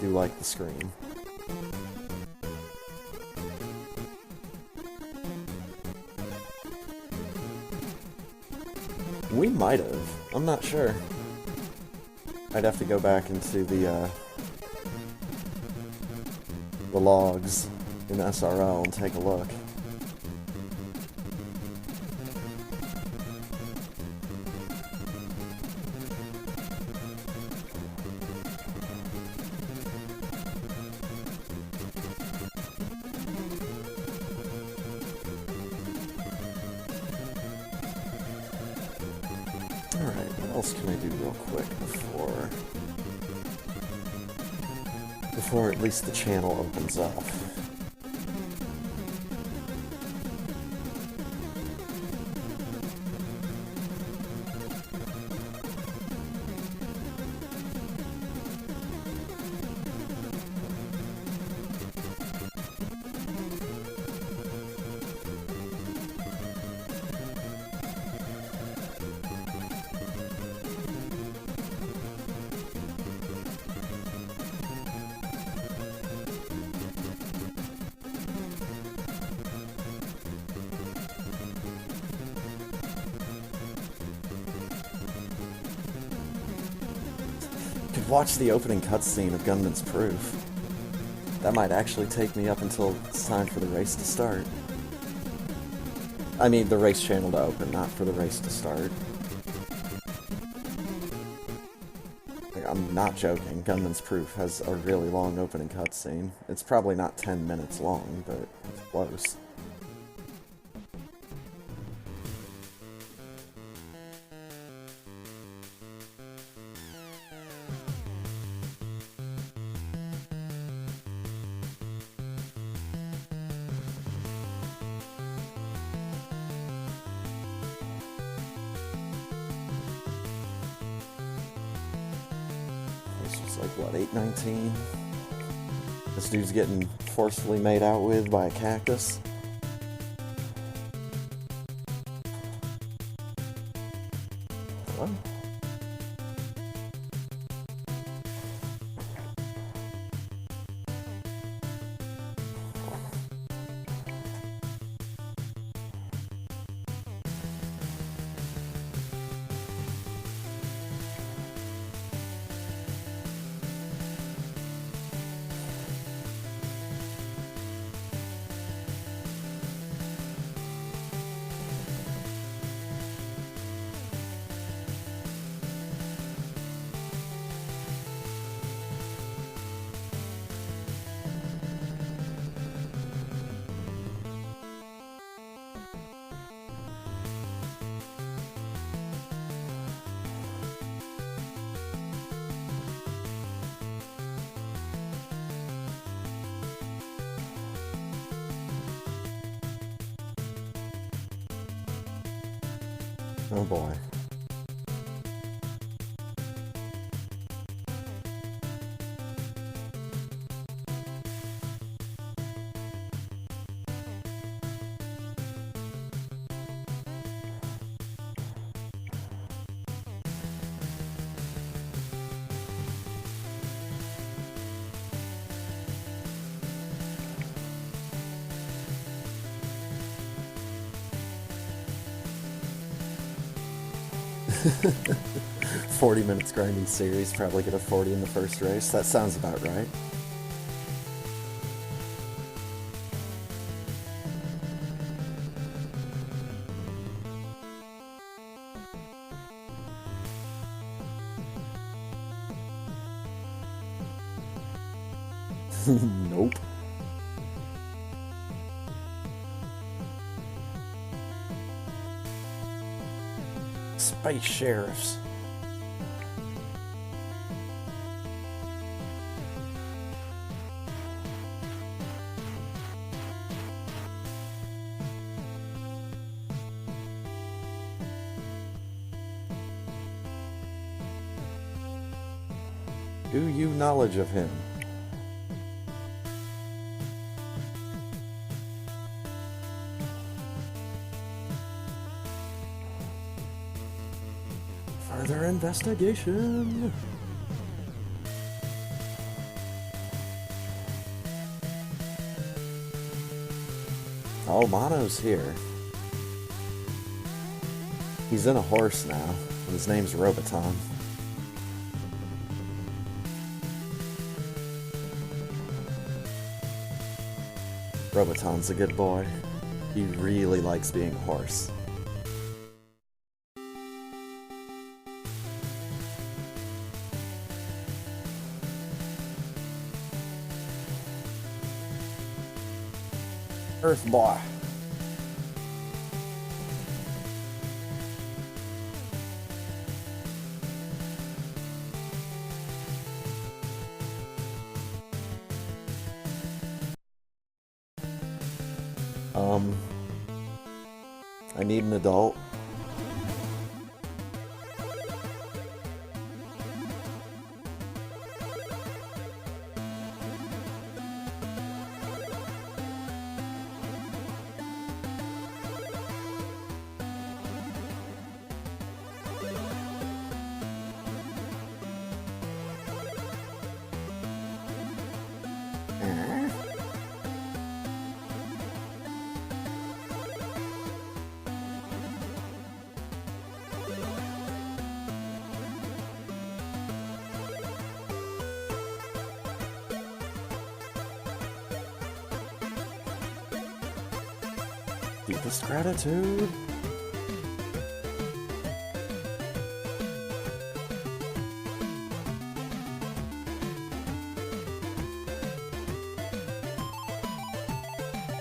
do like the screen. We might have. I'm not sure. I'd have to go back into the logs in SRL and take a look. Alright, what else can I do real quick before at least the channel opens up? Could watch the opening cutscene of Gunman's Proof. That might actually take me up until it's time for the race to start. I mean, the race channel to open, not for the race to start. Like, I'm not joking. Gunman's Proof has a really long opening cutscene. It's probably not 10 minutes long, but it's close. It's like, what, 8:19? This dude's getting forcefully made out with by a cactus. What? Oh boy. "40 minutes grinding series, probably get a 40 in the first race." That sounds about right. Nope. Space sheriffs. Do you knowledge of him? Further investigation. Oh, Mono's here. He's in a horse now, and his name's Roboton. Roboton's a good boy. He really likes being a horse. Earth boy. I need an adult. Deepest gratitude.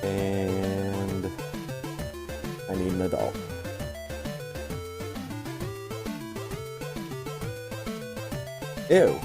And I need an adult. Ew.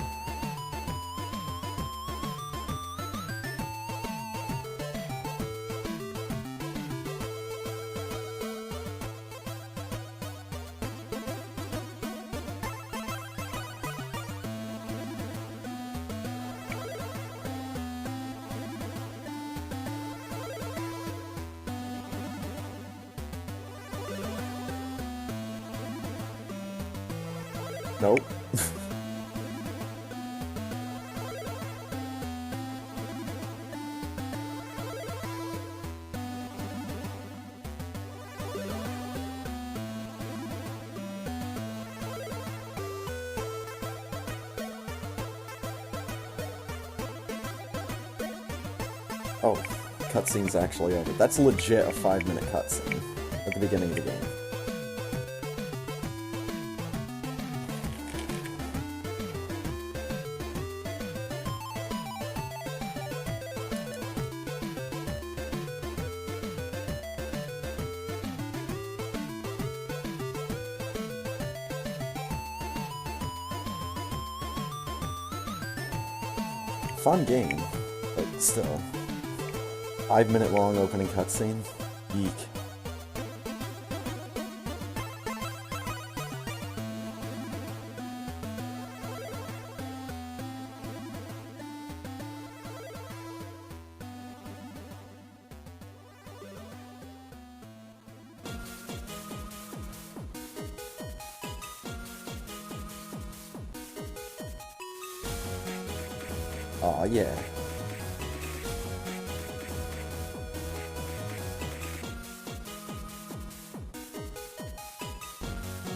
Nope. Oh, cutscene's actually over. That's legit a 5-minute cutscene at the beginning of the game. Fun game, but still. 5-minute long opening cutscene? Eek. Aw, yeah.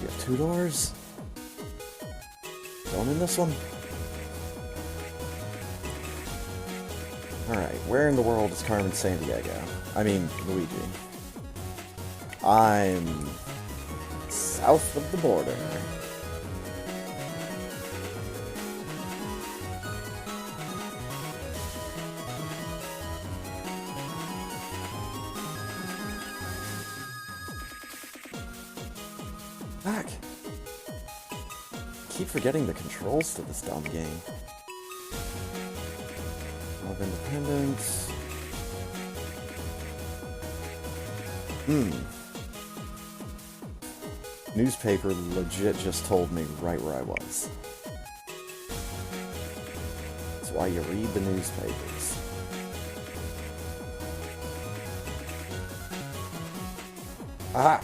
You have 2 doors? Going in this one? Alright, where in the world is Carmen Sandiego? I mean, Luigi. I'm south of the border. Back! I keep forgetting the controls to this dumb game. Of Independence. Newspaper legit just told me right where I was. That's why you read the newspapers. Aha!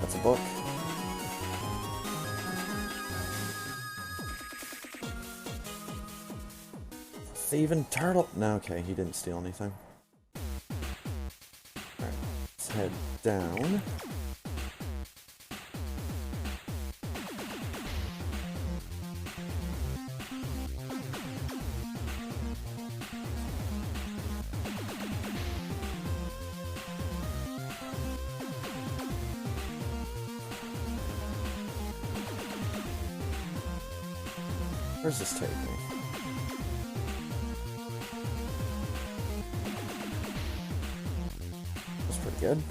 That's a book. thieving turtle. No, okay, he didn't steal anything. Alright, let's head down. Where's this take me? That's pretty good.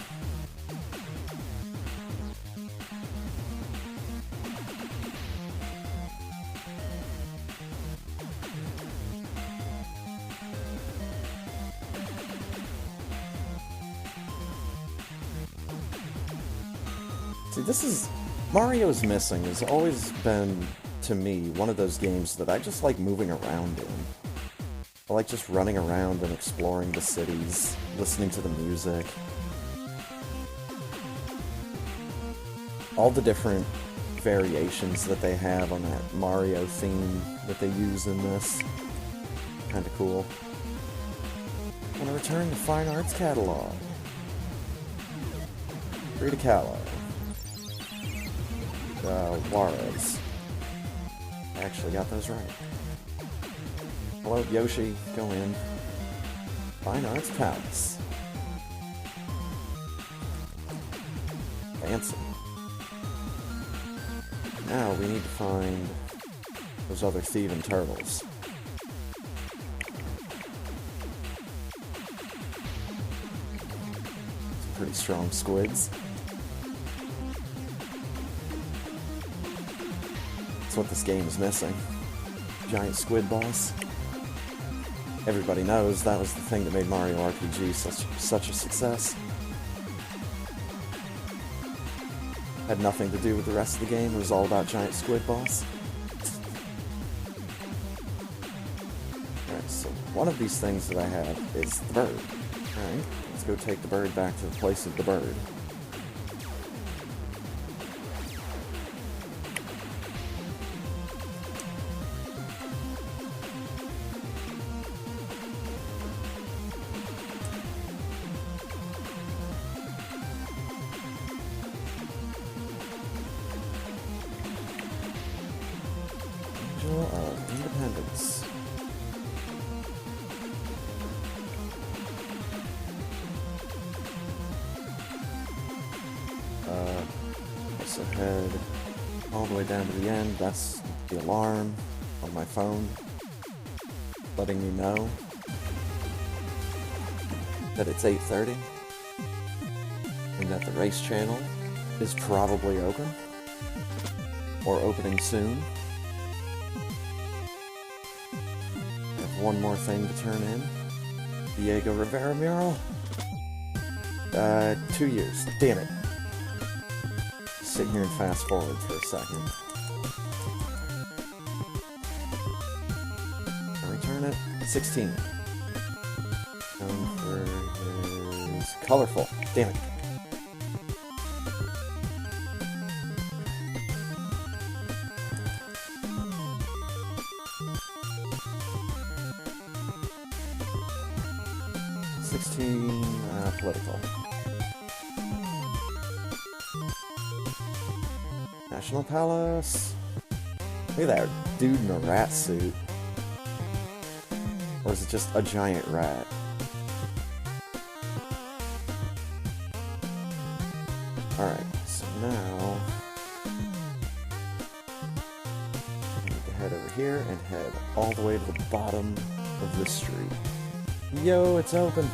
See, this is... Mario's Missing has always been, to me, one of those games that I just like moving around in. I like just running around and exploring the cities, listening to the music. All the different variations that they have on that Mario theme that they use in this. Kinda cool. I'm gonna return the Fine Arts Catalog. Rita Kahlo. Juarez. I actually got those right. Hello, Yoshi. Go in. Fine Arts Palace. Fancy. Now we need to find those other thieving turtles. Some pretty strong squids. That's what this game is missing. Giant squid boss. Everybody knows that was the thing that made Mario RPG such a success. Had nothing to do with the rest of the game. It was all about giant squid boss. Alright, so one of these things that I have is the bird. Alright, let's go take the bird back to the place of the bird. Of Independence. Let's head all the way down to the end. That's the alarm on my phone, letting me know that it's 8:30 and that the race channel is probably open or opening soon. One more thing to turn in. Diego Rivera mural. 2 years. Damn it. Sit here and fast forward for a second. I'll return it. 16. Number is colorful. Damn it. Political. National Palace. Look at that dude in a rat suit. Or is it just a giant rat? Alright, so now I need to head over here and head all the way to the bottom of this street. Yo, it's open!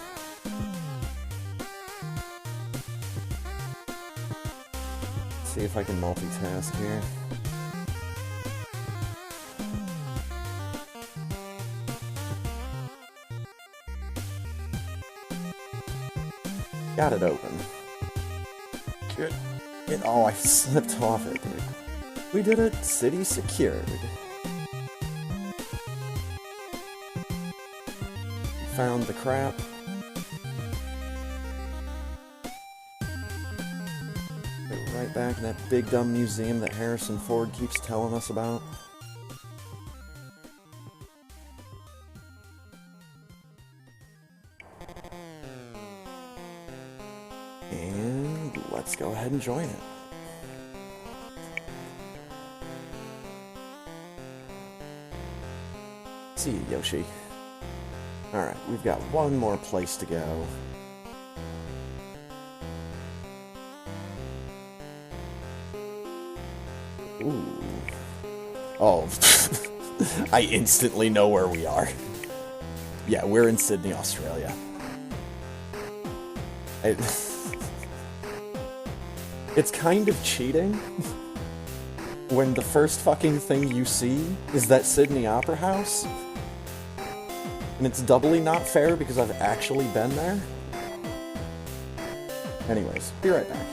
See if I can multitask here. Got it open. Good. Oh, I slipped off it, dude. We did it. City secured. Found the crap. Right back in that big dumb museum that Harrison Ford keeps telling us about. let's go ahead and join it. See you, Yoshi. Alright, we've got one more place to go. Ooh. Oh. I instantly know where we are. Yeah, we're in Sydney, Australia. It's kind of cheating when the first fucking thing you see is that Sydney Opera House. And it's doubly not fair because I've actually been there. Anyways, be right back.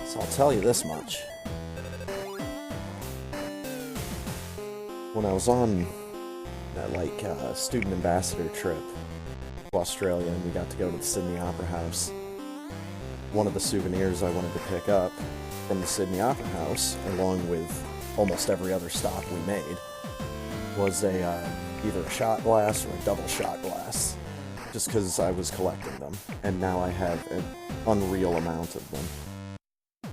So I'll tell you this much. When I was on that student ambassador trip to Australia and we got to go to the Sydney Opera House, one of the souvenirs I wanted to pick up from the Sydney Opera House, along with almost every other stop we made, was either a shot glass or a double shot glass, just because I was collecting them, and now I have an unreal amount of them.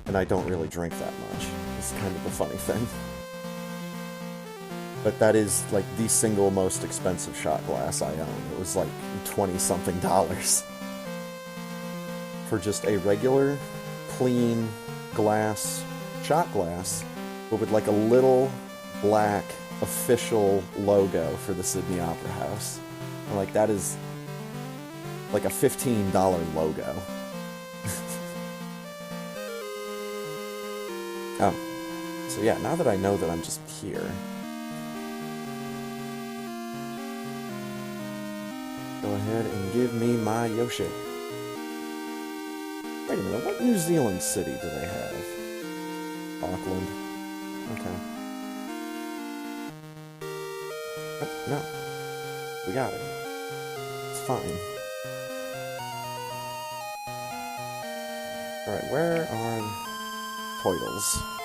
And I don't really drink that much. It's kind of a funny thing. But that is, like, the single most expensive shot glass I own. It was, like, $20-something for just a regular, clean glass, shot glass, but with, like, a little black official logo for the Sydney Opera House. And, like, that is, like, a $15 logo. Oh, so yeah, now that I know that I'm just here, go ahead and give me my Yoshi. Wait a minute, what New Zealand city do they have? Auckland. Okay. Oh, no. We got it. It's fine. Alright, where are Toidles?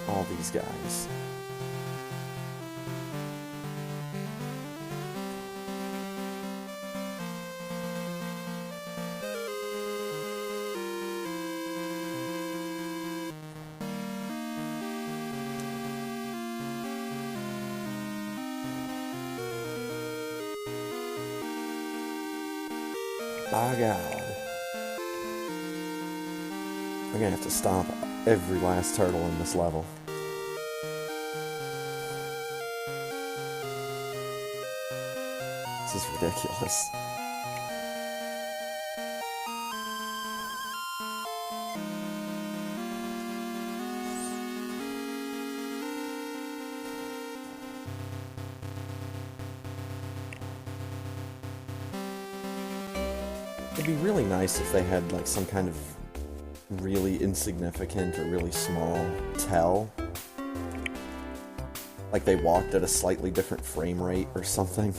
All these guys. By God. I'm gonna have to stomp every last turtle in this level. This is ridiculous. It'd be really nice if they had, like, some kind of really insignificant or really small tell. Like they walked at a slightly different frame rate or something.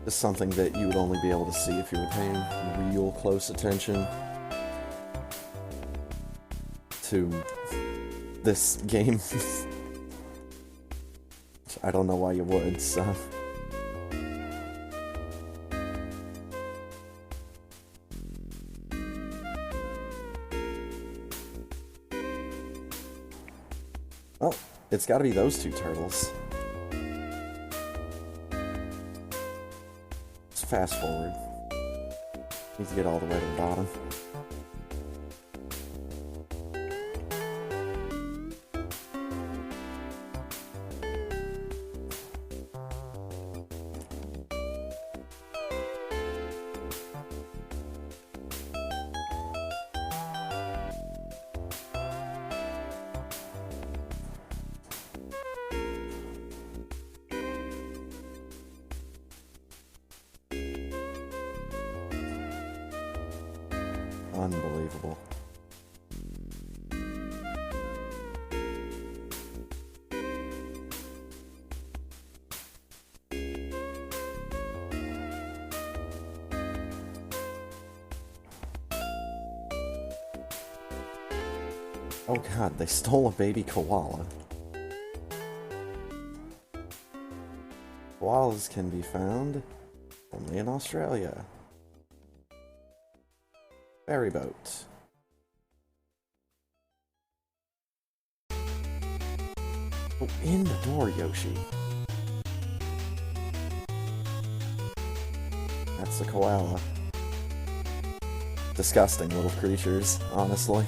Just something that you would only be able to see if you were paying real close attention to this game. I don't know why you would, so... Well, it's gotta be those two turtles. Let's fast forward. Need to get all the way to the bottom. Unbelievable. Oh god, they stole a baby koala. Koalas can be found only in Australia. Ferry boat. Oh, in the door, Yoshi. That's a koala. Disgusting little creatures, honestly.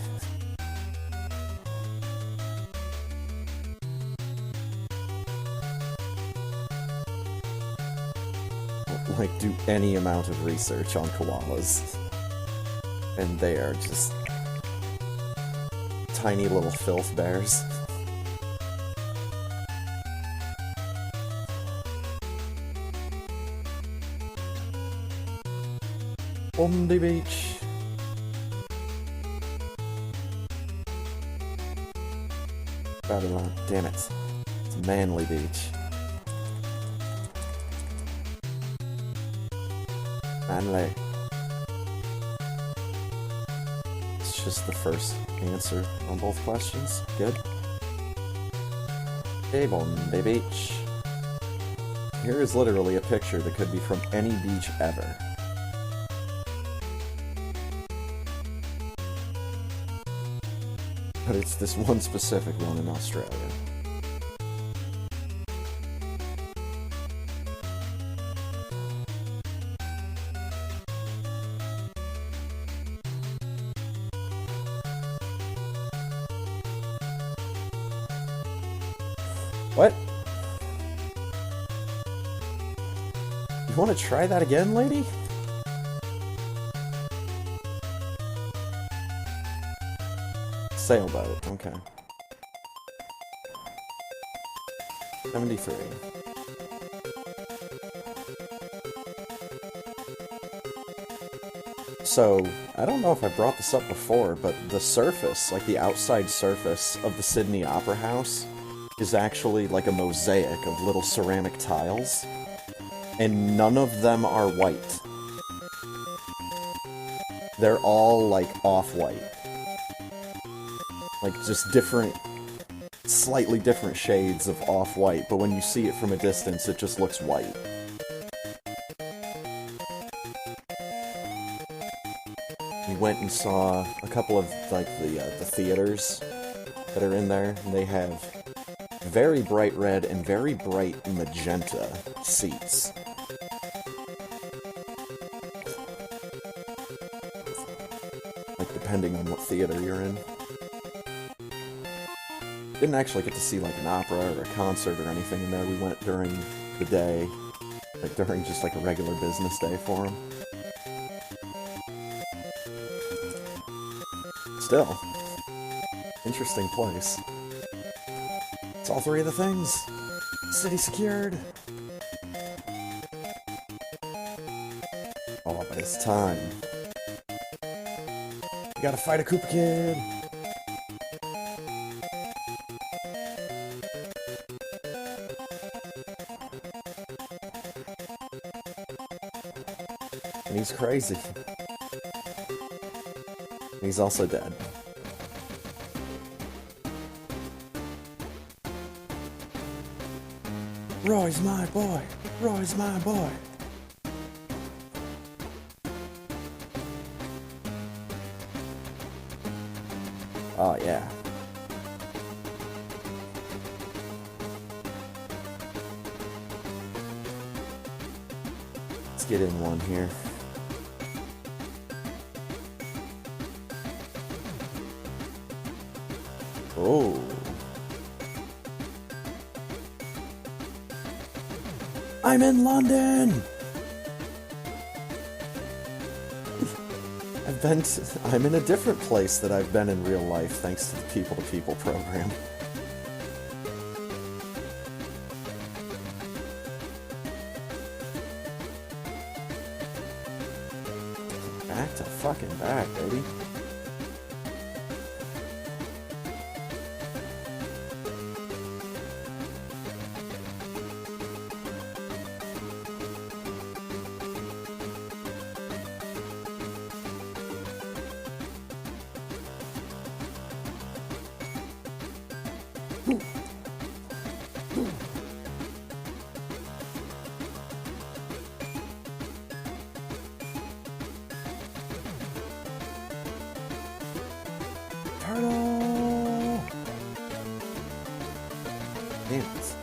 Like, do any amount of research on koalas. And they are just tiny little filth bears. Bondi Beach. Babylon. Damn it. It's Manly Beach. Manly. Just the first answer on both questions. Good. Okay, Bondi Beach. Here is literally a picture that could be from any beach ever. But it's this one specific one in Australia. What? You want to try that again, lady? Sailboat, okay. 73. So, I don't know if I brought this up before, but the surface, like the outside surface of the Sydney Opera House, is actually like a mosaic of little ceramic tiles, and none of them are white. They're all like off-white. Like just different, slightly different shades of off-white, but when you see it from a distance, it just looks white. We went and saw a couple of like the theaters that are in there, and they have very bright red and very bright magenta seats. Like, depending on what theater you're in. Didn't actually get to see like an opera or a concert or anything in there. We went during the day, like during just like a regular business day for them. Still, interesting place. It's all three of the things. City secured. Oh, but it's time. We gotta fight a Koopa Kid. And he's crazy. He's also dead. Roy's my boy. Roy's my boy. Oh, yeah. Let's get in one here. Oh. I'm in London! I'm in a different place that I've been in real life thanks to the People-to-People program. Back to fucking back, baby. Turtle! Damn it.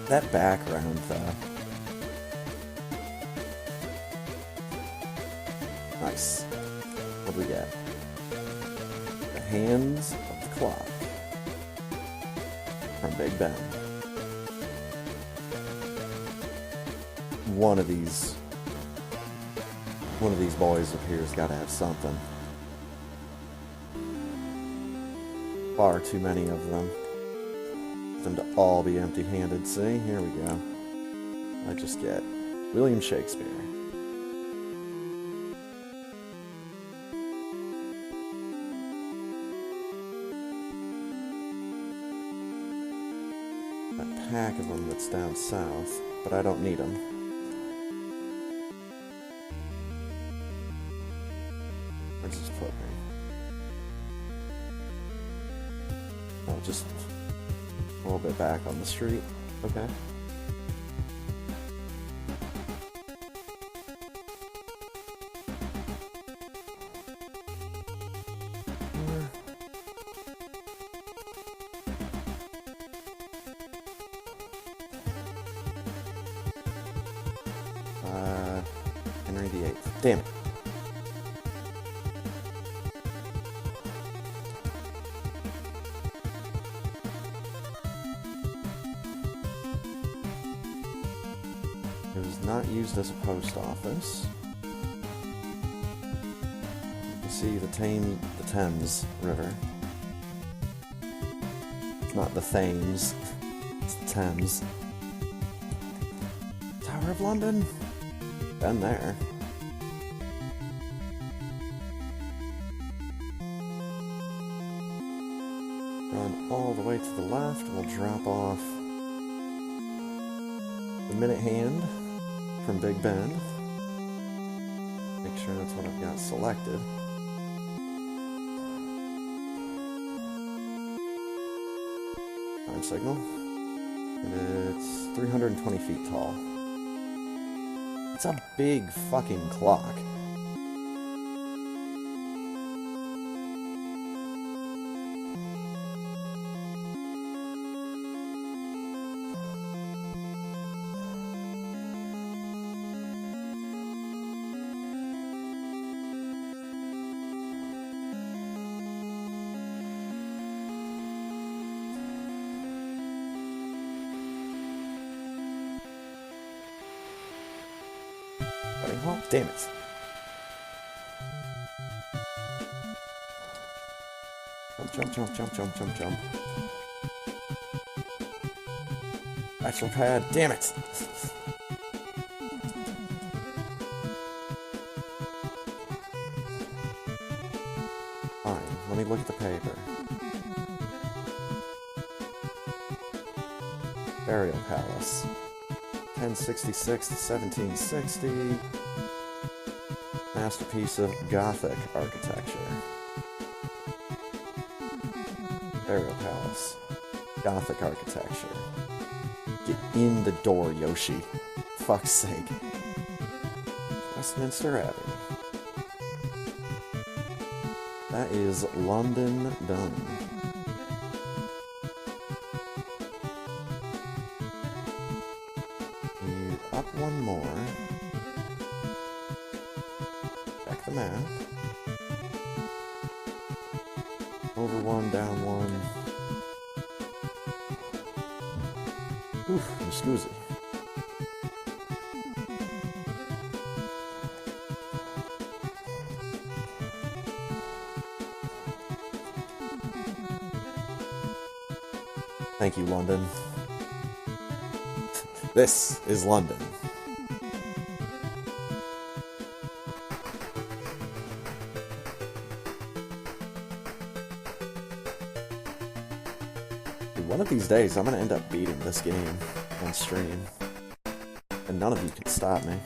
That background, though. Nice. What do we get? The Hands of the Clock. From Big Ben. One of these boys up here's got to have something. Far too many of them. Them to all be empty-handed. See, here we go. I just get William Shakespeare. That pack of them that's down south, but I don't need them. Where's this put me? Oh, just a little bit back on the street. Okay. Henry VIII. Damn it. It was not used as a post office. You see the Thames River. It's not the Thames, it's the Thames. Tower of London. Been there. Run all the way to the left. We'll drop off the Minute Hand from Big Ben. Make sure that's what I've got selected. time signal. And it's 320 feet tall. It's a big fucking clock. Oh, damn it. Jump, jump, jump, jump, jump, jump. Actual pad, damn it! Fine, let me look at the paper. Burial Palace. 1066 to 1760. Masterpiece of Gothic architecture. Burial Palace. Gothic architecture. Get in the door, Yoshi. Fuck's sake. Westminster Abbey. That is London done. Need up one more. Check the map. Over one, down one. Oof, scusi. Thank you, London. This is London. One of these days, I'm gonna end up beating this game on stream. And none of you can stop me.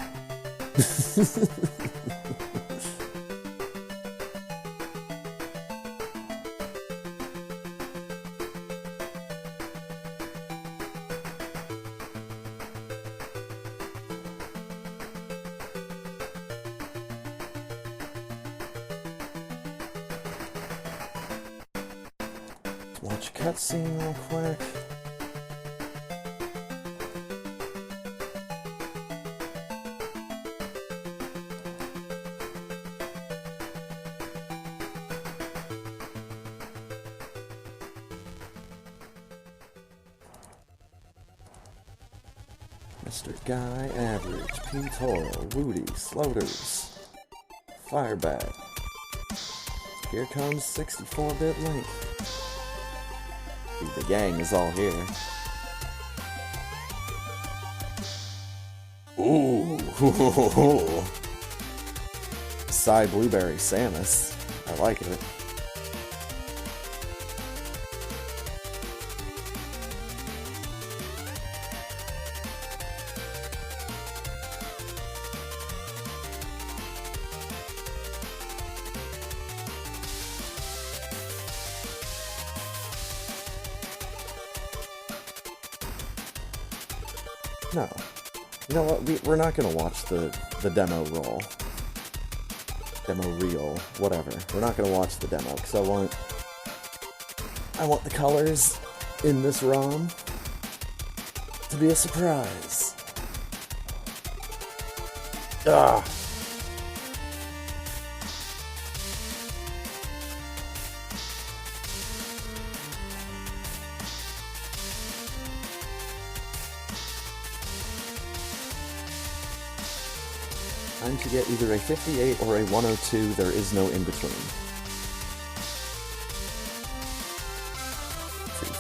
Watch a cutscene real quick. Mr. Guy Average, P. Toro, Woody, Sloters, Firebat. Here comes 64-bit Link. The gang is all here. Ooh. Psy Blueberry Samus. I like it. No. You know what? We're not gonna watch the demo roll. Demo reel. Whatever. We're not gonna watch the demo, because I want the colors in this ROM to be a surprise. Ah! Time to get either a 58 or a 102, there is no in-between.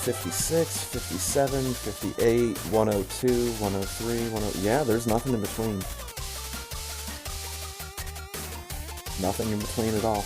56, 57, 58, 102, 103, 102... Yeah, there's nothing in between. Nothing in between at all.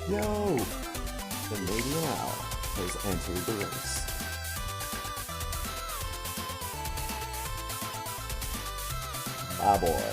Yo! Canadian Owl has entered the race. Ah, boy.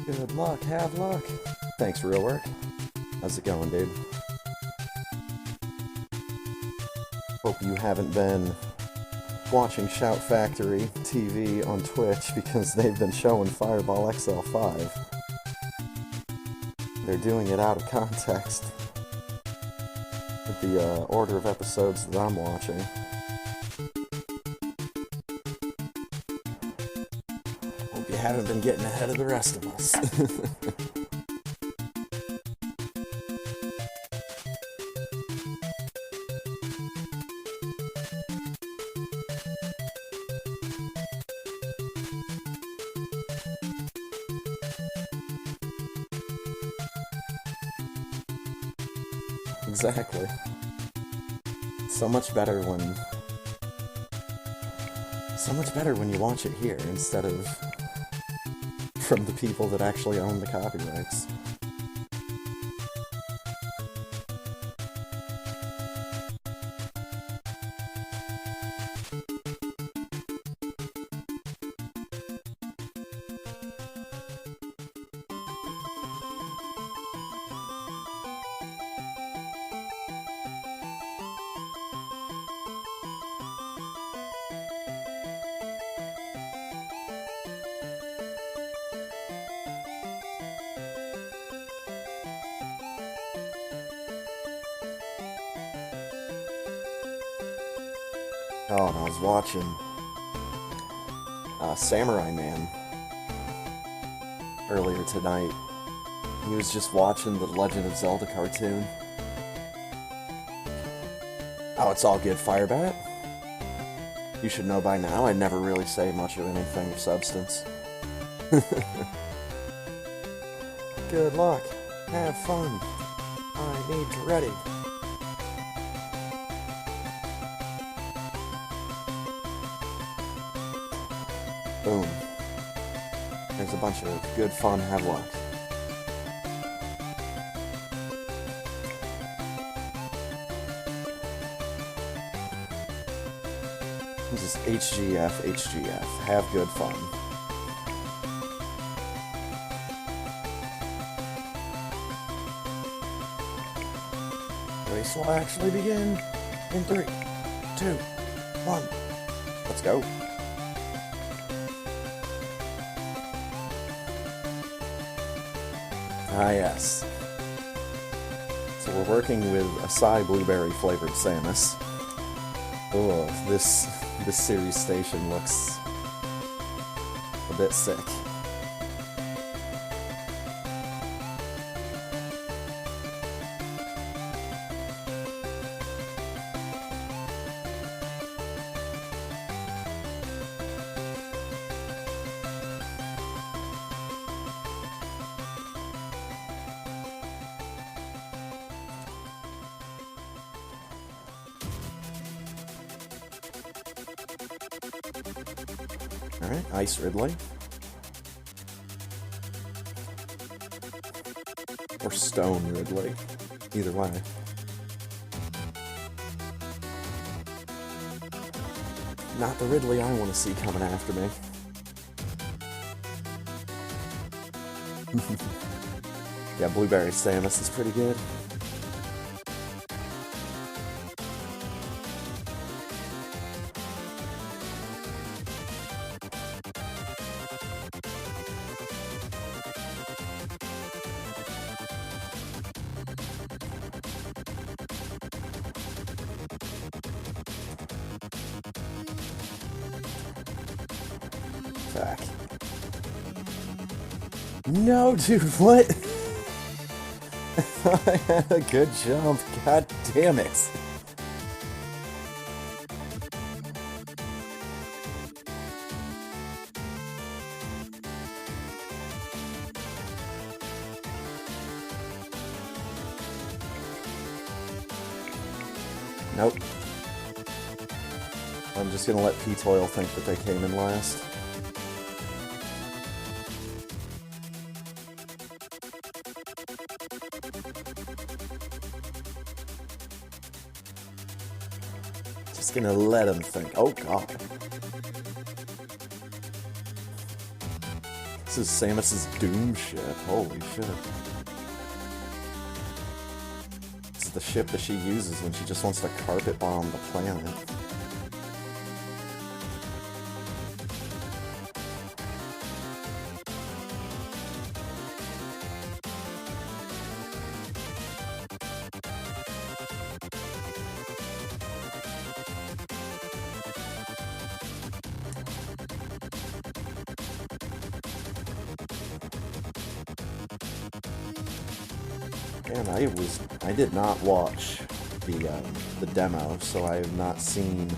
Good luck, have luck. Thanks, real work. How's it going, dude? Hope you haven't been watching Shout Factory TV on Twitch because they've been showing Fireball XL5. They're doing it out of context with the order of episodes that I'm watching. Hope you haven't been getting ahead of the rest of us. Exactly. So much better when you watch it here instead of from the people that actually own the copyrights. Oh, and I was watching Samurai Man earlier tonight. He was just watching the Legend of Zelda cartoon. Oh, it's all good, Firebat. You should know by now, I never really say much of anything of substance. Good luck. Have fun. I need to ready. Boom. There's a bunch of good fun Havelocks. Just HGF, HGF. Have good fun. Race will actually begin in 3, 2, 1. Let's go. Ah, yes. So we're working with acai blueberry flavored Samus. Oh, this series station looks a bit sick. Alright, Ice Ridley. Or Stone Ridley. Either way. Not the Ridley I want to see coming after me. Yeah, Blueberry Samus is pretty good. Back. No, dude, what? I had a good jump. God damn it. Nope. I'm just gonna let P-Toil think that they came in last. Just gonna let him think. Oh god. This is Samus's Doom ship. Holy shit. This is the ship that she uses when she just wants to carpet bomb the planet. And I did not watch the demo, so I have not seen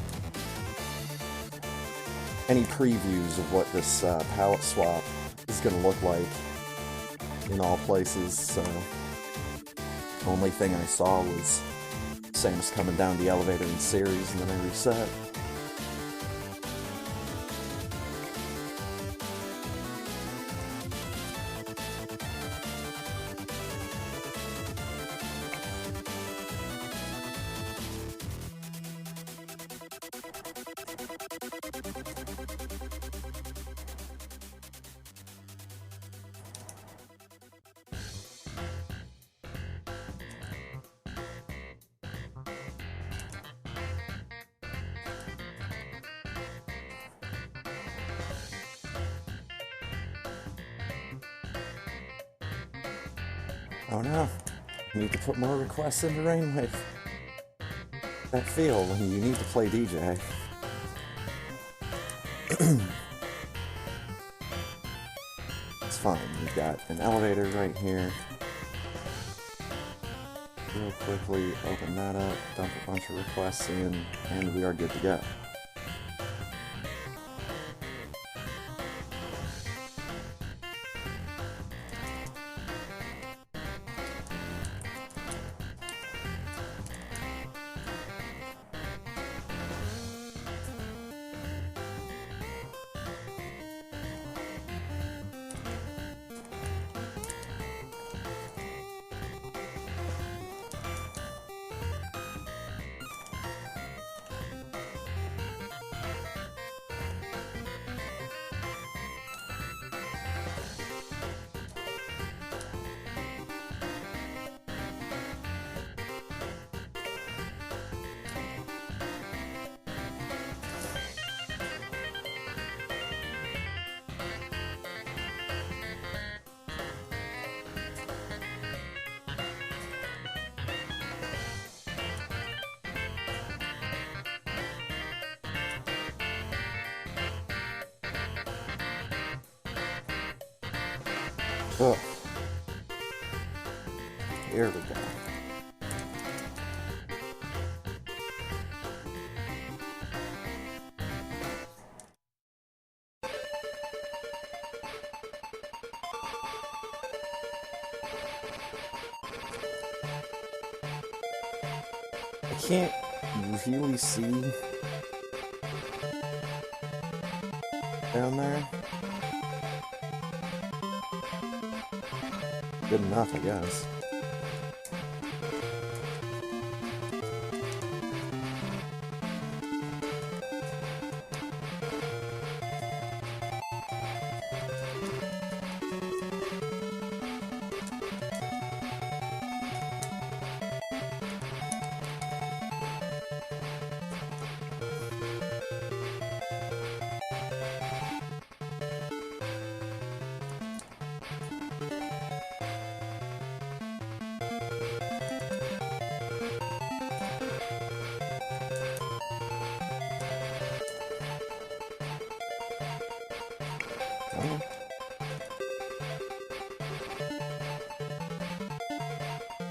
any previews of what this palette swap is going to look like in all places. So the only thing I saw was Samus coming down the elevator in series, and then I reset. Oh no, you need to put more requests into Rainwave. That feel when you need to play DJ. It's fine. We've got an elevator right here. Real quickly, open that up, dump a bunch of requests in, and we are good to go. Ugh. Here we go. I can't really see down there. Good enough, I guess.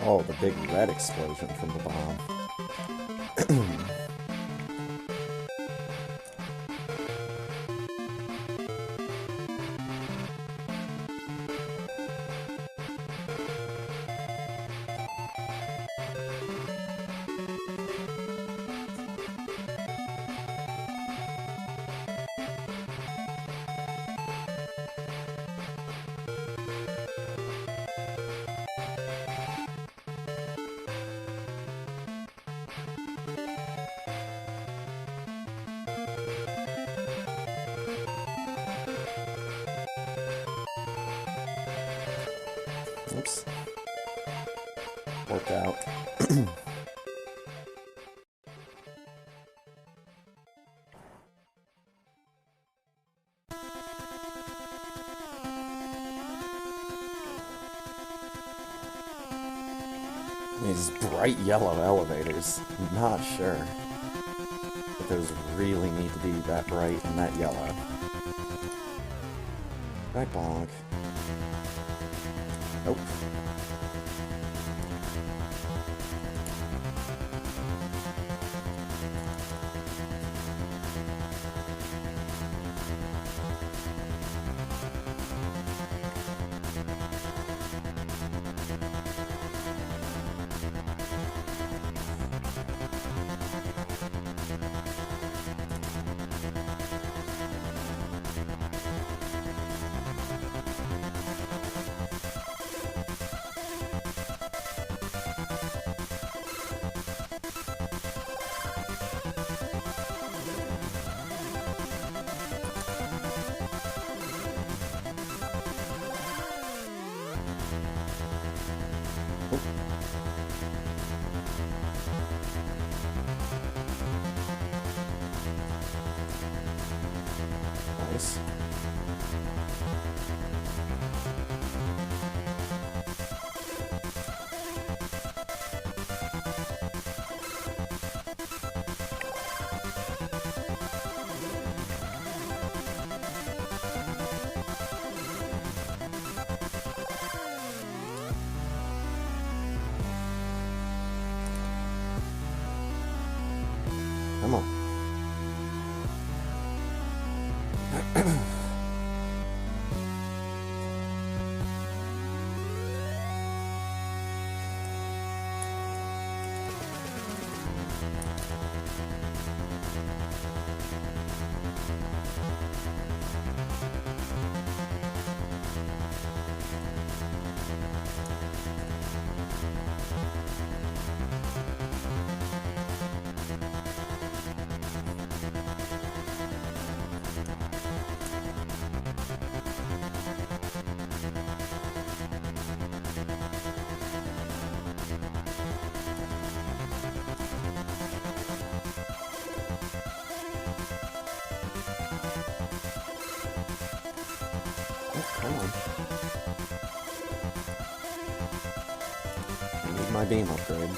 Oh, the big red explosion from the bomb. Oops. Worked out. These bright yellow elevators, I'm not sure if those really need to be that bright and that yellow. Right, bonk. Nope. Nice. Come on. Come on. I need my beam upgrade.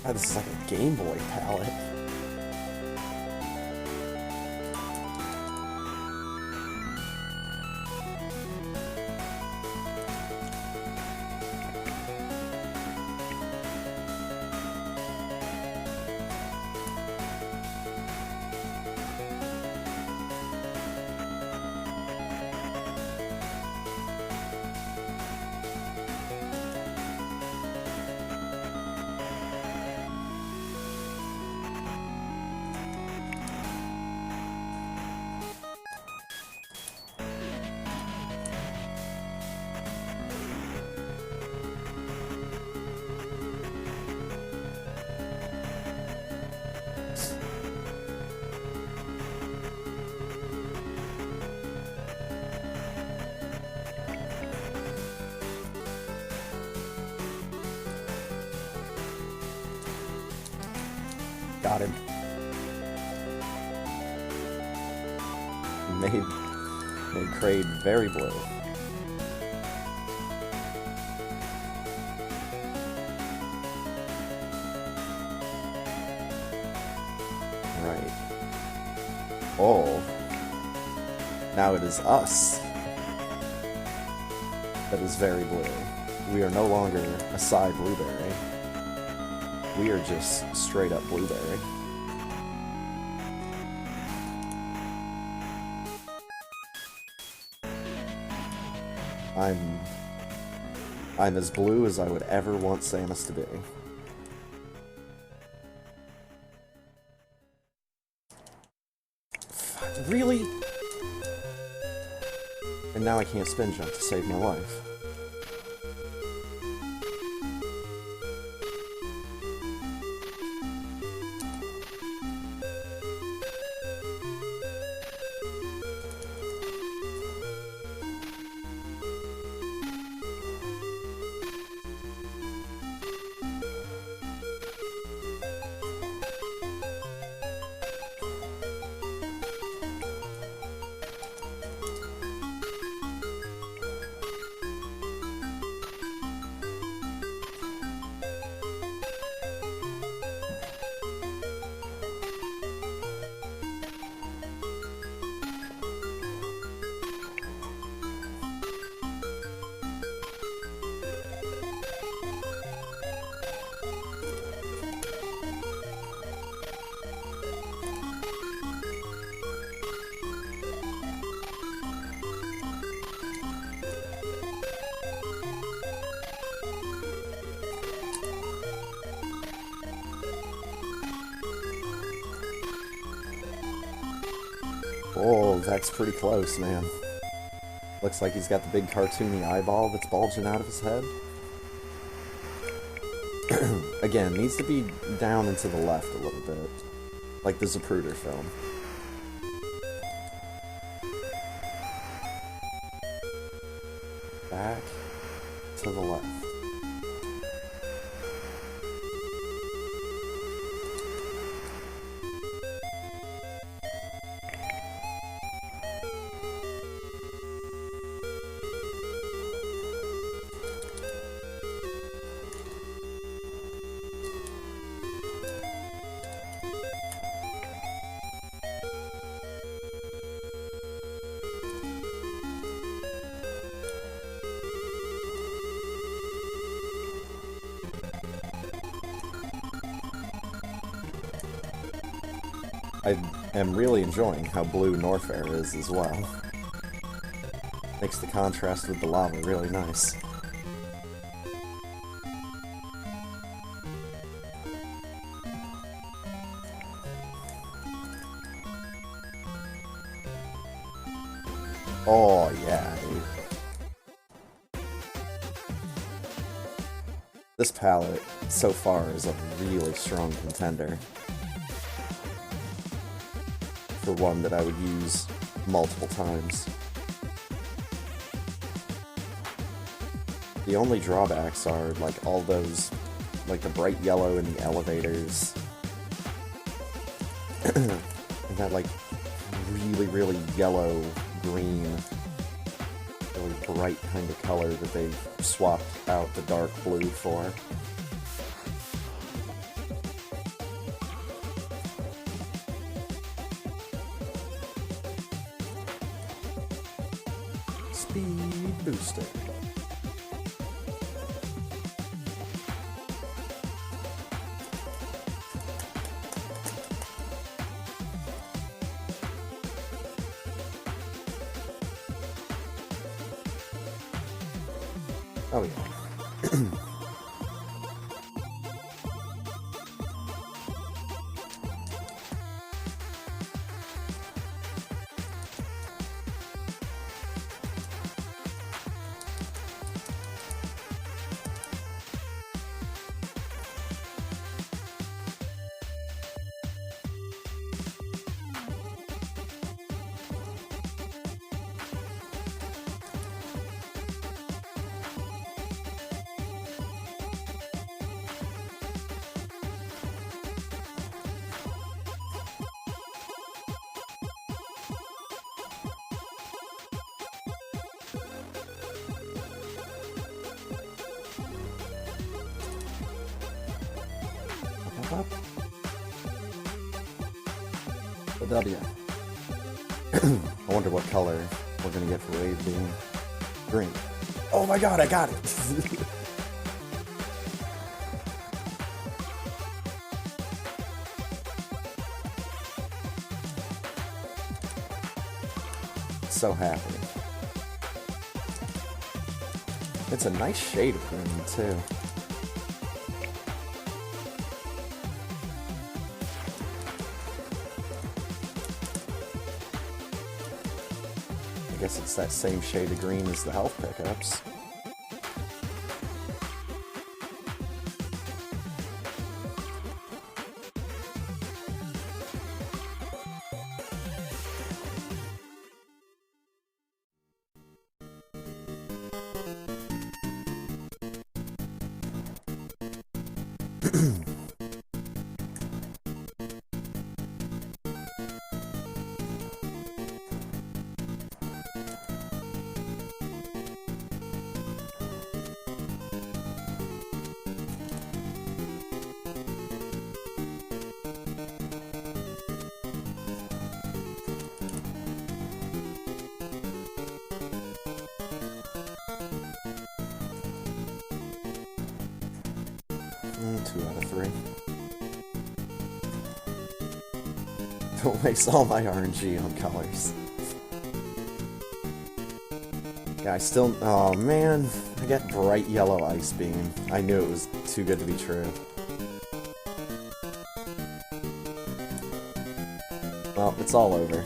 Oh, this is like a Game Boy palette. Got him. Made Kraid very blue. Right. Oh. Now it is us that is very blue. We are no longer a side blueberry. We are just straight up blueberry. I'm as blue as I would ever want Samus to be. Really? And now I can't spin jump to save my life. Oh, that's pretty close, man. Looks like he's got the big cartoony eyeball that's bulging out of his head. Again, needs to be down and to the left a little bit. Like the Zapruder film. back to the left. I am really enjoying how blue Norfair is as well. Makes the contrast with the lava really nice. Oh yeah, dude. This palette, so far, is a really strong contender for one that I would use multiple times. The only drawbacks are, like, all those, like, the bright yellow in the elevators, and that, like, really, really yellow, green, really bright kind of color that they've swapped out the dark blue for. Speed booster. Oh yeah. Up. The W. I wonder what color we're gonna get for Wave being green. Oh my god, I got it! So happy. It's a nice shade of green, too. I guess it's that same shade of green as the health pickups. Two out of 3. Don't waste all my RNG on colors. Yeah, I still... Oh, man. I got bright yellow Ice Beam. I knew it was too good to be true. Well, it's all over.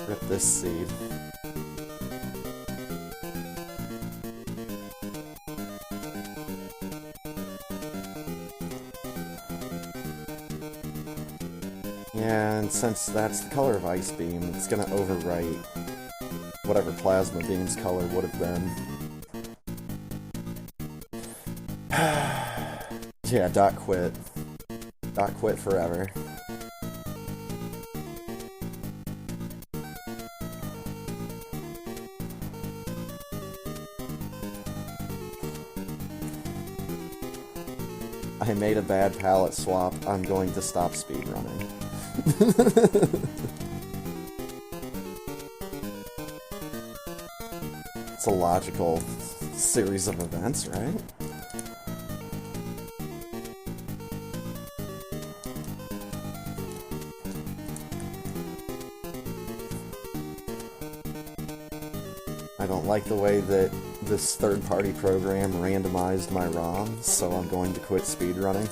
Rip this seed. Yeah, and since that's the color of Ice Beam, it's gonna overwrite whatever Plasma Beam's color would have been. Yeah, dot quit. Dot quit forever. I made a bad palette swap. I'm going to stop speedrunning. It's a logical series of events, right? I don't like the way that this third-party program randomized my ROM, so I'm going to quit speedrunning.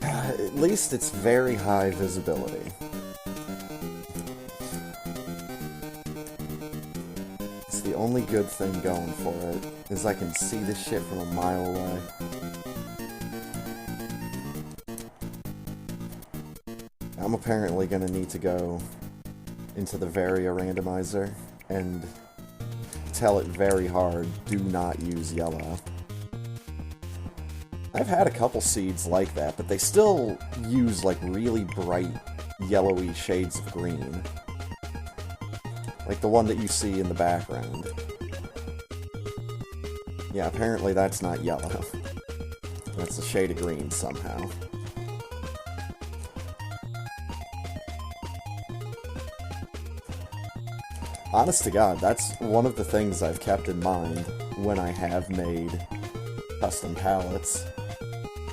At least it's very high visibility. The only good thing going for it is I can see this shit from a mile away. I'm apparently gonna need to go into the Varia randomizer and tell it very hard, do not use yellow. I've had a couple seeds like that, but they still use like really bright yellowy shades of green. Like the one that you see in the background. Yeah, apparently that's not yellow. That's a shade of green somehow. Honest to God, that's one of the things I've kept in mind when I have made custom palettes.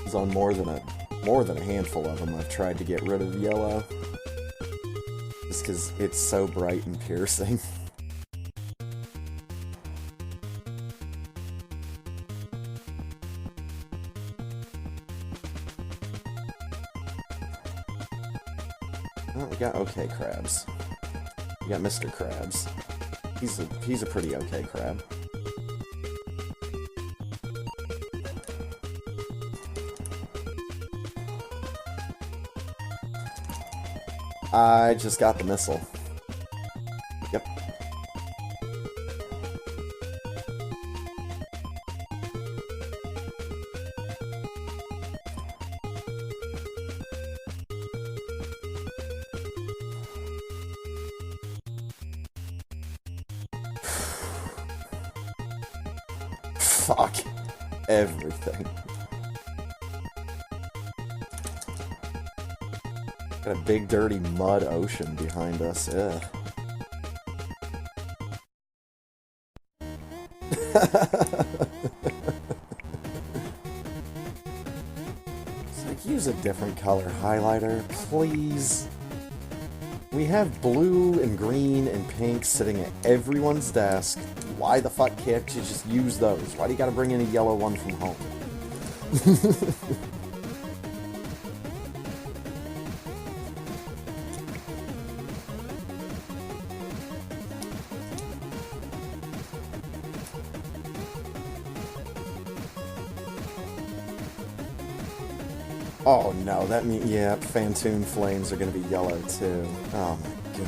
Is on more than a handful of them I've tried to get rid of yellow. Just because it's so bright and piercing. Oh, we got okay crabs. We got Mr. Krabs. He's a pretty okay crab. I just got the missile. Yep. Fuck. Everything. Got a big dirty mud ocean behind us, ugh. It's like, use a different color highlighter, please. We have blue and green and pink sitting at everyone's desk. Why the fuck can't you just use those? Why do you gotta bring in a yellow one from home? Oh no, that means, yeah, Phantoon Flames are gonna be yellow too. Oh my god.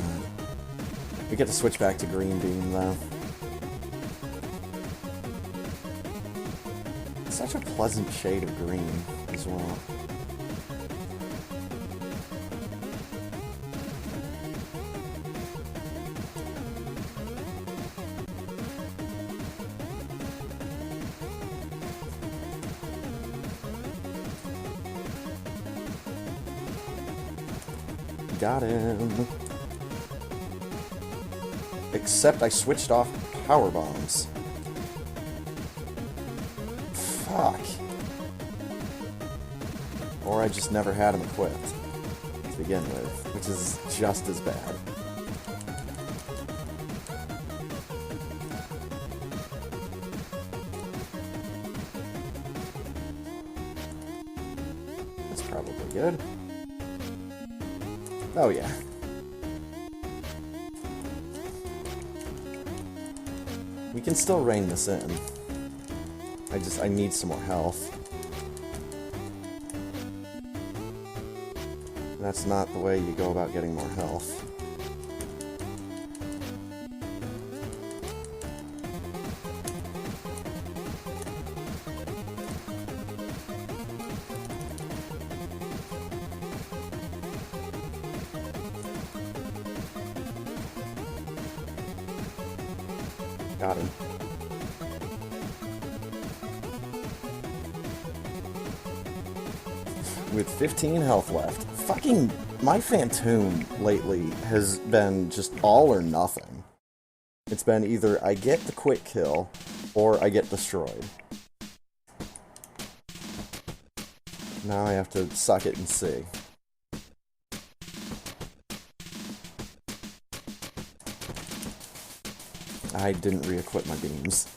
We get to switch back to Green Beam though. Such a pleasant shade of green as well. Got him. Except I switched off power bombs. Fuck. Or I just never had them equipped to begin with, which is just as bad. That's probably good. Oh yeah. We can still rein this in. I need some more health. That's not the way you go about getting more health. Got him. With 15 health left. Fucking, my Phantom lately has been just all or nothing. It's been either I get the quick kill, or I get destroyed. Now I have to suck it and see. I didn't re-equip my beams.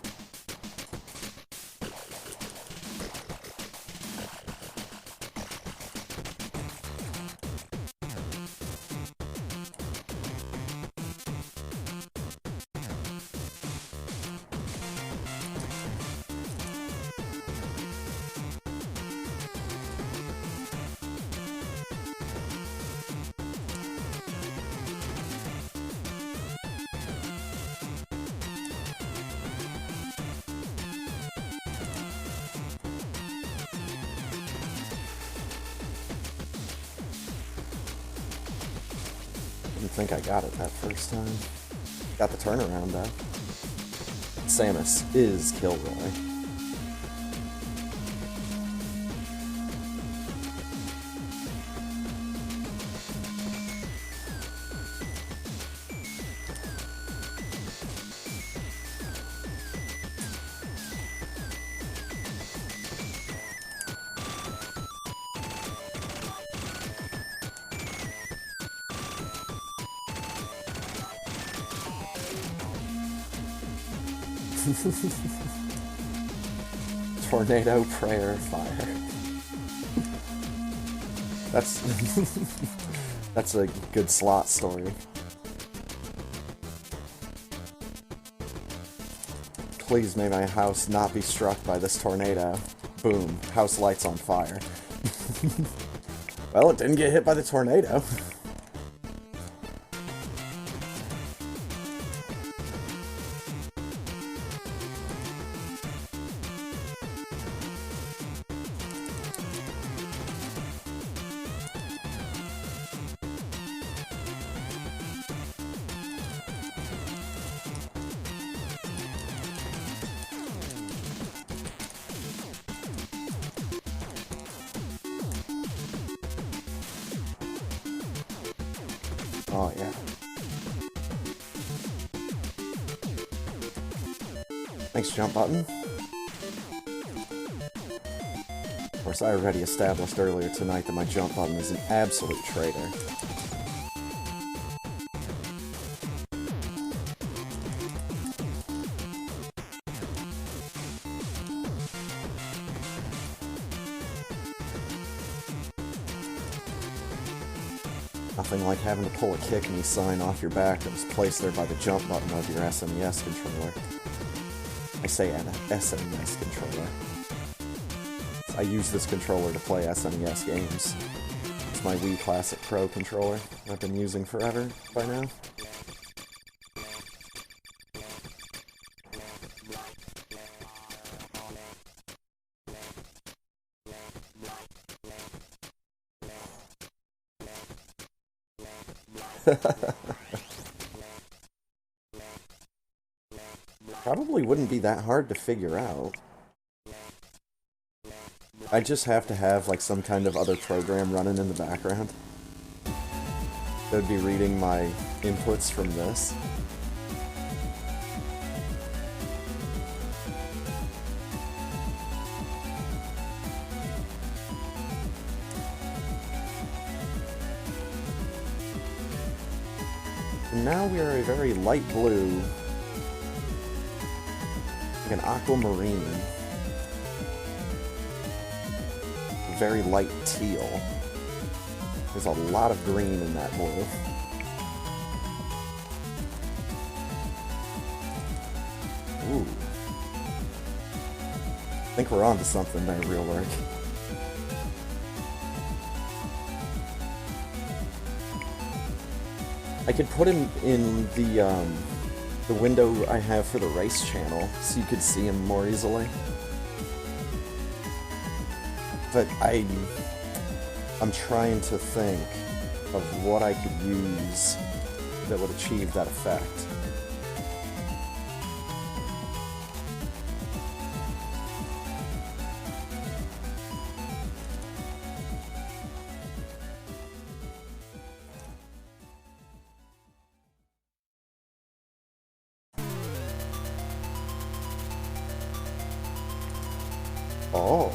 I didn't think I got it that first time. Got the turnaround though. Samus is Kilroy. Tornado, prayer, fire. That's that's a good slot story. Please may my house not be struck by this tornado. Boom, house lights on fire. Well, it didn't get hit by the tornado. Oh, yeah. Thanks, jump button. Of course, I already established earlier tonight that my jump button is an absolute traitor. Nothing like having to pull a kick me sign off your back that was placed there by the jump button of your SNES controller. I say an SNES controller. I use this controller to play SNES games. It's my Wii Classic Pro controller I've been using forever by now. Probably wouldn't be that hard to figure out. I just have to have like some kind of other program running in the background that would be reading my inputs from this. And now we are a very light blue, like an aquamarine, a very light teal. There's a lot of green in that blue. Ooh. I think we're on to something there, real work. I could put him in the window I have for the race channel, so you could see him more easily. But I'm trying to think of what I could use that would achieve that effect. Oh.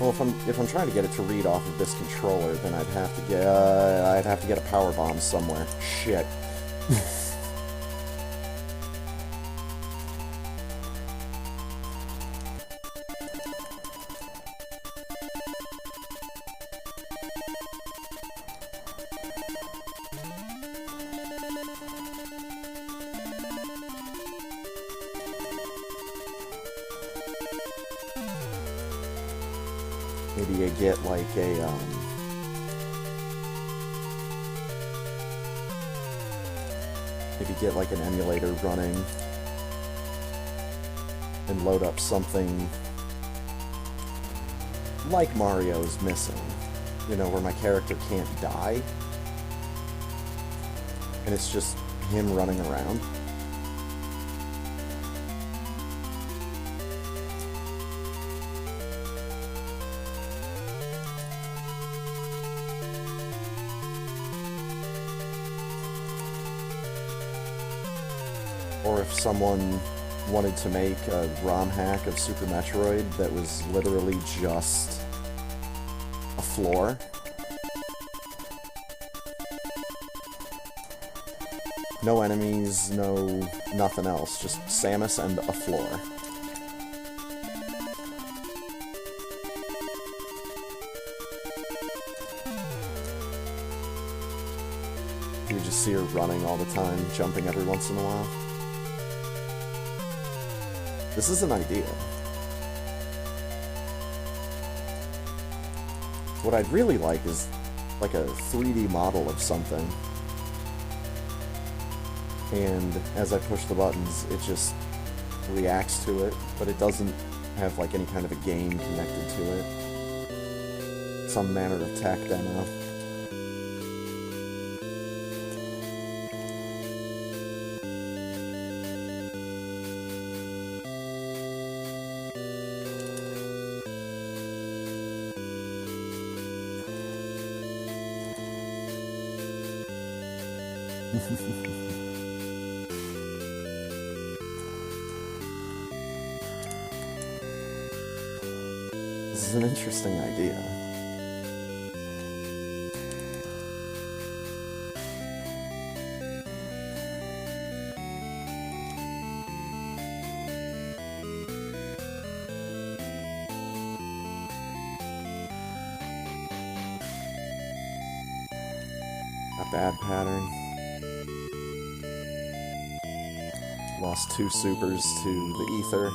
Well, if I'm trying to get it to read off of this controller, then I'd have to get a power bomb somewhere. Shit. Maybe you get like a, maybe get like an emulator running and load up something like Mario's Missing, you know, where my character can't die, and it's just him running around. Or if someone wanted to make a ROM hack of Super Metroid that was literally just a floor. No enemies, no nothing else, just Samus and a floor. You just see her running all the time, jumping every once in a while. This is an idea. What I'd really like is like a 3D model of something. And as I push the buttons, it just reacts to it, but it doesn't have like any kind of a game connected to it. Some manner of tech demo. This is an interesting idea. A bad pattern. Lost 2 supers to the ether.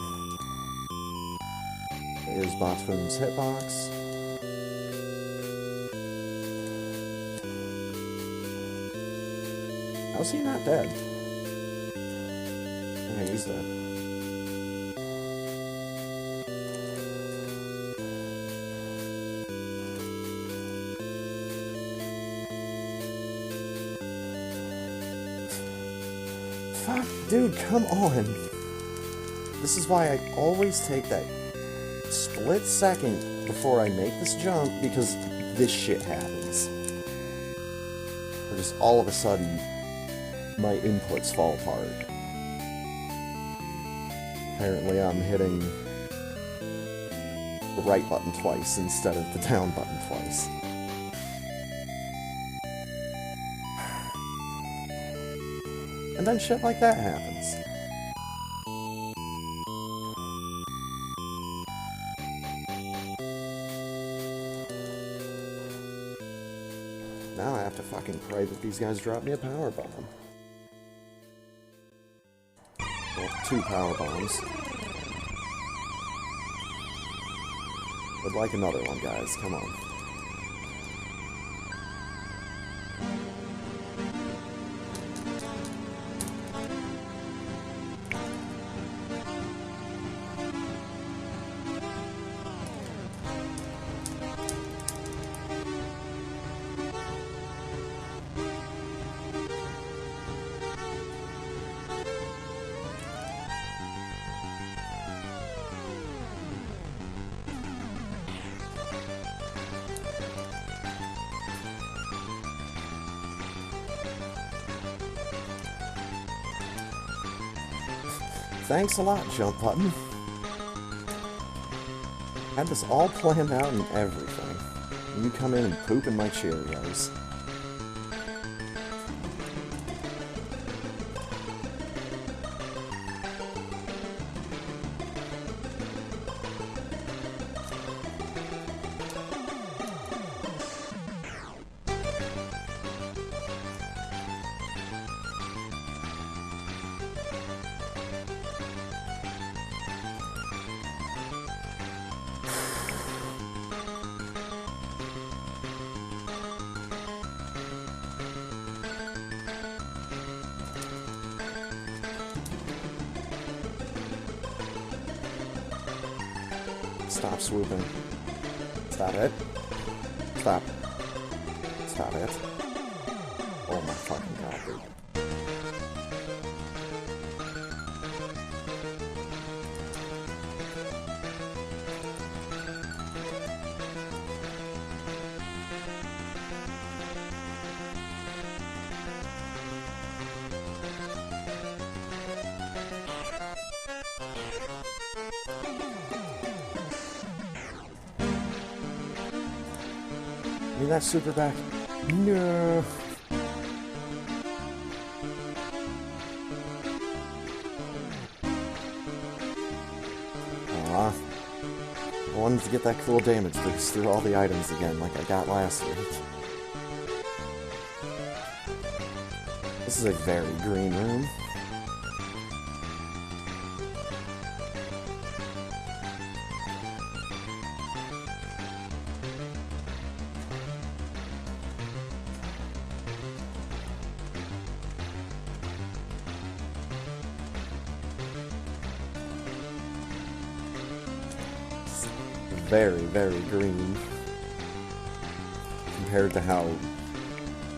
There's Botfoon's hitbox. How's he not dead? Okay, he's dead. Fuck, dude, come on. This is why I always take that split second before I make this jump, because this shit happens. Or just all of a sudden, my inputs fall apart. Apparently I'm hitting the right button twice instead of the down button twice. And then shit like that happens. Now I have to fucking pray that these guys drop me a power bomb. Well, 2 power bombs. Would like another one, guys. Come on. Thanks a lot, jump button. Had this all planned out and everything. And you come in and poop in my Cheerios. Stop swooping. Stop it. Stop. Stop it. Oh my fucking god, dude. Need that super back. No. Aw. I wanted to get that cool damage boost through all the items again, like I got last week. This is a very green room. Very, very green compared to how,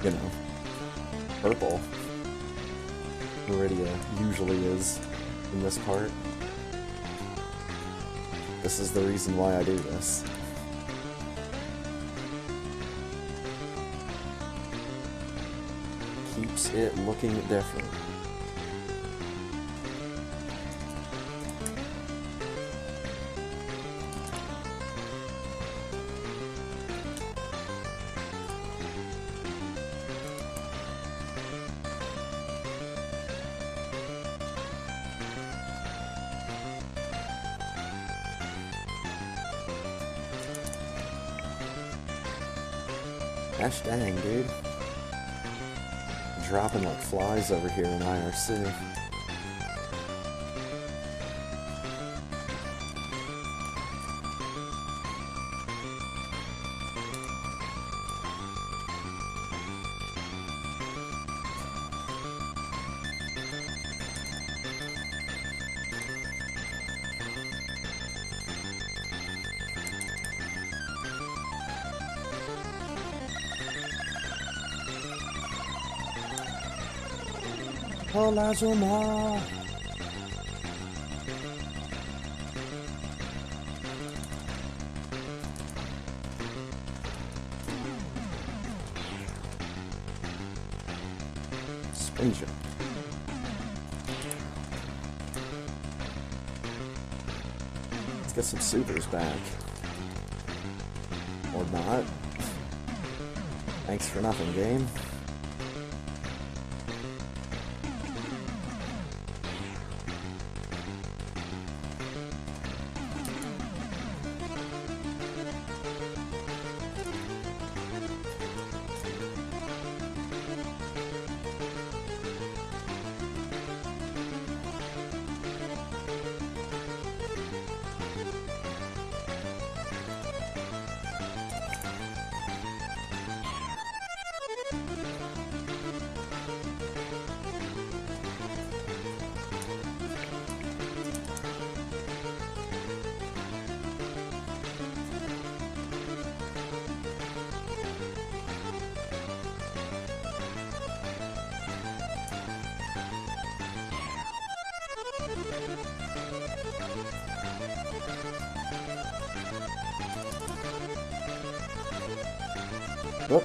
you know, purple Meridia usually is in this part. This is the reason why I do this. Keeps it looking different. Gosh dang, dude. Dropping like flies over here in IRC. Hola, Zuma! Spin jump. Let's get some supers back. Or not. Thanks for nothing, game. Whoop.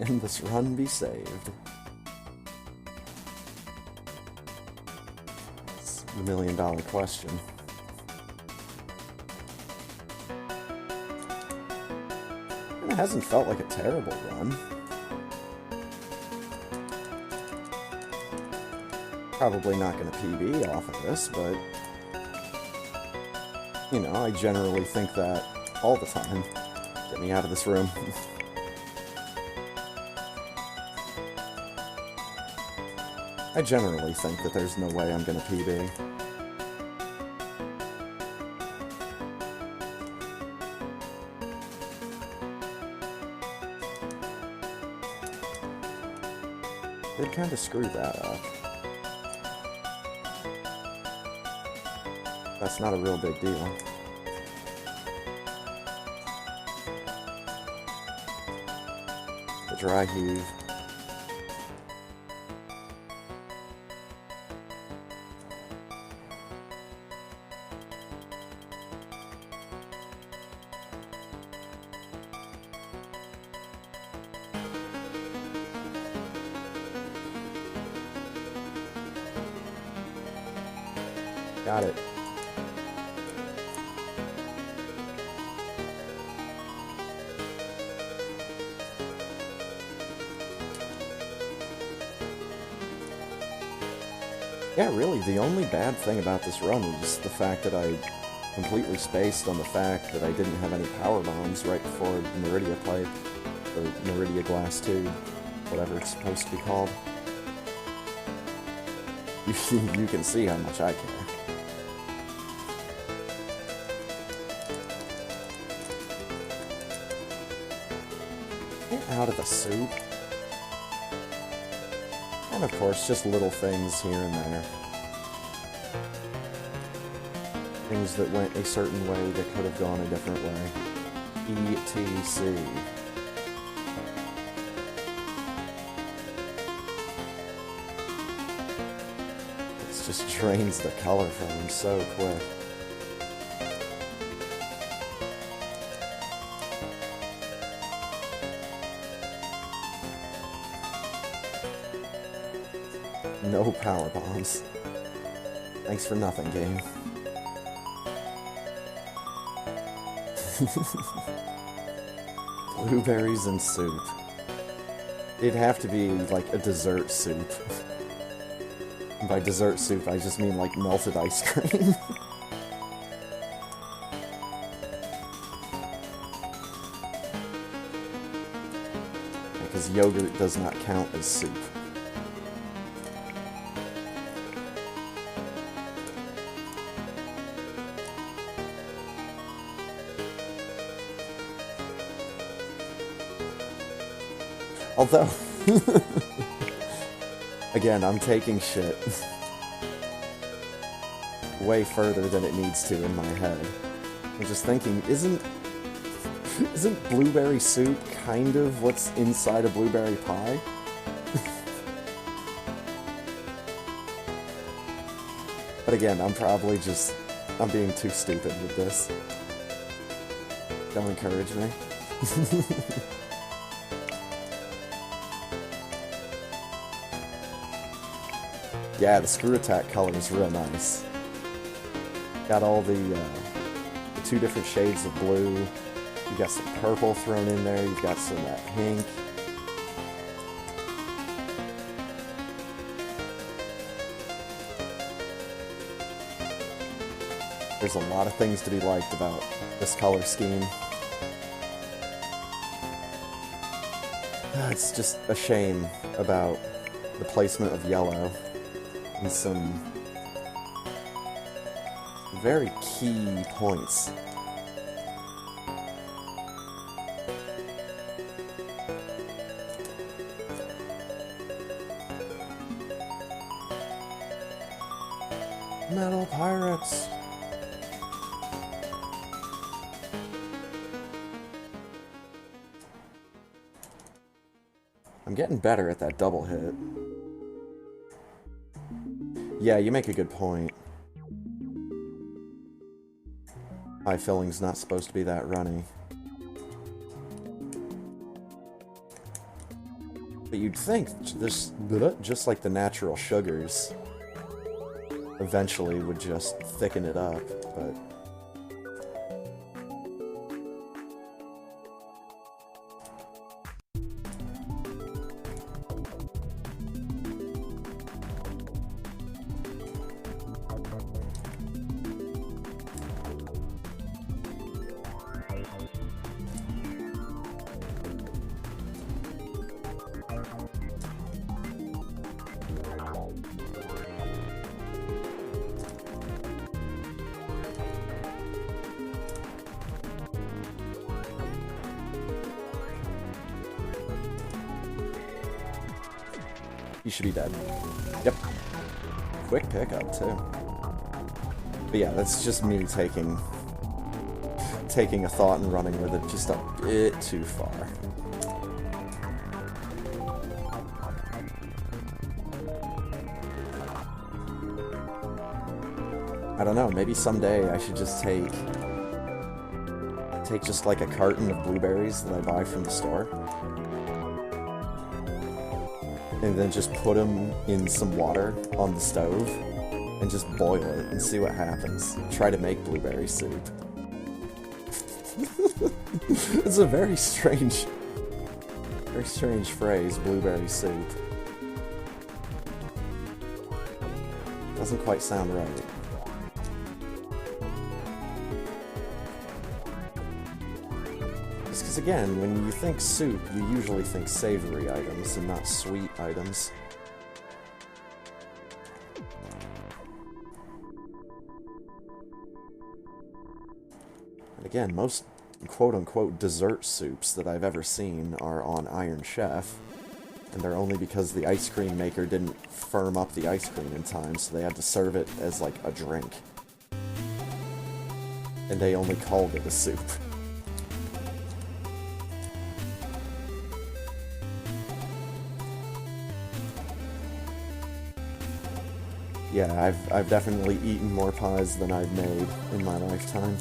Can this run be saved? It's the $1,000,000 question. It hasn't felt like a terrible run. Probably not going to PB off of this, but you know, I generally think that all the time. Get me out of this room. I generally think that there's no way I'm gonna PB. Did kind of screw that up. That's not a real big deal. The dry heave. Got it. Yeah, really, the only bad thing about this run was the fact that I completely spaced on the fact that I didn't have any power bombs right before the Meridia pipe, or Meridia glass tube, whatever it's supposed to be called. You can see how much I care. Get out of the soup. And of course, just little things here and there. Things that went a certain way that could have gone a different way. ETC. It just drains the color from him so quick. No power bombs. Thanks for nothing, game. Blueberries and soup. It'd have to be like a dessert soup. And by dessert soup, I just mean like melted ice cream. Because yogurt does not count as soup. Although, again, I'm taking shit way further than it needs to in my head. I'm just thinking, isn't blueberry soup kind of what's inside a blueberry pie? But again, I'm being too stupid with this. Don't encourage me. Yeah, the screw attack color is real nice. Got all the two different shades of blue. You got some purple thrown in there. You've got some of that pink. There's a lot of things to be liked about this color scheme. It's just a shame about the placement of yellow in some very key points. Metal pirates! I'm getting better at that double hit. Yeah, you make a good point. High filling's not supposed to be that runny. But you'd think this, just like the natural sugars, eventually would just thicken it up, but... You should be dead. Yep. Quick pickup, too. But yeah, that's just me taking a thought and running with it just a bit too far. I don't know, maybe someday I should just take just like a carton of blueberries that I buy from the store, and then just put them in some water on the stove and just boil it and see what happens. Try to make blueberry soup. It's a very strange phrase, blueberry soup. Doesn't quite sound right. Because again, when you think soup, you usually think savory items and not sweet items. And again, most quote-unquote dessert soups that I've ever seen are on Iron Chef, and they're only because the ice cream maker didn't firm up the ice cream in time, so they had to serve it as like a drink. And they only called it a soup. Yeah, I've definitely eaten more pies than I've made in my lifetime.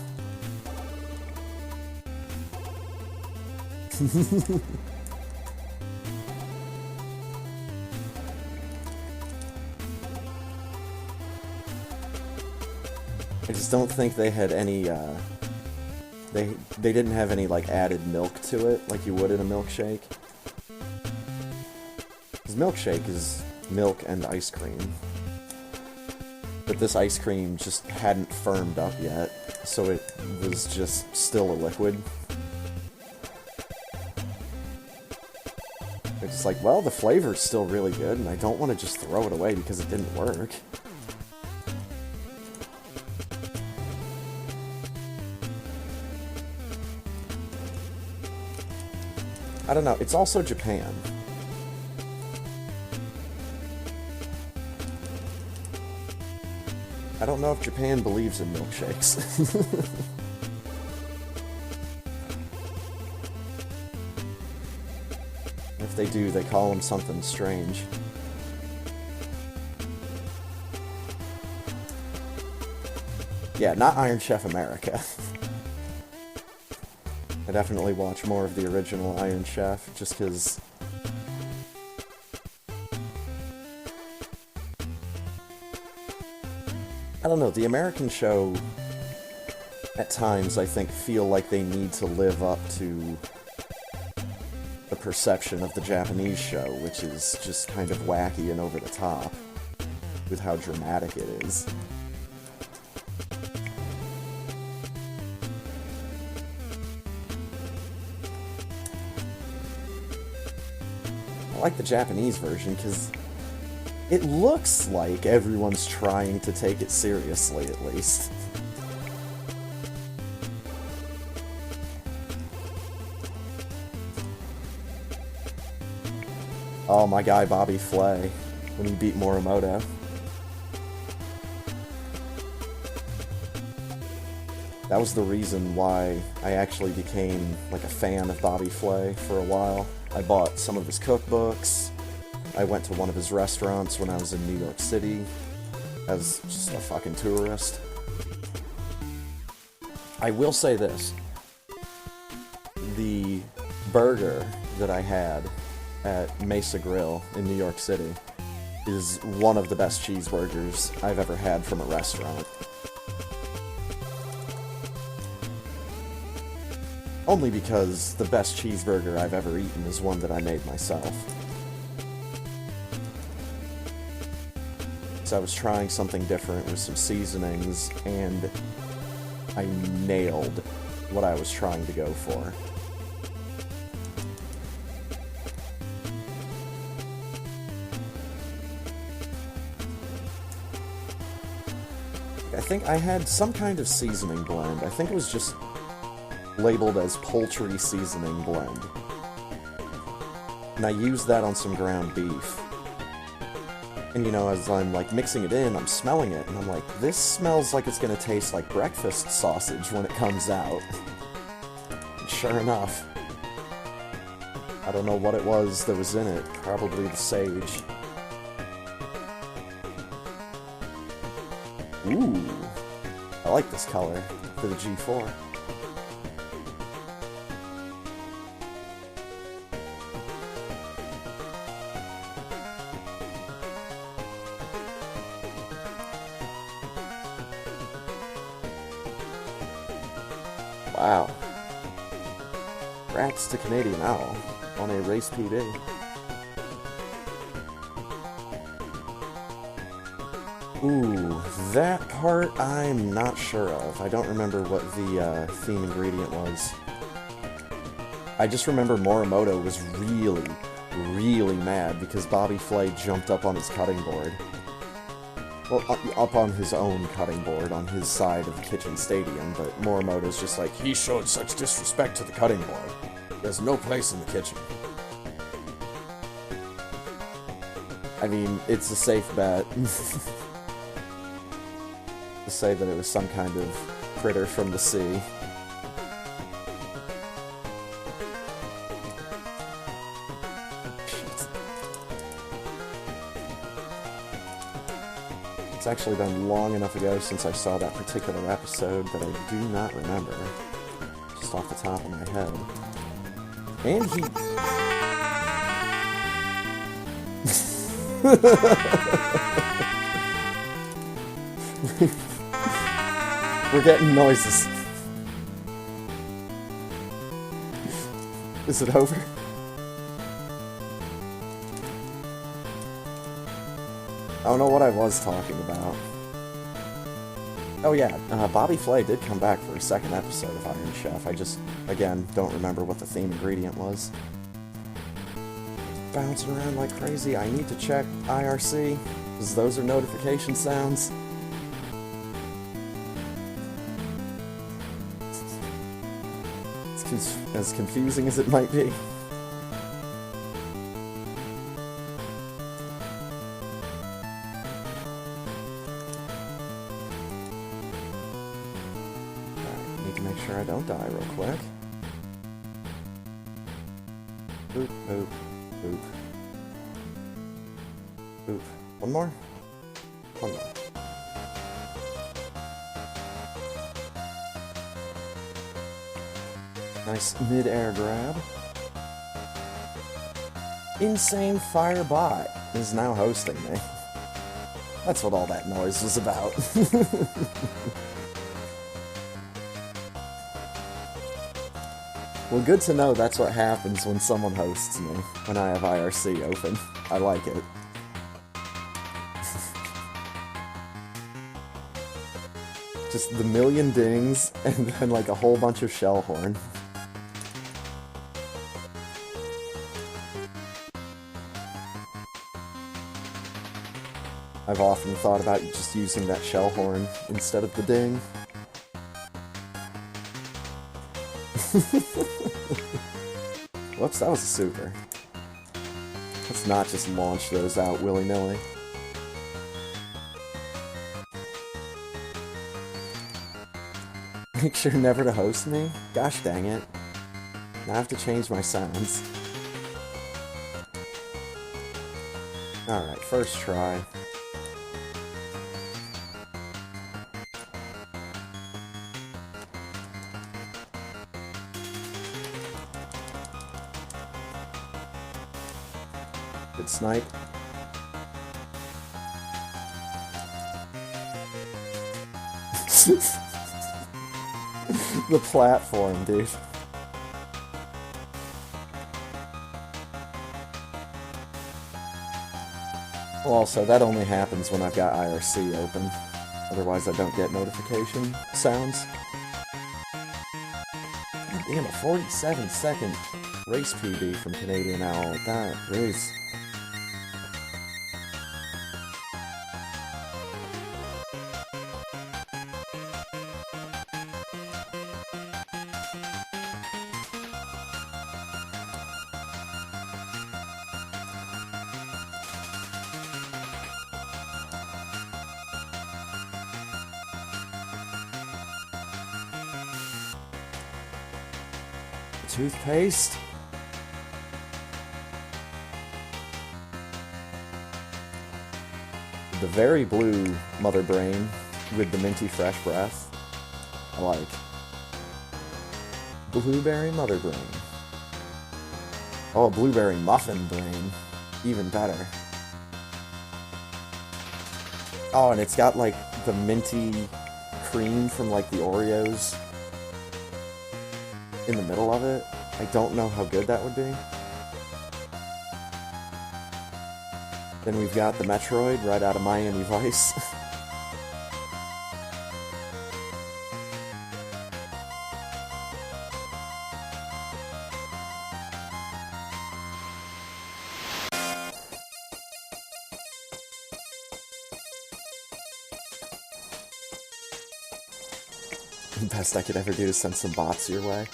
I just don't think they had any, they didn't have any, like, added milk to it, like you would in a milkshake. Because milkshake is milk and ice cream. But this ice cream just hadn't firmed up yet, so it was just still a liquid. It's just like, well, the flavor's still really good, and I don't want to just throw it away because it didn't work. I don't know, it's also Japan. I don't know if Japan believes in milkshakes. If they do, they call them something strange. Yeah, not Iron Chef America. I definitely watch more of the original Iron Chef, just because... I don't know, the American show, at times, I think, feel like they need to live up to the perception of the Japanese show, which is just kind of wacky and over the top, with how dramatic it is. I like the Japanese version, because it looks like everyone's trying to take it seriously, at least. Oh, my guy Bobby Flay, when he beat Morimoto. That was the reason why I actually became like a fan of Bobby Flay for a while. I bought some of his cookbooks. I went to one of his restaurants when I was in New York City as just a fucking tourist. I will say this. The burger that I had at Mesa Grill in New York City is one of the best cheeseburgers I've ever had from a restaurant. Only because the best cheeseburger I've ever eaten is one that I made myself. So I was trying something different with some seasonings, and I nailed what I was trying to go for. I think I had some kind of seasoning blend. I think it was just labeled as poultry seasoning blend. And I used that on some ground beef. And you know, as I'm like mixing it in, I'm smelling it, and I'm like, this smells like it's gonna taste like breakfast sausage when it comes out. And sure enough, I don't know what it was that was in it. Probably the sage. Ooh, I like this color for the G4. Wow. Rats to Canadian Owl on a race PD. Ooh, that part I'm not sure of. I don't remember what the theme ingredient was. I just remember Morimoto was really, really mad because Bobby Flay jumped up on his cutting board. Well, up on his own cutting board on his side of the kitchen stadium, but Morimoto's just like, he showed such disrespect to the cutting board. There's no place in the kitchen. I mean, it's a safe bet to say that it was some kind of critter from the sea. It's actually been long enough ago since I saw that particular episode that I do not remember, just off the top of my head. And he... We're getting noises. Is it over? I don't know what I was talking about. Oh yeah, Bobby Flay did come back for a second episode of Iron Chef. I just, again, don't remember what the theme ingredient was. Bouncing around like crazy. I need to check IRC, because those are notification sounds. It's as confusing as it might be. I don't die real quick. Boop, boop, boop. Boop. One more? One more. Nice mid-air grab. Insane Firebot is now hosting me. That's what all that noise was about. Well, good to know that's what happens when someone hosts me, when I have IRC open. I like it. Just the million dings, and then like a whole bunch of shell horn. I've often thought about just using that shell horn instead of the ding. Whoops, that was a super. Let's not just launch those out willy-nilly. Make sure never to host me? Gosh dang it. Now I have to change my sounds. Alright, first try. Good snipe. The platform, dude. Well, also, that only happens when I've got IRC open. Otherwise, I don't get notification sounds. God damn, a 47-second race PB from Canadian Owl. That is... Toothpaste? The very blue Mother Brain with the minty fresh breath. I like. Blueberry Mother Brain. Oh, Blueberry Muffin Brain. Even better. Oh, and it's got like the minty cream from like the Oreos in the middle of it. I don't know how good that would be. Then we've got the Metroid right out of Miami Vice. The best I could ever do is send some bots your way.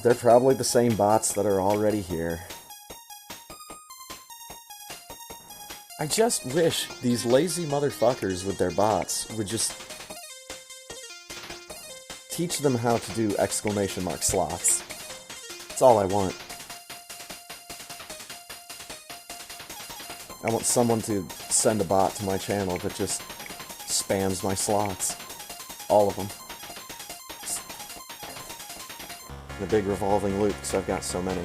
They're probably the same bots that are already here. I just wish these lazy motherfuckers with their bots would just teach them how to do exclamation mark slots. That's all I want. I want someone to send a bot to my channel that just spams my slots. All of them. In a big revolving loop, because I've got so many.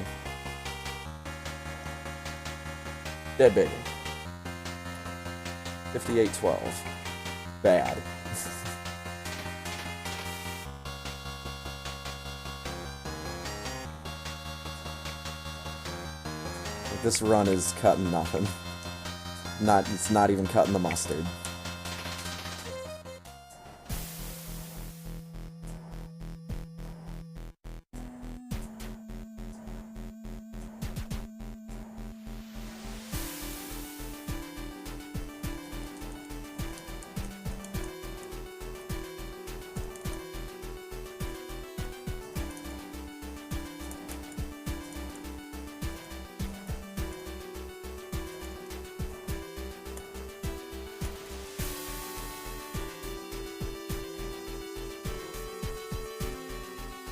Dead baby. 5812. Bad. This run is cutting nothing. It's not even cutting the mustard.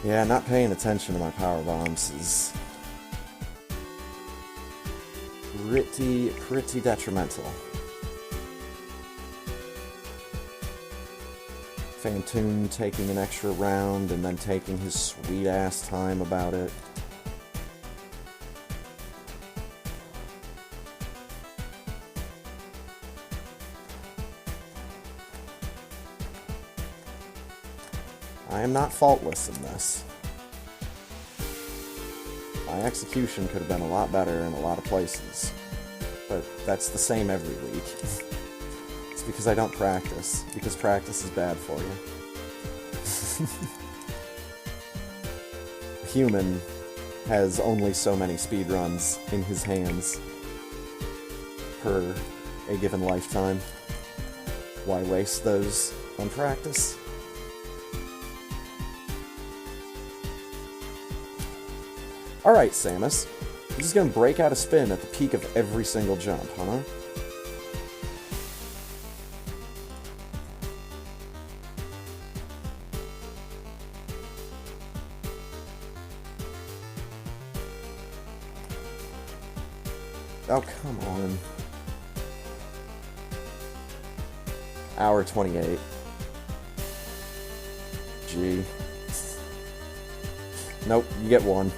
Yeah, not paying attention to my power bombs is pretty detrimental. Fantoon taking an extra round and then taking his sweet ass time about it. I am not faultless in this. My execution could have been a lot better in a lot of places, but that's the same every week. It's because I don't practice, because practice is bad for you. A human has only so many speedruns in his hands per a given lifetime. Why waste those on practice? Alright, Samus. You're just gonna break out a spin at the peak of every single jump, huh? Oh, come on. Hour 28. Gee. Nope, you get one.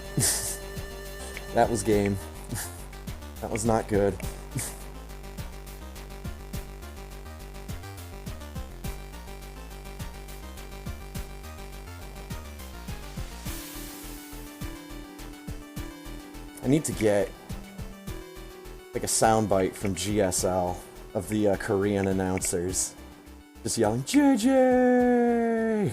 That was game. That was not good. I need to get like a soundbite from GSL of the Korean announcers just yelling JJ.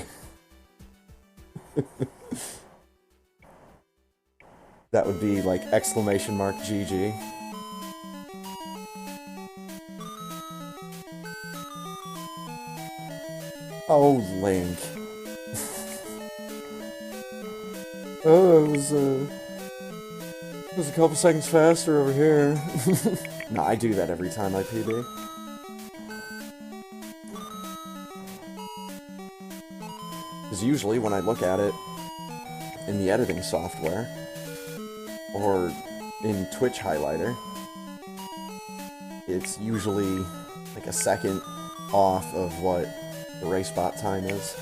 That would be like exclamation mark GG. Oh, Link. Oh, it was a couple seconds faster over here. No, I do that every time I PB. Because usually when I look at it in the editing software, or in Twitch highlighter, it's usually like a second off of what the race bot time is.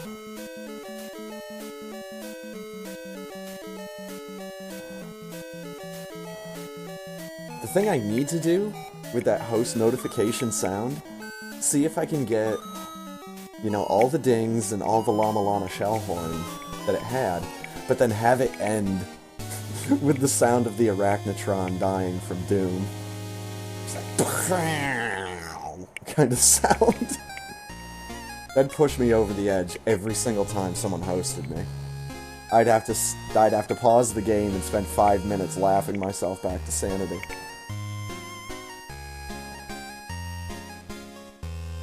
The thing I need to do with that host notification sound, see if I can get, you know, all the dings and all the Llama Lana shell horn that it had, but then have it end with the sound of the Arachnotron dying from Doom. It's like kind of sound. That'd push me over the edge every single time someone hosted me. I'd have to pause the game and spend 5 minutes laughing myself back to sanity.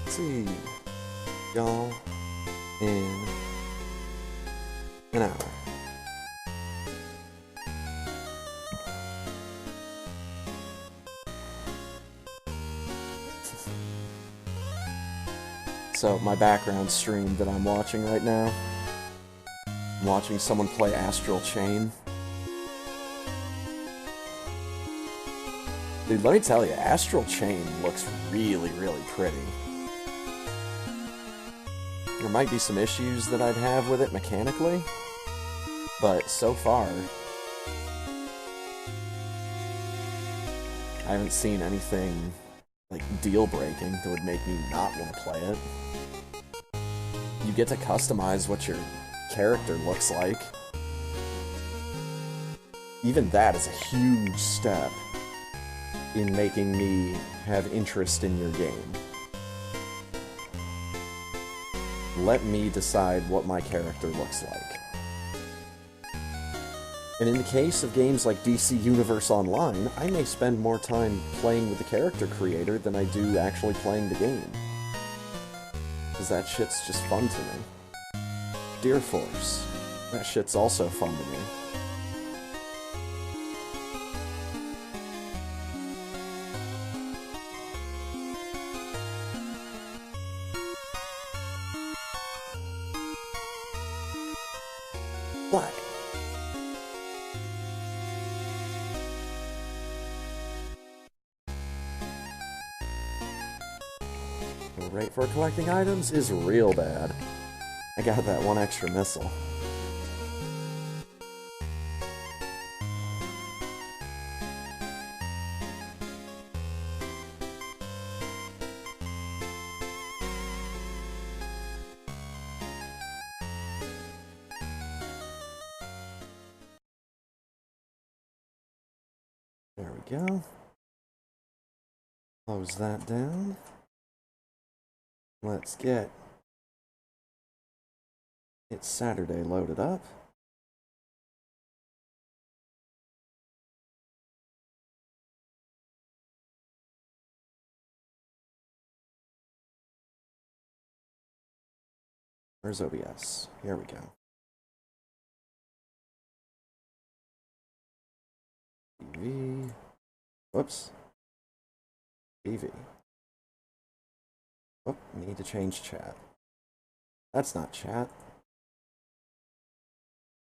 Let's see, y'all, in an hour. So, my background stream that I'm watching right now, I'm watching someone play Astral Chain. Dude, let me tell you, Astral Chain looks really, really pretty. There might be some issues that I'd have with it mechanically, but so far, I haven't seen anything like deal-breaking that would make me not want to play it. You get to customize what your character looks like. Even that is a huge step in making me have interest in your game. Let me decide what my character looks like. And in the case of games like DC Universe Online, I may spend more time playing with the character creator than I do actually playing the game. Because that shit's just fun to me. Deer Force, that shit's also fun to me. What? The rate for collecting items is real bad. I got that one extra missile. There we go. Close that down. Let's get It's Saturday loaded up. Where's OBS? Here we go. TV. Whoops. TV. Oh, need to change chat. That's not chat.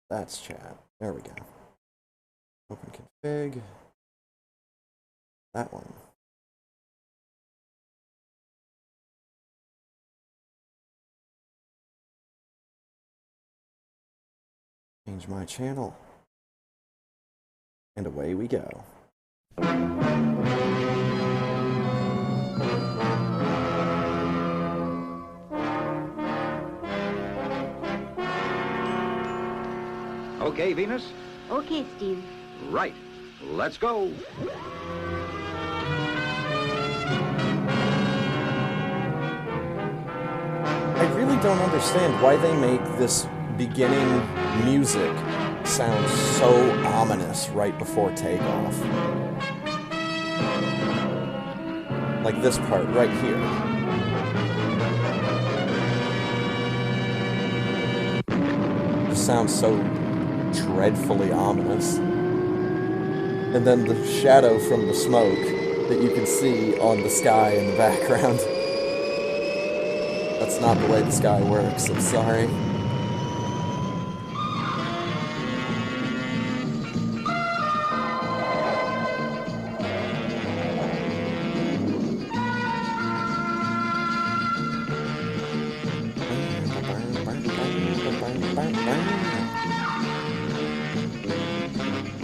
That's chat. There we go. Open config. That one. Change my channel. And away we go. Okay, Venus? Okay, Steve. Right. Let's go. I really don't understand why they make this beginning music sound so ominous right before takeoff. Like this part right here. It sounds so dreadfully ominous. And then the shadow from the smoke that you can see on the sky in the background. That's not the way the sky works, I'm sorry.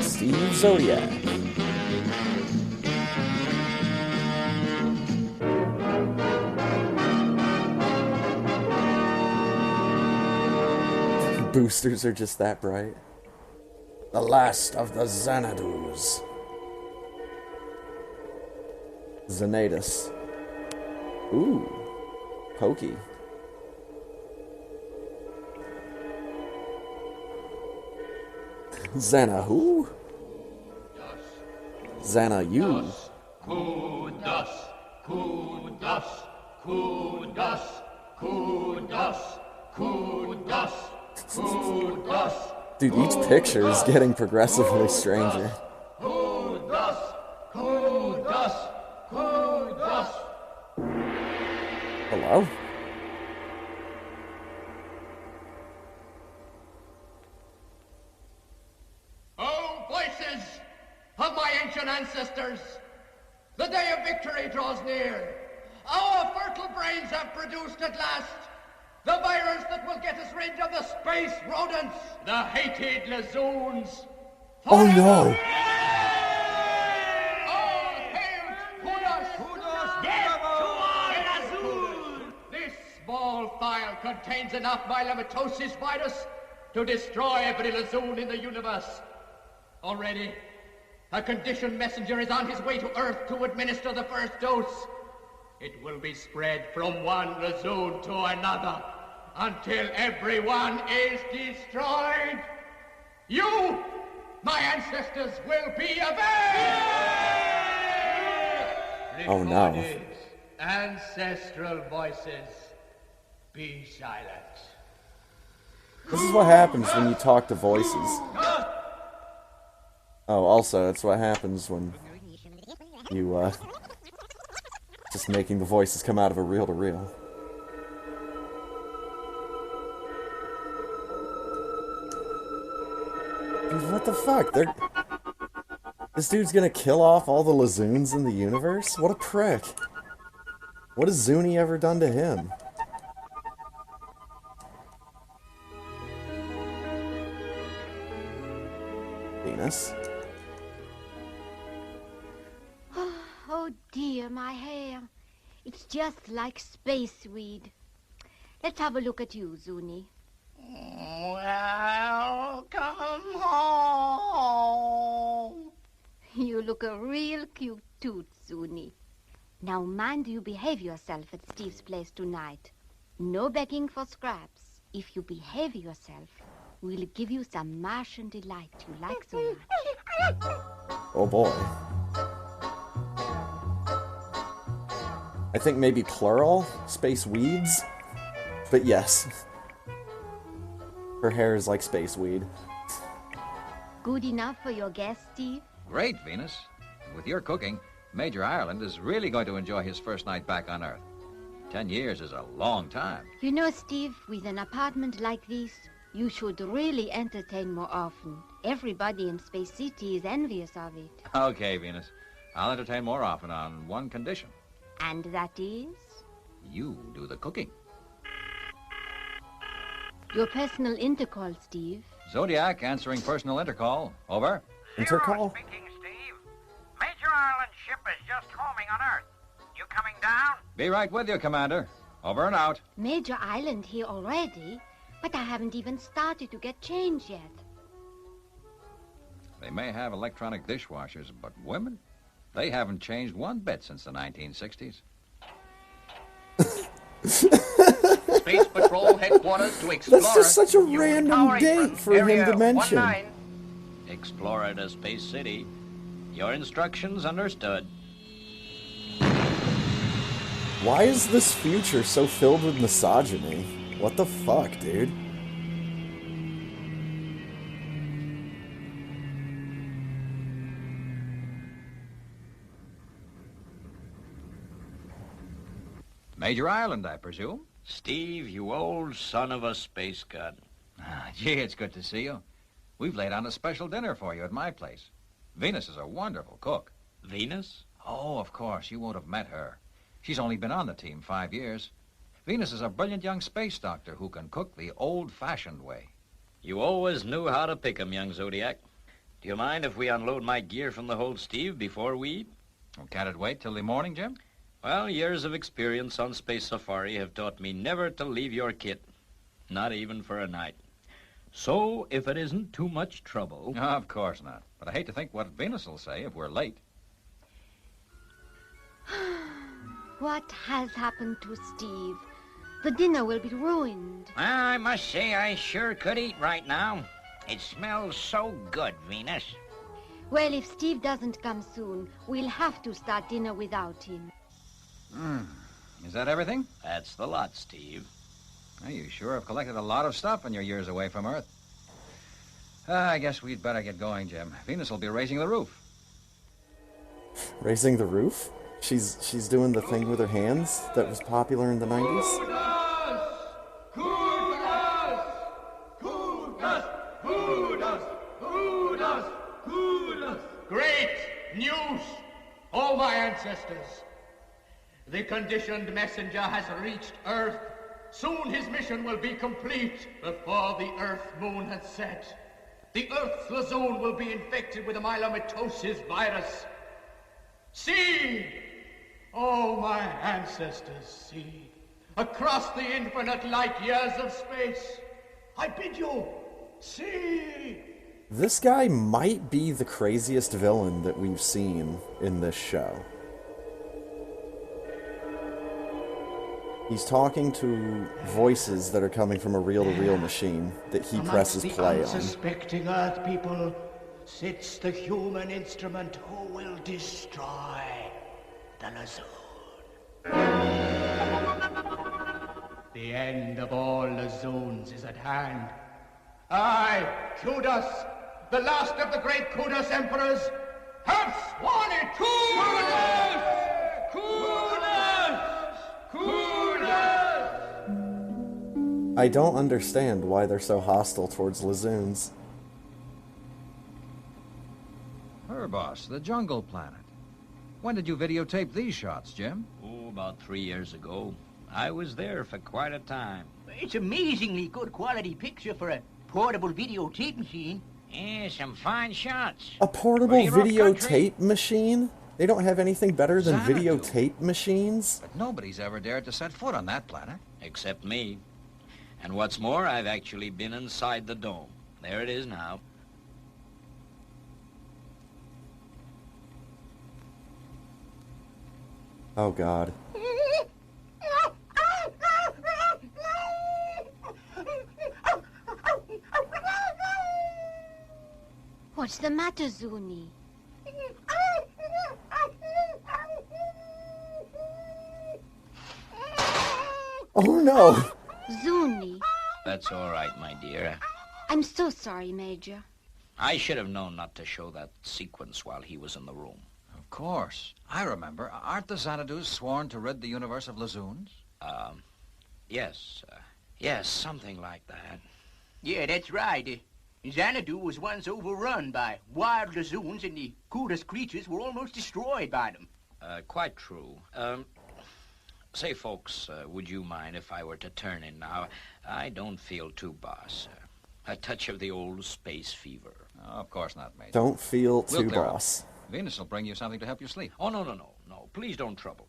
Steve Zodiac. Boosters are just that bright. The last of the Xanadus. Xanatus. Ooh. Pokey. Xana who? Xana you. Kudos, kudos, kudos, kudos, kudos, kudos. Dude, each picture is getting progressively stranger. Kudos, kudos, kudos. Hello? Oh, voices of my ancient ancestors, the day of victory draws near. Our fertile brains have produced at last the virus that will get us rid of the space rodents, the hated Lazoons. Oh no! All hail Kudos! Death to all Lazoon! This small vial contains enough myelomatosis virus to destroy every Lazoon in the universe. Already, a conditioned messenger is on his way to Earth to administer the first dose. It will be spread from one Lazoon to another until everyone is destroyed. You, my ancestors, will be avenged! Oh no. Recorded ancestral voices, be silent. This is what happens when you talk to voices. Oh, also, that's what happens when you, just making the voices come out of a reel-to-reel. Dude, what the fuck? This dude's gonna kill off all the Lazoons in the universe? What a prick. What has Zuni ever done to him? Venus? Oh dear, my hair. It's just like space weed. Let's have a look at you, Zuni. Welcome home. You look a real cute toot, Zuni. Now mind you behave yourself at Steve's place tonight. No begging for scraps. If you behave yourself, we'll give you some Martian delight you like so much. Oh boy. I think maybe plural? Space weeds? But yes. Her hair is like space weed. Good enough for your guest, Steve? Great, Venus. With your cooking, Major Ireland is really going to enjoy his first night back on Earth. 10 years is a long time. You know, Steve, with an apartment like this, you should really entertain more often. Everybody in Space City is envious of it. Okay, Venus. I'll entertain more often on one condition. And that is? You do the cooking. Your personal intercall, Steve. Zodiac answering personal intercall. Over. Intercall? Speaking, Steve. Major Ireland's ship is just homing on Earth. You coming down? Be right with you, Commander. Over and out. Major Island here already, but I haven't even started to get changed yet. They may have electronic dishwashers, but women? They haven't changed one bit since the 1960s. Space Patrol headquarters to Explorer. That's just such a You random tower date apron, for him area to mention. 19. Explorer to Space City. Your instructions understood. Why is this future so filled with misogyny? What the fuck, dude? Major Ireland, I presume? Steve, you old son of a space god. Gee, it's good to see you. We've laid on a special dinner for you at my place. Venus is a wonderful cook. Venus? Oh, of course, you won't have met her. She's only been on the team 5 years. Venus is a brilliant young space doctor who can cook the old-fashioned way. You always knew how to pick 'em, young Zodiac. Do you mind if we unload my gear from the hold, Steve, before we eat? Well, can't it wait till the morning, Jim? Well, years of experience on space safari have taught me never to leave your kit. Not even for a night. So, if it isn't too much trouble... Of course not. But I hate to think what Venus will say if we're late. What has happened to Steve? The dinner will be ruined. I must say I sure could eat right now. It smells so good, Venus. Well, if Steve doesn't come soon, we'll have to start dinner without him. Is that everything? That's the lot, Steve. Well, you sure have collected a lot of stuff in your years away from Earth. I guess we'd better get going, Jim. Venus will be raising the roof. Raising the roof? She's doing the thing with her hands that was popular in the 90s? Great news, all my ancestors. The conditioned messenger has reached Earth. Soon his mission will be complete before the Earth moon has set. The Earth's lazoon will be infected with the myelomatosis virus. See! Oh, my ancestors, see. Across the infinite light years of space, I bid you, see! This guy might be the craziest villain that we've seen in this show. He's talking to voices that are coming from a reel-to-reel machine that he presses play on. Unsuspecting Earth people sits the human instrument who will destroy the Lazoon. The end of all Lazoons is at hand. I, Kudos, the last of the great Kudos emperors, have sworn it! Kudos! Kudos! Kudos! I don't understand why they're so hostile towards Lazoons. Her boss, the jungle planet. When did you videotape these shots, Jim? Oh, about 3 years ago. I was there for quite a time. It's amazingly good quality picture for a portable videotape machine. Yeah, some fine shots. A portable Pretty rough country. videotape machine? They don't have anything better than Xanadu. videotape machines? But nobody's ever dared to set foot on that planet. Except me. And what's more, I've actually been inside the dome. There it is now. Oh god. What's the matter, Zuni? Oh no! Zuni, That's all right, my dear. I'm so sorry, Major. I should have known not to show that sequence while he was in the room. Of course. I remember. Aren't the Xanadus sworn to rid the universe of Lazoons? Yes. Yes, something like that. Yeah, that's right. Xanadu was once overrun by wild lazoons, and the coolest creatures were almost destroyed by them. Quite true. Say, folks, would you mind if I were to turn in now? I don't feel too boss. A touch of the old space fever. Oh, of course not, Major. Don't feel We'll too clear up. boss. Venus will bring you something to help you sleep. Oh, no. Please don't trouble.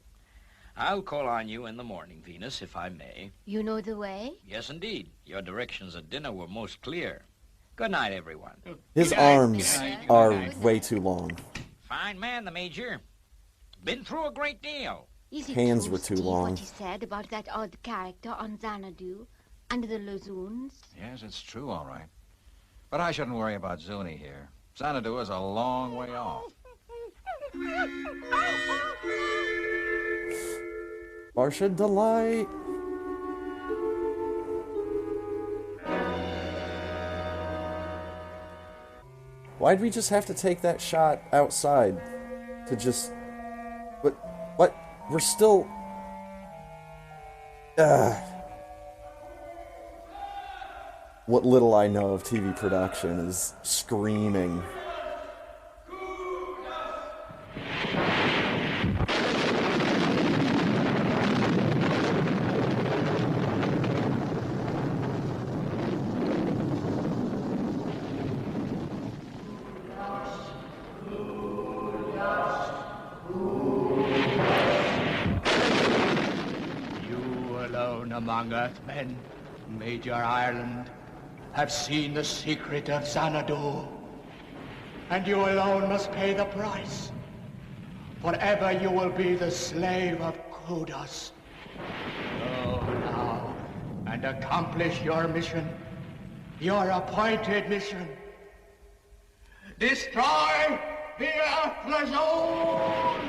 I'll call on you in the morning, Venus, if I may. You know the way? Yes, indeed. Your directions at dinner were most clear. Good night, everyone. His Good night, arms good night, good are night. way too long. Fine man, the Major. Been through a great deal. Is it Hands true, were too Steve, long. what he said about that odd character on Xanadu and the Lazoons? Yes, it's true, all right. But I shouldn't worry about Zuni here. Xanadu is a long way off. Martian Delight. Why'd we just have to take that shot outside to just... What? We're still... What little I know of TV production is screaming. You alone among Earthmen, Major Ireland, have seen the secret of Xanadu. And you alone must pay the price. Forever you will be the slave of Kudos. Go now and accomplish your mission, your appointed mission. Destroy the Earth Lazoon!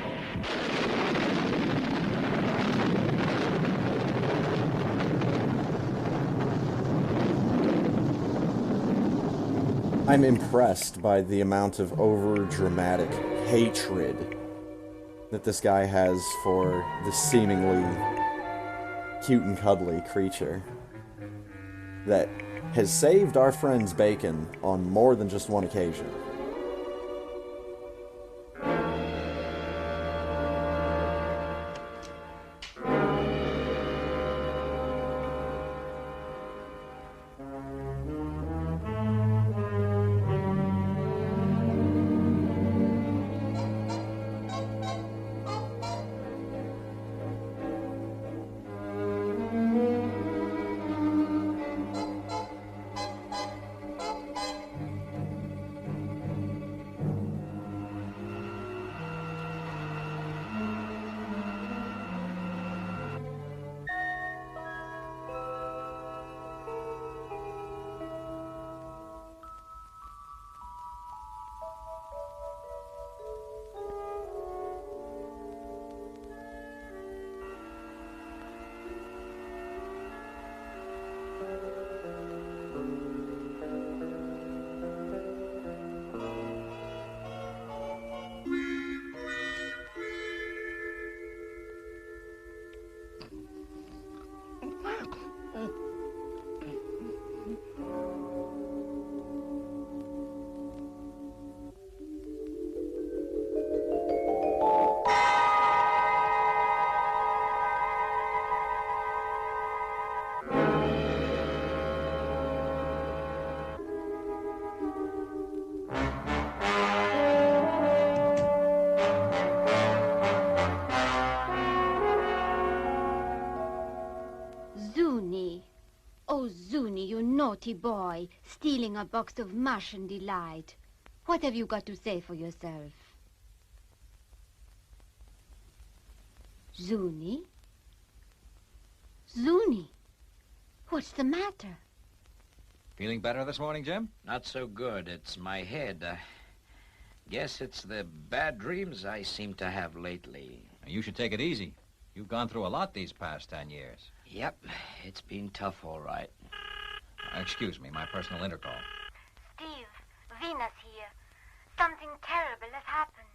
I'm impressed by the amount of over-dramatic hatred that this guy has for the seemingly cute and cuddly creature that has saved our friend's bacon on more than just one occasion. Zuni. Oh, Zuni, you naughty boy, stealing a box of Martian Delight. What have you got to say for yourself? Zuni? Zuni? What's the matter? Feeling better this morning, Jim? Not so good. It's my head. Guess it's the bad dreams I seem to have lately. You should take it easy. You've gone through a lot these past 10 years. Yep, it's been tough, all right. Excuse me, my personal intercom. Steve, Venus here. Something terrible has happened.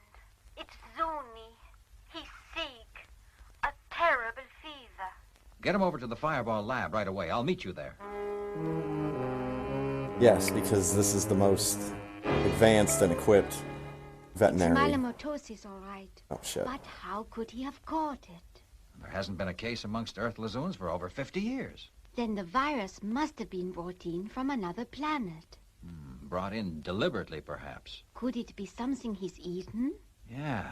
It's Zuni. He's sick. A terrible fever. Get him over to the Fireball lab right away. I'll meet you there. Yes, because this is the most advanced and equipped veterinary. Myelomatosis, all right. Oh, shit. But how could he have caught it? There hasn't been a case amongst Earth Lazoons for over 50 years. Then the virus must have been brought in from another planet. Brought in deliberately, perhaps. Could it be something he's eaten? Yeah,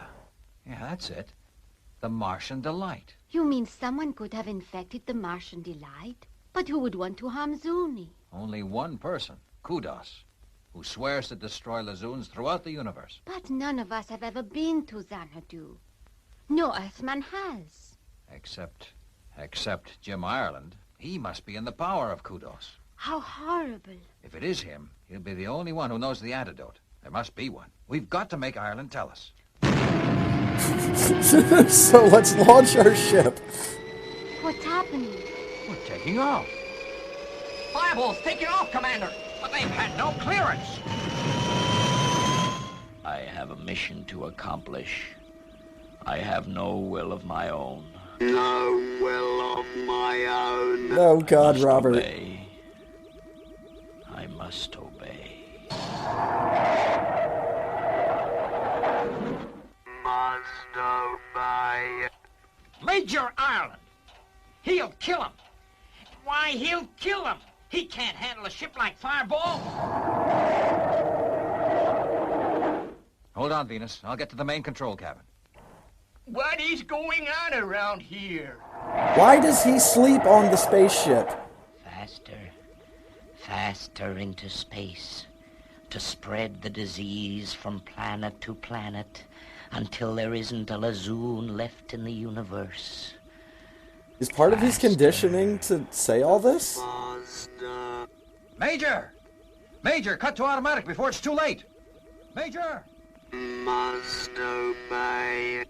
that's it. The Martian Delight. You mean someone could have infected the Martian Delight? But who would want to harm Zuni? Only one person, Kudos, who swears to destroy Lazoons throughout the universe. But none of us have ever been to Xanadu. No Earthman has. Except Jim Ireland. He must be in the power of Kudos. How horrible. If it is him, he'll be the only one who knows the antidote. There must be one. We've got to make Ireland tell us. So let's launch our ship. What's happening? We're taking off. Fireball's taking off, Commander. But they've had no clearance. I have a mission to accomplish. I have no will of my own. No will of my own. Oh, God, Must Robert. obey. I must obey. Must obey. Major Ireland! He'll kill him! Why, he'll kill him! He can't handle a ship like Fireball! Hold on, Venus. I'll get to the main control cabin. What is going on around here? Why does he sleep on the spaceship? Faster, faster into space, to spread the disease from planet to planet until there isn't a Lazoon left in the universe. Is part of his conditioning to say all this? Must Major! Major, cut to automatic before it's too late. Major! Must obey.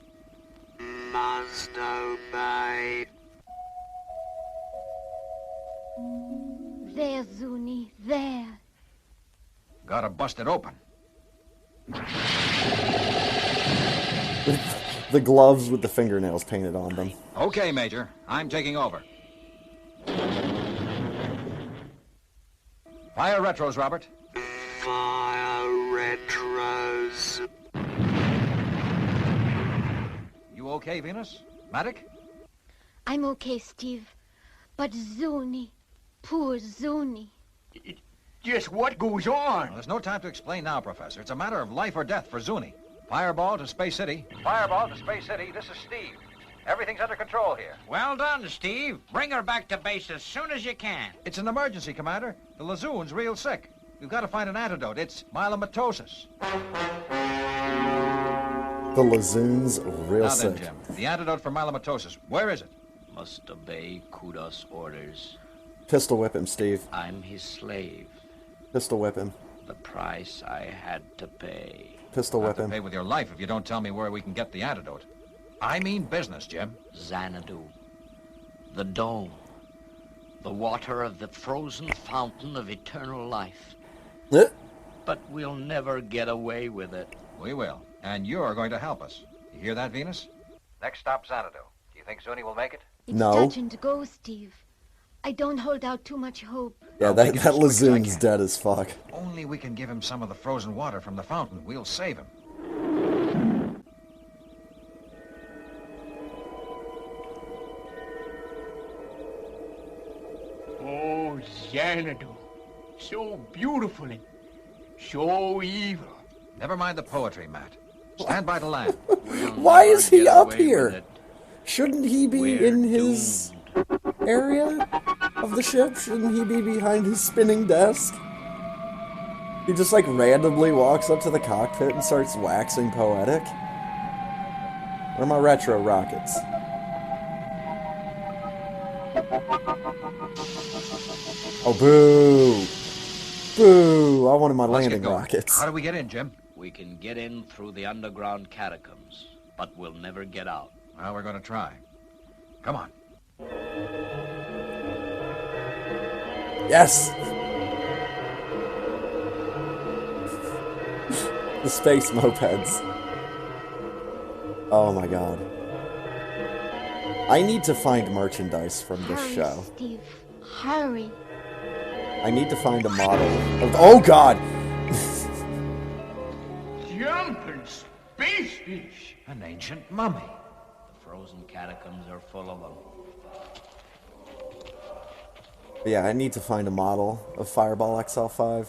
Must obey. There, Zuni, there. Gotta bust it open. The gloves with the fingernails painted on them. Okay, Major. I'm taking over. Fire retros, Robert. Fire retros. You okay, Venus? Matic? I'm okay, Steve. But Zuni, poor Zuni. Just what goes on? Well, there's no time to explain now, Professor. It's a matter of life or death for Zuni. Fireball to Space City. Fireball to Space City. This is Steve. Everything's under control here. Well done, Steve. Bring her back to base as soon as you can. It's an emergency, Commander. The Lazoon's real sick. We've got to find an antidote. It's myelomatosis. The Lazoon's real Now sick. then, Jim. The antidote for myelomatosis. Where is it? Must obey Kudos' orders. Pistol whip him, Steve. I'm his slave. Pistol whip him. The price I had to pay. Pistol You'll whip have to him. pay with your life if you don't tell me where we can get the antidote. I mean business, Jim. Xanadu. The dome. The water of the frozen fountain of eternal life. Eh? But we'll never get away with it. We will. And you're going to help us. You hear that, Venus? Next stop, Xanadu. Do you think Zuni will make it? It's No. touch and go, Steve. I don't hold out too much hope. Yeah, I'll that, make it that as quick as I Lazoon's can. dead as fuck. Only we can give him some of the frozen water from the fountain. We'll save him. Oh, Xanadu. So beautiful and so evil. Never mind the poetry, Matt. Stand by the land. We'll Why never is he get up away here? with it. Shouldn't he be We're in his area of the ship? Shouldn't he be behind his spinning desk? He just like randomly walks up to the cockpit and starts waxing poetic. Where are my retro rockets? Oh, boo! Boo! I wanted my Let's get landing going. rockets. How do we get in, Jim? We can get in through the underground catacombs, but we'll never get out. Well, we're going to try. Come on. Yes! The space mopeds. Oh my god. I need to find merchandise from this Hurry, show. Steve. Hurry. I need to find a model. Oh God! Jumping space fish. An ancient mummy. The frozen catacombs are full of them. Yeah, I need to find a model of Fireball XL5.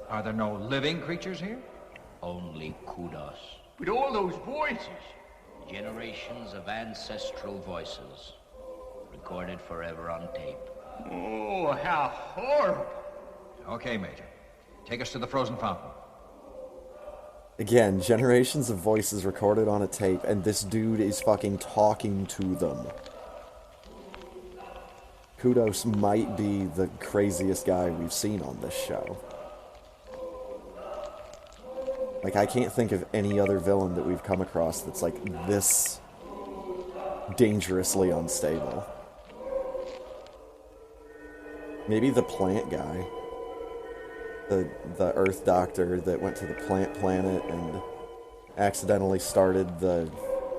Are there no living creatures here? Only kudos. With all those voices. Generations of ancestral voices. Recorded forever on tape. Oh, how horrible. Okay, Major. Take us to the frozen fountain. Again, generations of voices recorded on a tape, and this dude is fucking talking to them. Kudos might be the craziest guy we've seen on this show. Like, I can't think of any other villain that we've come across that's, like, this dangerously unstable. Maybe the plant guy. The Earth Doctor that went to the plant planet and accidentally started the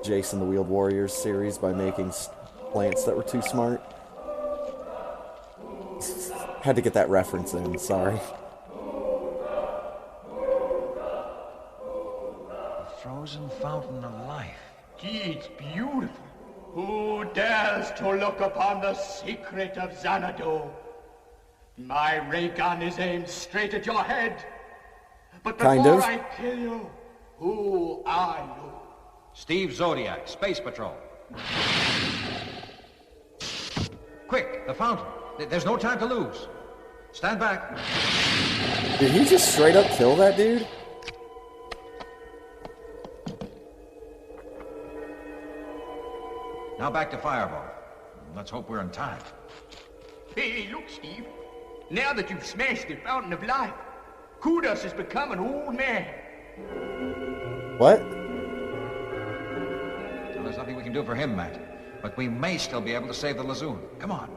Jason the Wheeled Warriors series by making plants that were too smart. Had to get that reference in, sorry. The frozen fountain of life. Gee, it's beautiful. Who dares to look upon the secret of Xanadu? My ray gun is aimed straight at your head. But Kind before of. I kill you, who are you? Steve Zodiac, Space Patrol. Quick, the fountain. There's no time to lose. Stand back. Did he just straight up kill that dude? Now back to Fireball. Let's hope we're in time. Hey, look, Steve. Now that you've smashed the fountain of life, Kudos has become an old man. What? Well, there's nothing we can do for him, Matt. But we may still be able to save the Lazoon. Come on.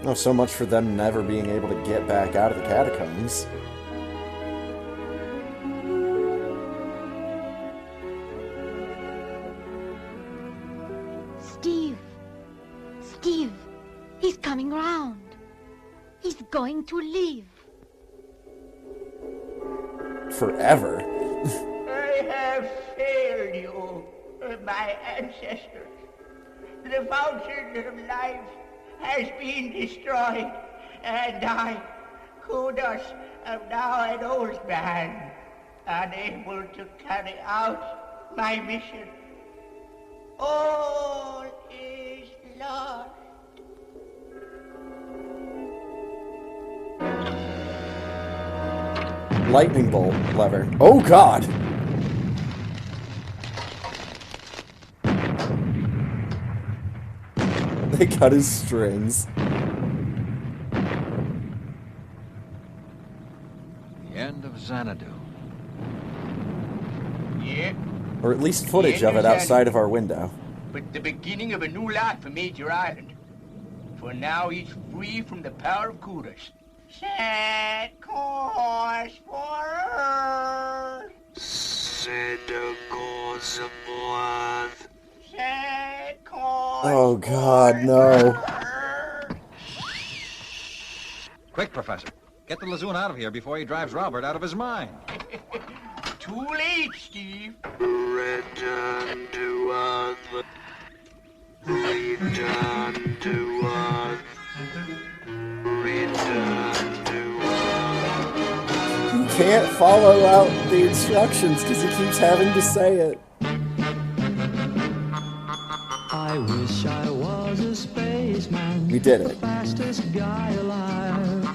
Oh, so much for them never being able to get back out of the catacombs. Steve! Steve! He's coming round. He's going to leave. Forever. I have failed you, my ancestors. The fountain of life has been destroyed, and I, Kudos, am now an old man, unable to carry out my mission. All is lost. Lightning bolt lever. Oh God! They cut his strings. The end of Xanadu. Yeah, Or at least footage of it outside of our window. but the beginning of a new life for Major Island. For now he's free from the power of Kudos. Set course for Earth. Set a course of Earth. Set course. Oh God, no. Quick, Professor. Get the Lazoon out of here before he drives Robert out of his mind. Too late, Steve. Return to Earth. Return to Earth. Return to Earth. He can't follow out the instructions because he keeps having to say it. I wish I was a spaceman. We did it. Fastest guy alive.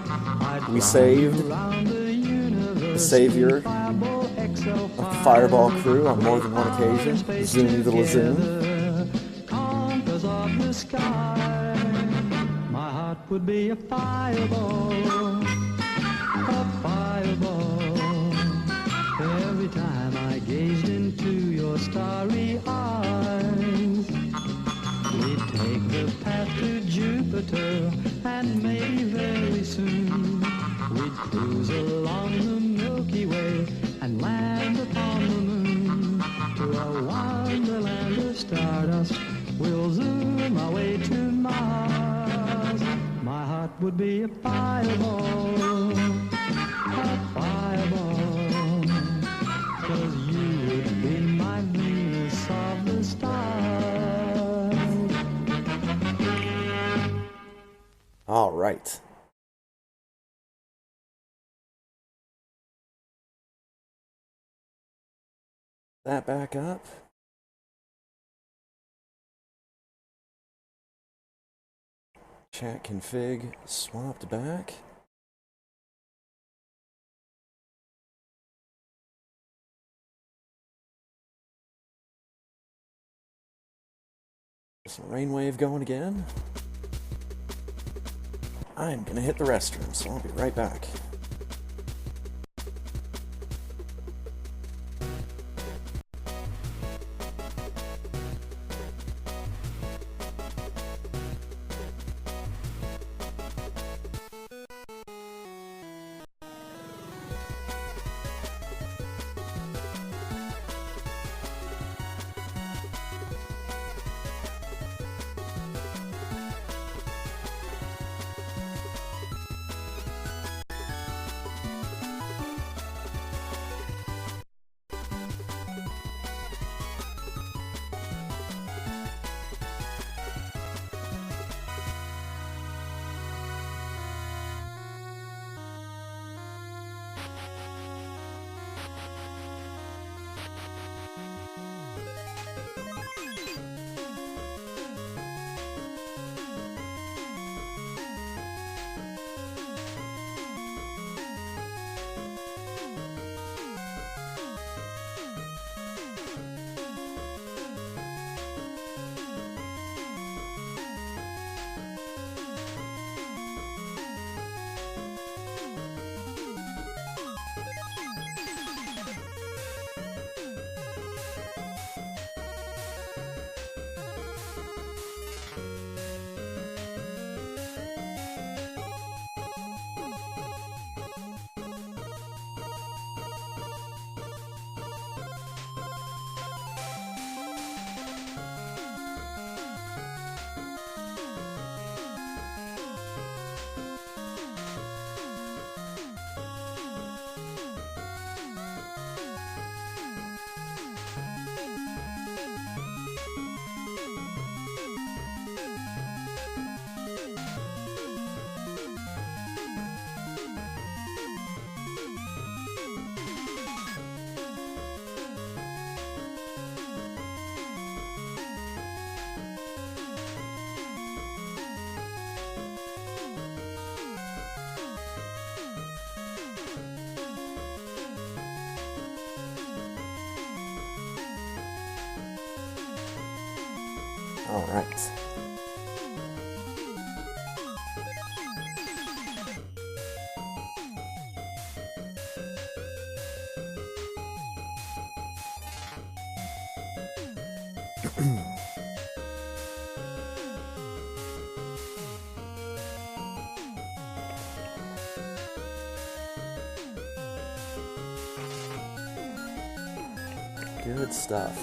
I'd We saved around the universe the savior in Fireball XL5. of the Fireball crew on more than one occasion, Zuni the Lazoon. Conquers of the sky. My heart would be a fireball. A fireball. Every time I gazed into your starry eyes. We'd take the path to Jupiter, and maybe very soon we'd cruise along the Milky Way and land upon the moon to a wonderland of stardust We'll zoom our way to Mars. My heart would be a fireball, a fireball. 'Cause you would be my Venus of the stars. All right. That back up. Chat config swapped back. Some rainwave going again. I'm gonna hit the restroom, so I'll be right back. All right. Good stuff.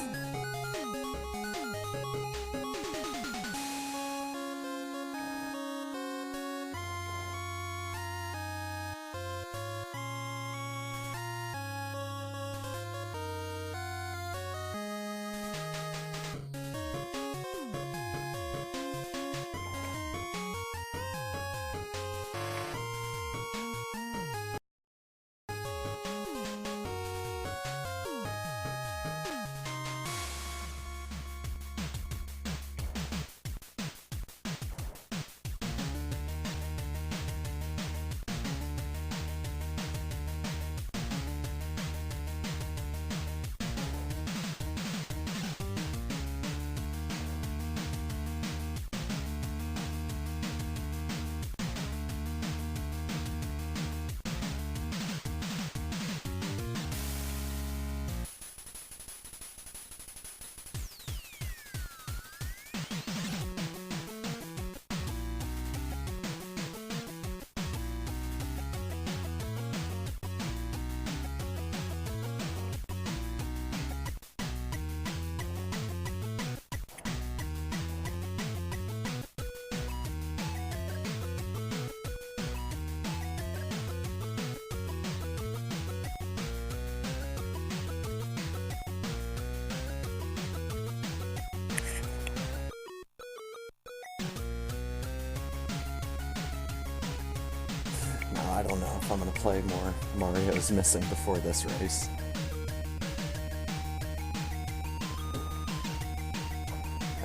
if I'm gonna play more Mario's Missing before this race.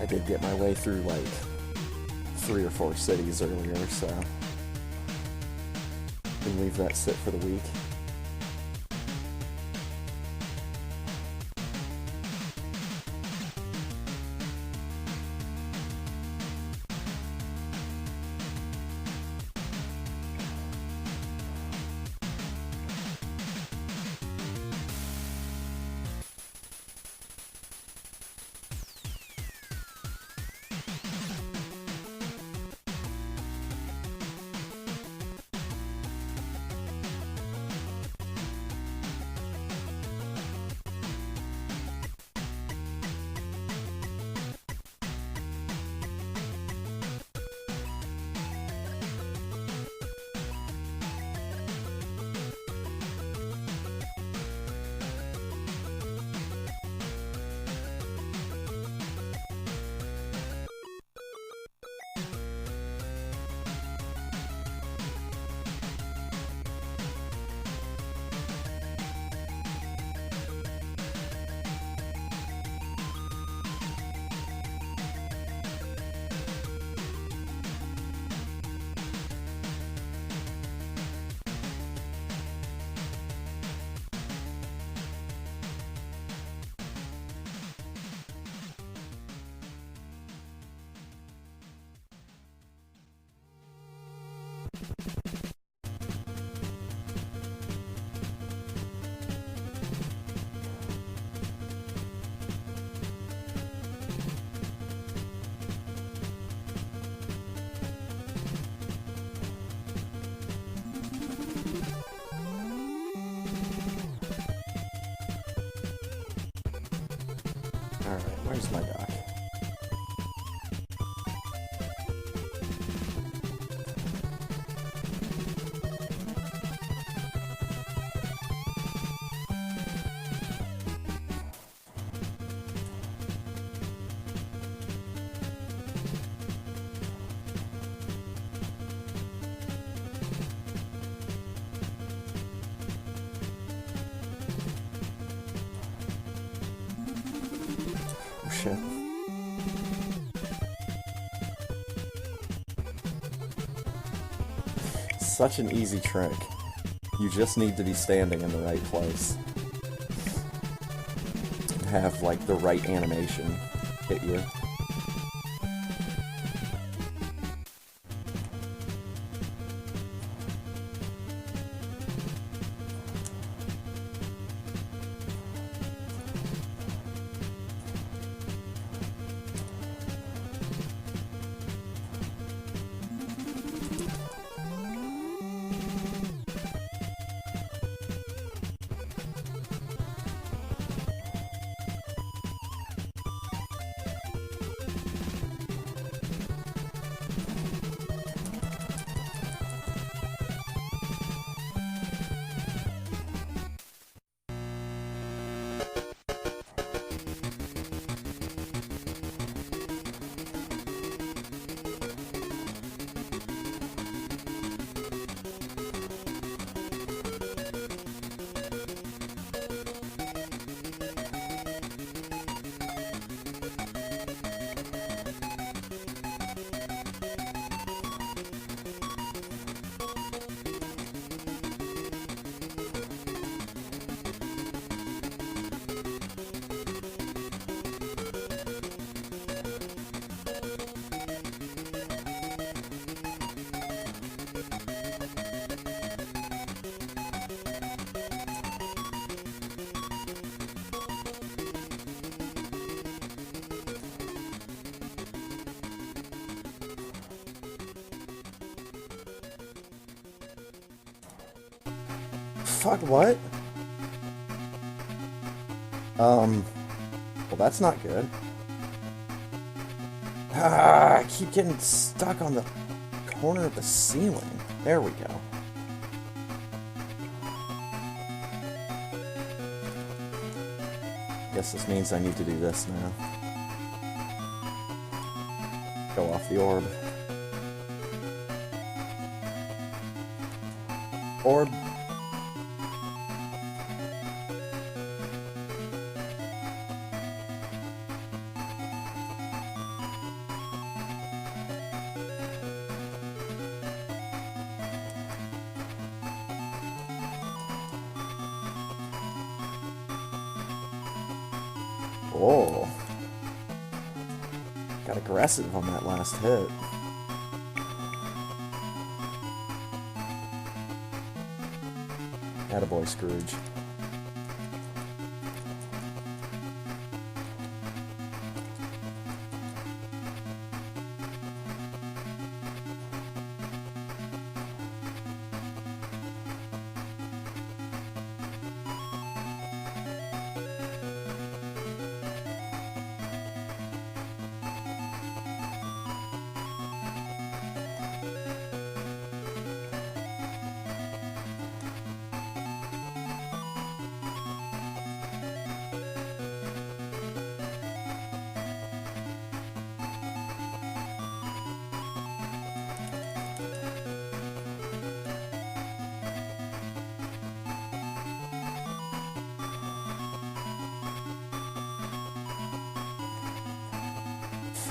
I did get my way through like 3 or 4 cities earlier, so we can leave that sit for the week. Alright, where's my dock? Shit. Such an easy trick. You just need to be standing in the right place. Have, like, the right animation hit you. Fuck, what? Well, that's not good. Ah, I keep getting stuck on the corner of the ceiling. There we go. Guess this means I need to do this now. Go off the orb. Orb. Oh. Got aggressive on that last hit. Attaboy, Scrooge.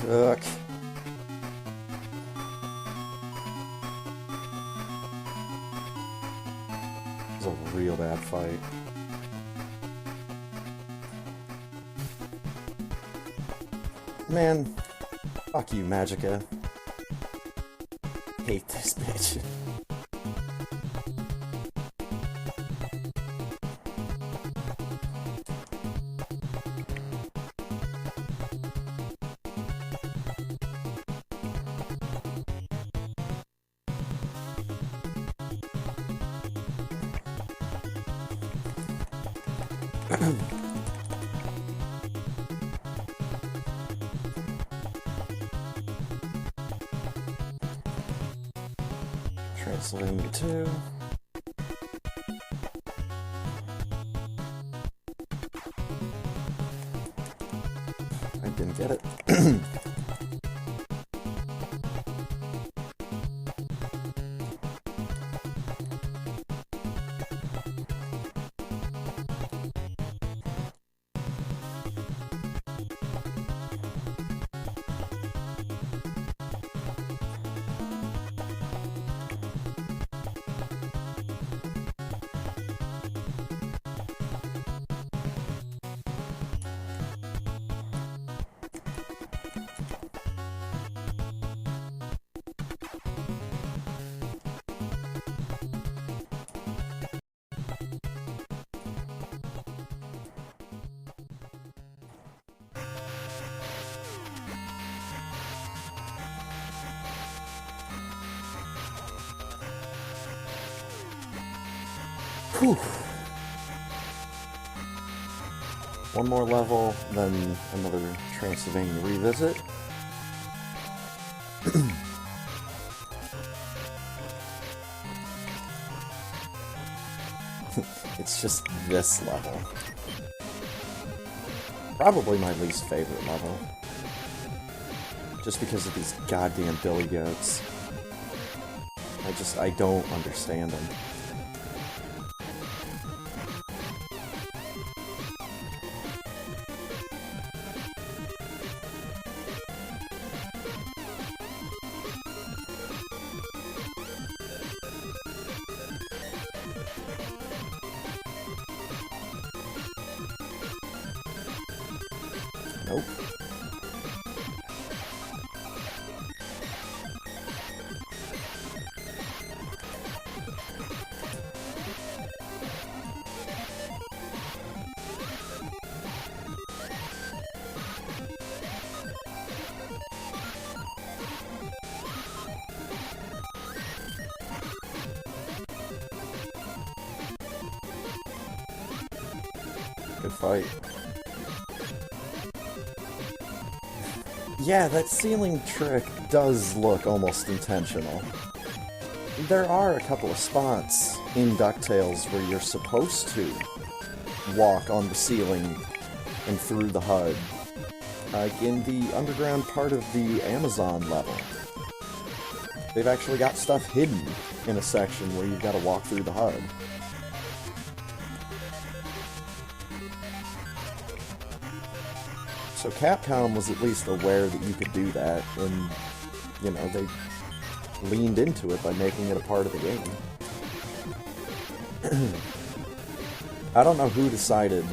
Fuck. This is a real bad fight. Man, fuck you, Magica. Hate this bitch. Transylvania 2. I didn't get it. Whew. One more level, then another Transylvania revisit. It's just this level. Probably my least favorite level. Just because of these goddamn billy goats. I don't understand them. Nope. Good fight. Yeah, that ceiling trick does look almost intentional. There are a couple of spots in DuckTales where you're supposed to walk on the ceiling and through the HUD. Like in the underground part of the Amazon level. They've actually got stuff hidden in a section where you've got to walk through the HUD. So Capcom was at least aware that you could do that, and, you know, they leaned into it by making it a part of the game. I don't know who decided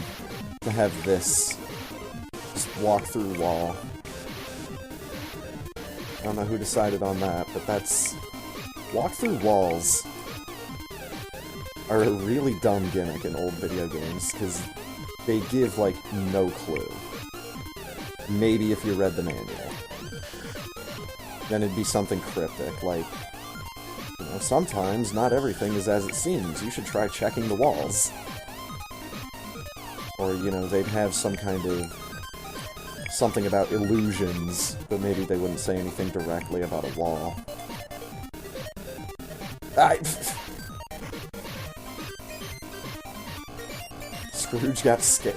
to have this just walk through wall. I don't know who decided on that, but that's... Walk through walls are a really dumb gimmick in old video games, because they give, like, no clue. Maybe if you read the manual. Then it'd be something cryptic, like, you know, sometimes not everything is as it seems. You should try checking the walls. Or, you know, they'd have some kind of... something about illusions, but maybe they wouldn't say anything directly about a wall. Scrooge got scared.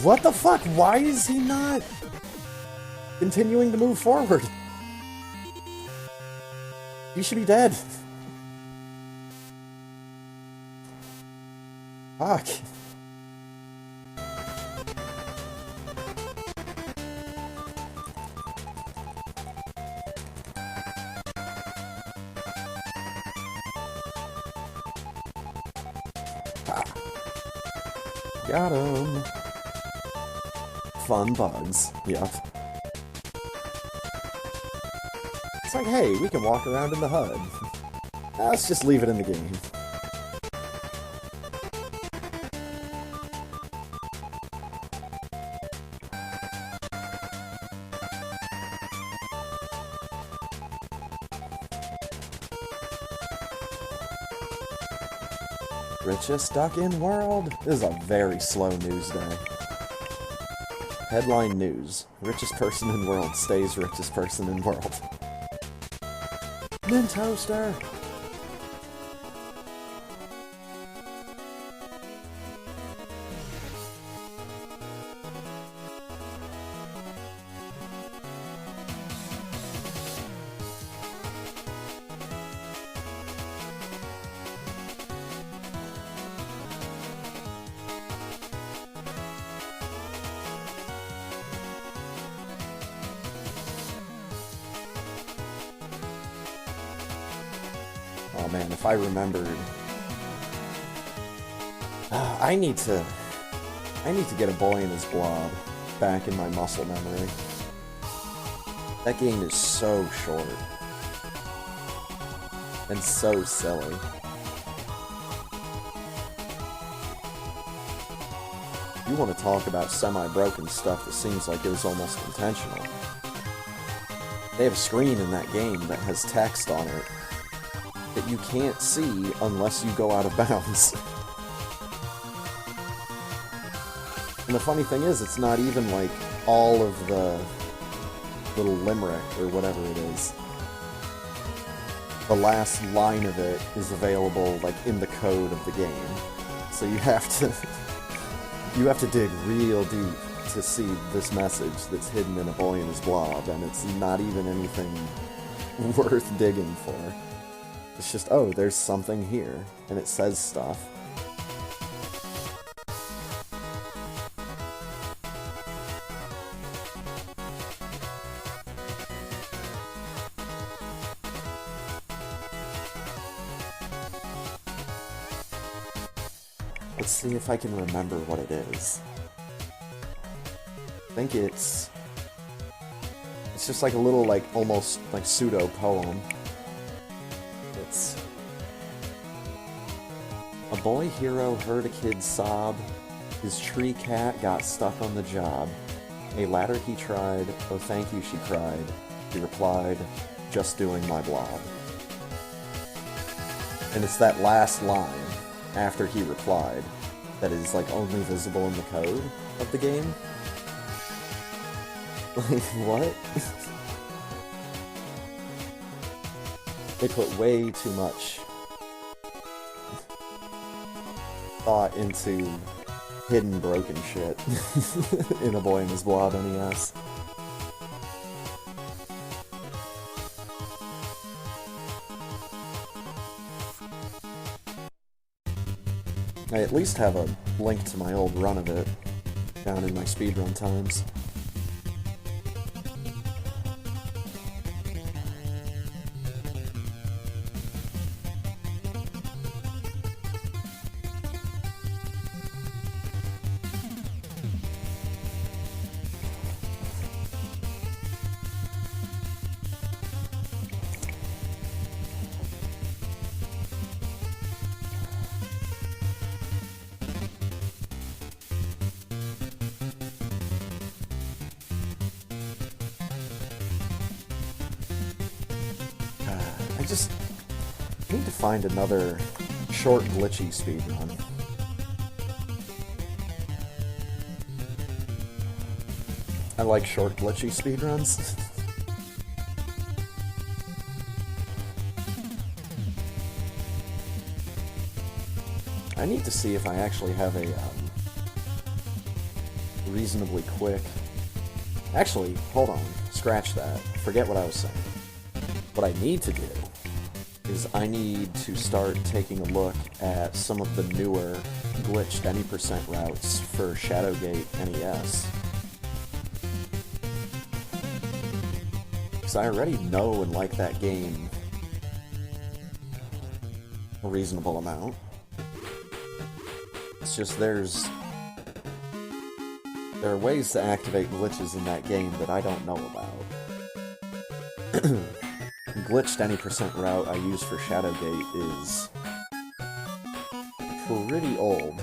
What the fuck? Why is he not continuing to move forward? He should be dead. Fuck. Got him. Fun bugs. Yep. It's like, hey, we can walk around in the HUD. Let's just leave it in the game. Richest duck in world. This is a very slow news day. Headline news. Richest person in world stays richest person in world. Mint toaster. Oh man, if I remembered... I need to get a boy in his blob back in my muscle memory. That game is so short. And so silly. You want to talk about semi-broken stuff that seems like it was almost intentional. They have a screen in that game that has text on it that you can't see unless you go out of bounds. And the funny thing is, it's not even like all of the little limerick or whatever it is. The last line of it is available like in the code of the game. So you have to dig real deep to see this message that's hidden in a boy in his blob, and it's not even anything worth digging for. It's just, oh, there's something here, and it says stuff. Let's see if I can remember what it is. I think it's just like a little, like, almost like pseudo-poem. It's... A boy hero heard a kid sob. His tree cat got stuck on the job. A ladder he tried, oh thank you she cried. He replied, just doing my blob. And it's that last line, after he replied, that is like only visible in the code of the game. Like, what? They put way too much thought into hidden broken shit in A Boy and His Blob NES. I at least have a link to my old run of it down in my speedrun times. I need to find another short, glitchy speedrun. I like short, glitchy speedruns. I need to see if I actually have a reasonably quick... Actually, hold on. Scratch that. Forget what I was saying. What I need to do is I need to start taking a look at some of the newer glitched any percent routes for Shadowgate NES. Because I already know and like that game a reasonable amount. It's just there are ways to activate glitches in that game that I don't know about. Glitched any percent route I use for Shadowgate is pretty old,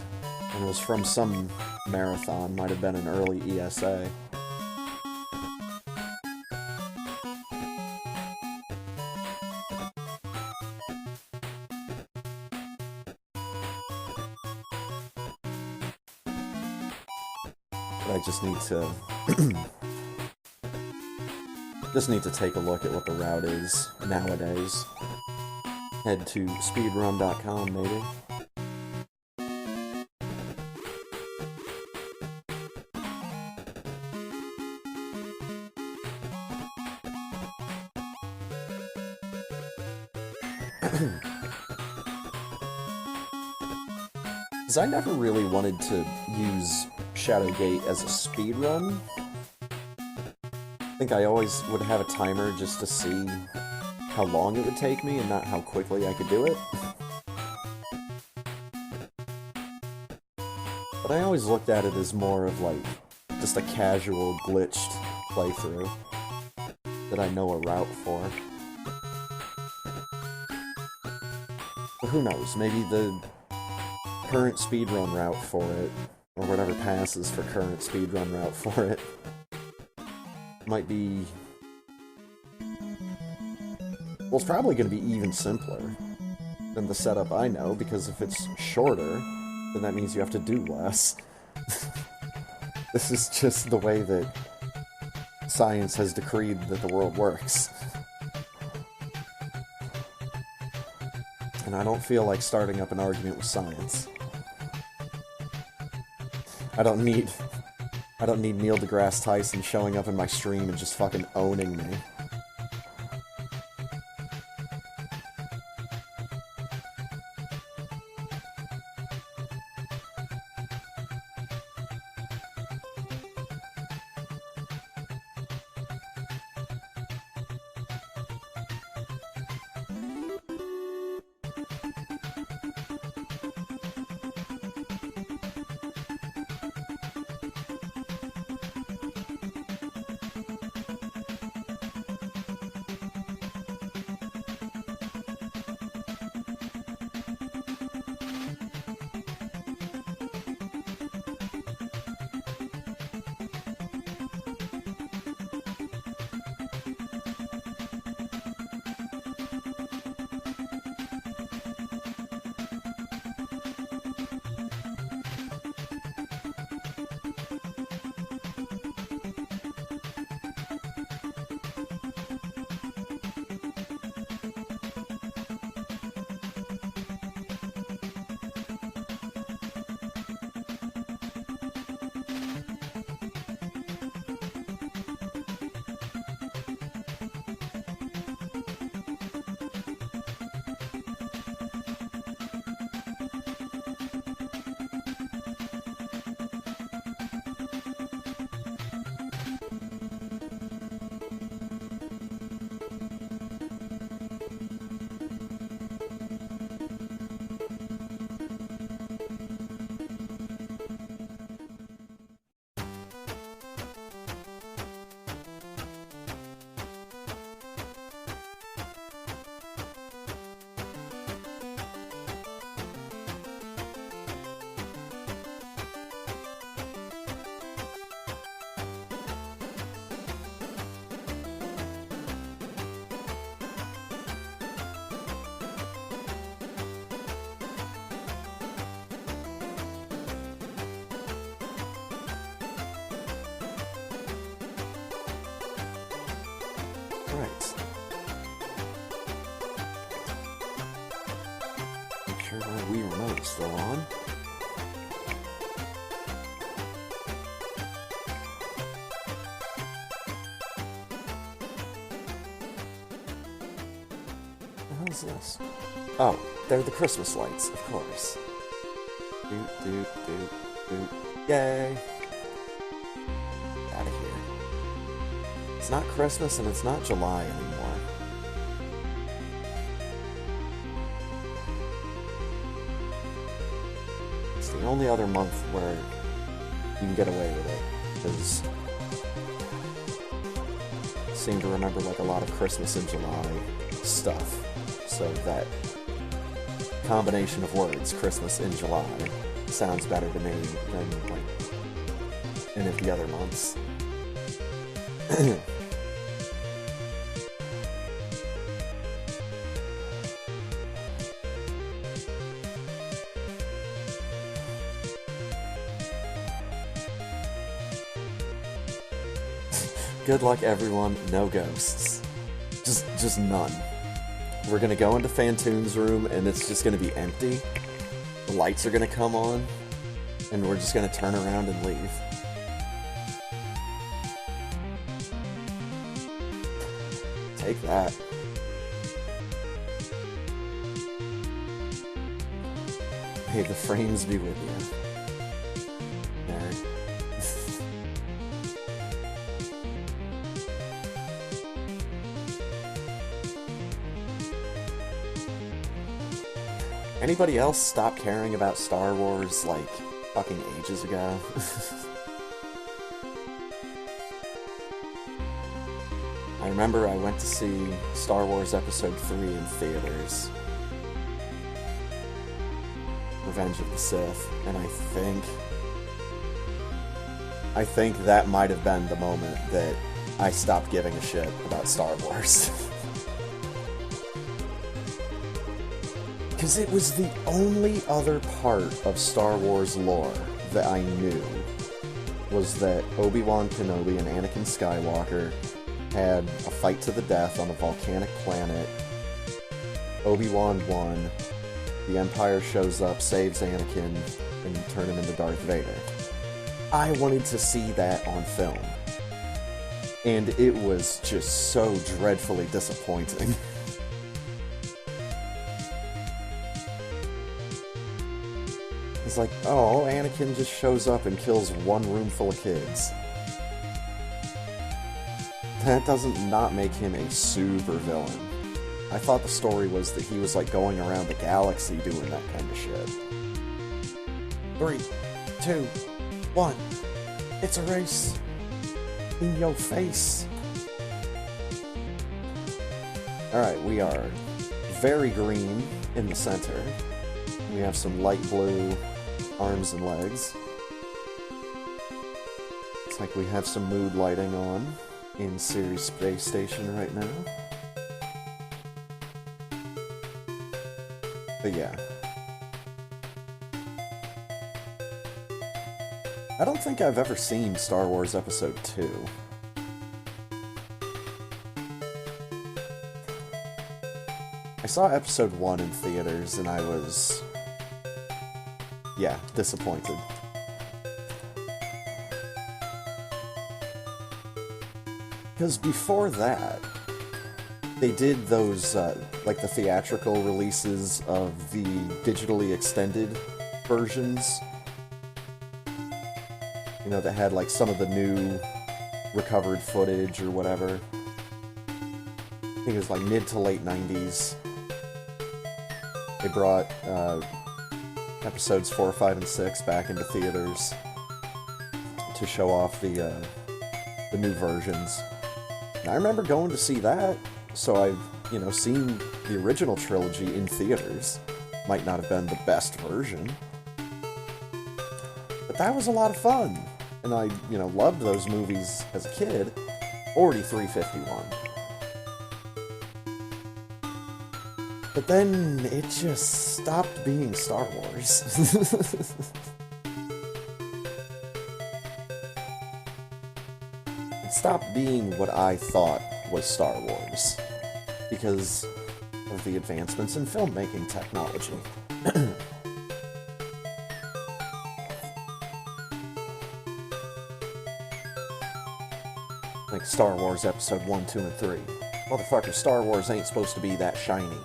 and was from some marathon, might have been an early ESA. But I just need to take a look at what the route is nowadays. Head to speedrun.com, maybe. Because I never really wanted to use Shadowgate as a speedrun. I think I always would have a timer just to see how long it would take me and not how quickly I could do it. But I always looked at it as more of like just a casual glitched playthrough that I know a route for. But who knows, maybe the current speedrun route for it, or whatever passes for current speedrun route for it, might be... Well, it's probably going to be even simpler than the setup I know, because if it's shorter, then that means you have to do less. This is just the way that science has decreed that the world works. And I don't feel like starting up an argument with science. I don't need Neil deGrasse Tyson showing up in my stream and just fucking owning me. right. Make sure my Wii remote is still on. What the hell is this? Oh, they're the Christmas lights, of course. Doot, doot, doot, doot. Yay! Out of here. It's not Christmas and it's not July anymore. It's the only other month where you can get away with it, because I seem to remember like a lot of Christmas in July stuff, so that combination of words, Christmas in July, sounds better to me than like any of the other months. Good luck, everyone. No ghosts. Just none. We're gonna go into Fantoon's room, and it's just gonna be empty. The lights are gonna come on, and we're just gonna turn around and leave. Take that. May the frames be with you. Nerd. Anybody else stop caring about Star Wars, like, fucking ages ago? I remember I went to see Star Wars Episode 3 in theaters. Revenge of the Sith, and I think that might have been the moment that I stopped giving a shit about Star Wars. Because it was the only other part of Star Wars lore that I knew, was that Obi-Wan Kenobi and Anakin Skywalker had a fight to the death on a volcanic planet. Obi-Wan won. The Empire shows up, saves Anakin, and turn him into Darth Vader. I wanted to see that on film. And it was just so dreadfully disappointing. It's like, oh, Anakin just shows up and kills one room full of kids. That doesn't not make him a super villain. I thought the story was that he was like going around the galaxy doing that kind of shit. 3, 2, 1. It's a race. In your face. Alright, we are very green in the center. We have some light blue arms and legs. It's like we have some mood lighting on in Ceres Space Station right now. But yeah. I don't think I've ever seen Star Wars Episode 2. I saw Episode 1 in theaters and I was, yeah, disappointed. Because before that, they did those, like the theatrical releases of the digitally extended versions. You know, that had like some of the new recovered footage or whatever. I think it was like mid to late 90s. They brought episodes 4, 5, and 6 back into theaters to show off the new versions. And I remember going to see that, so I've, you know, seen the original trilogy in theaters. Might not have been the best version, but that was a lot of fun. And I, you know, loved those movies as a kid. 4351. But then it just stopped being Star Wars. It stopped being what I thought was Star Wars, because of the advancements in filmmaking technology. Like Star Wars Episode 1, 2, and 3. Motherfucker, Star Wars ain't supposed to be that shiny.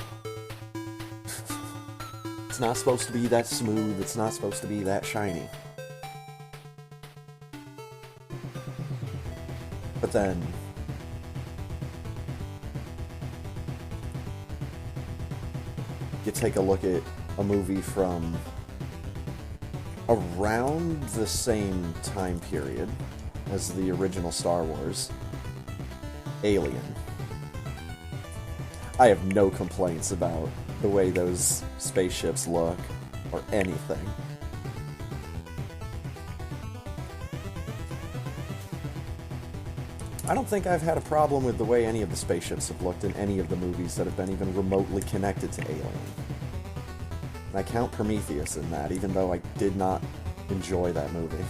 It's not supposed to be that smooth, it's not supposed to be that shiny. But then... you take a look at a movie from around the same time period as the original Star Wars, Alien. I have no complaints about the way those spaceships look, or anything. I don't think I've had a problem with the way any of the spaceships have looked in any of the movies that have been even remotely connected to Alien. And I count Prometheus in that, even though I did not enjoy that movie.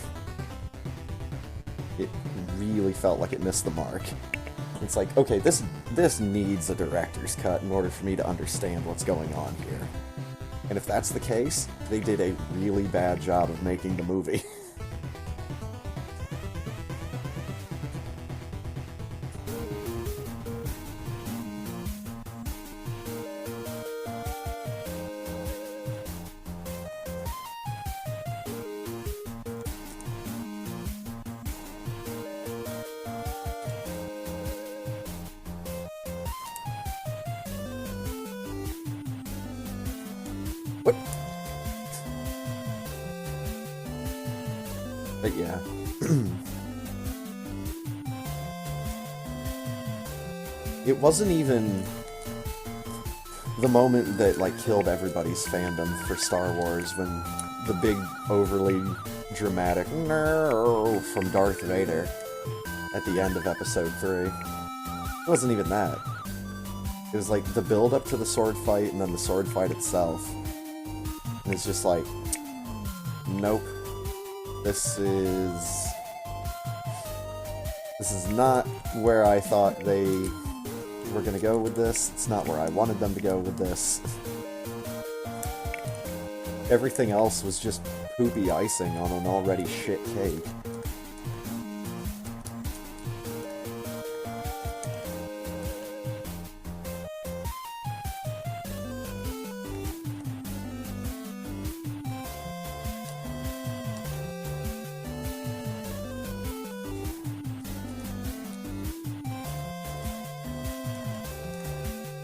It really felt like it missed the mark. It's like, okay, this needs a director's cut in order for me to understand what's going on here. And if that's the case, they did a really bad job of making the movie. What? But yeah. It wasn't even the moment that, like, killed everybody's fandom for Star Wars when the big, overly dramatic "no" from Darth Vader at the end of Episode 3. It wasn't even that. It was like the build-up to the sword fight and then the sword fight itself. And it's just like, nope. This is not where I thought they were gonna go with this. It's not where I wanted them to go with this. Everything else was just poopy icing on an already shit cake.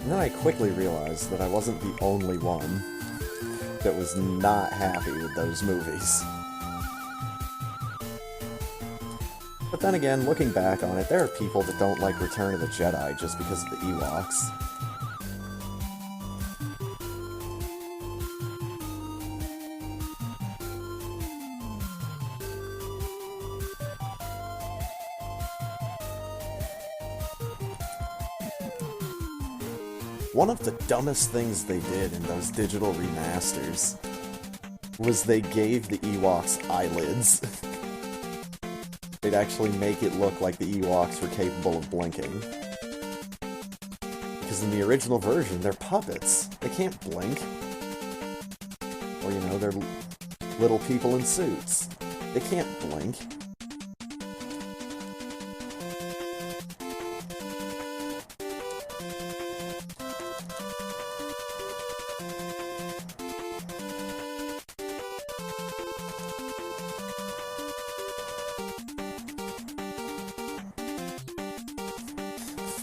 And then I quickly realized that I wasn't the only one that was not happy with those movies. But then again, looking back on it, there are people that don't like Return of the Jedi just because of the Ewoks. One of the dumbest things they did in those digital remasters was they gave the Ewoks eyelids. They'd actually make it look like the Ewoks were capable of blinking. Because in the original version, they're puppets. They can't blink. Or, you know, they're little people in suits. They can't blink.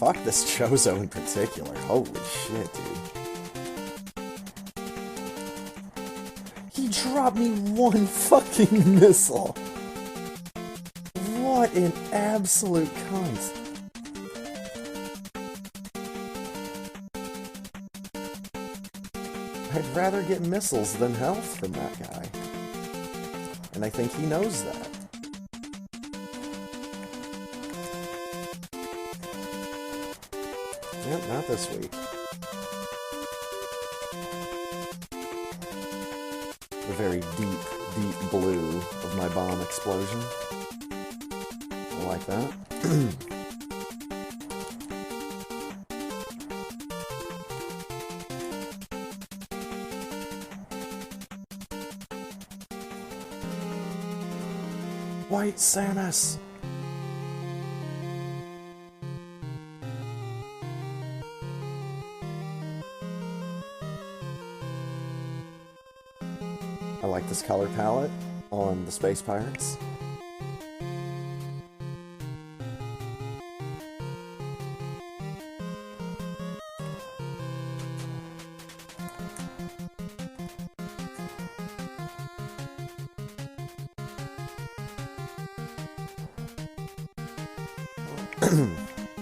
Fuck this Chozo in particular. Holy shit, dude. He dropped me one fucking missile. What an absolute cunt. I'd rather get missiles than health from that guy. And I think he knows that. Yep, not this week. The very deep, deep blue of my bomb explosion. I like that. fight Samus! I like this color palette on the Space Pirates.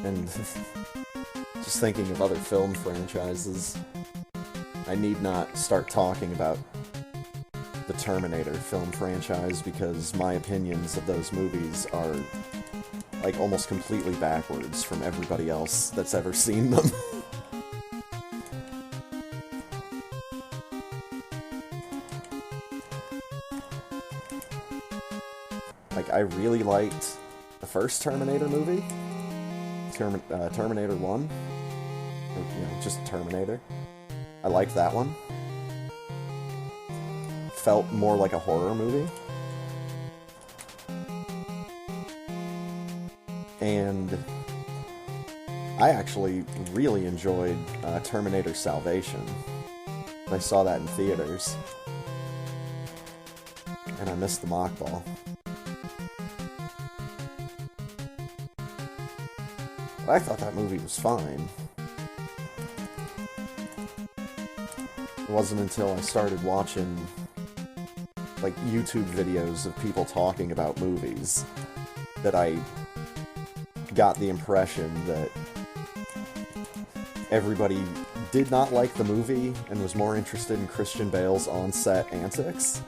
And just thinking of other film franchises, I need not start talking about the Terminator film franchise because my opinions of those movies are like almost completely backwards from everybody else that's ever seen them. Like, I really liked the first Terminator movie, Terminator 1, or, you know, just Terminator. I liked that one. Felt more like a horror movie. And I actually really enjoyed Terminator Salvation. I saw that in theaters. And I missed the mockball. But I thought that movie was fine. It wasn't until I started watching like YouTube videos of people talking about movies that I got the impression that everybody did not like the movie and was more interested in Christian Bale's on-set antics.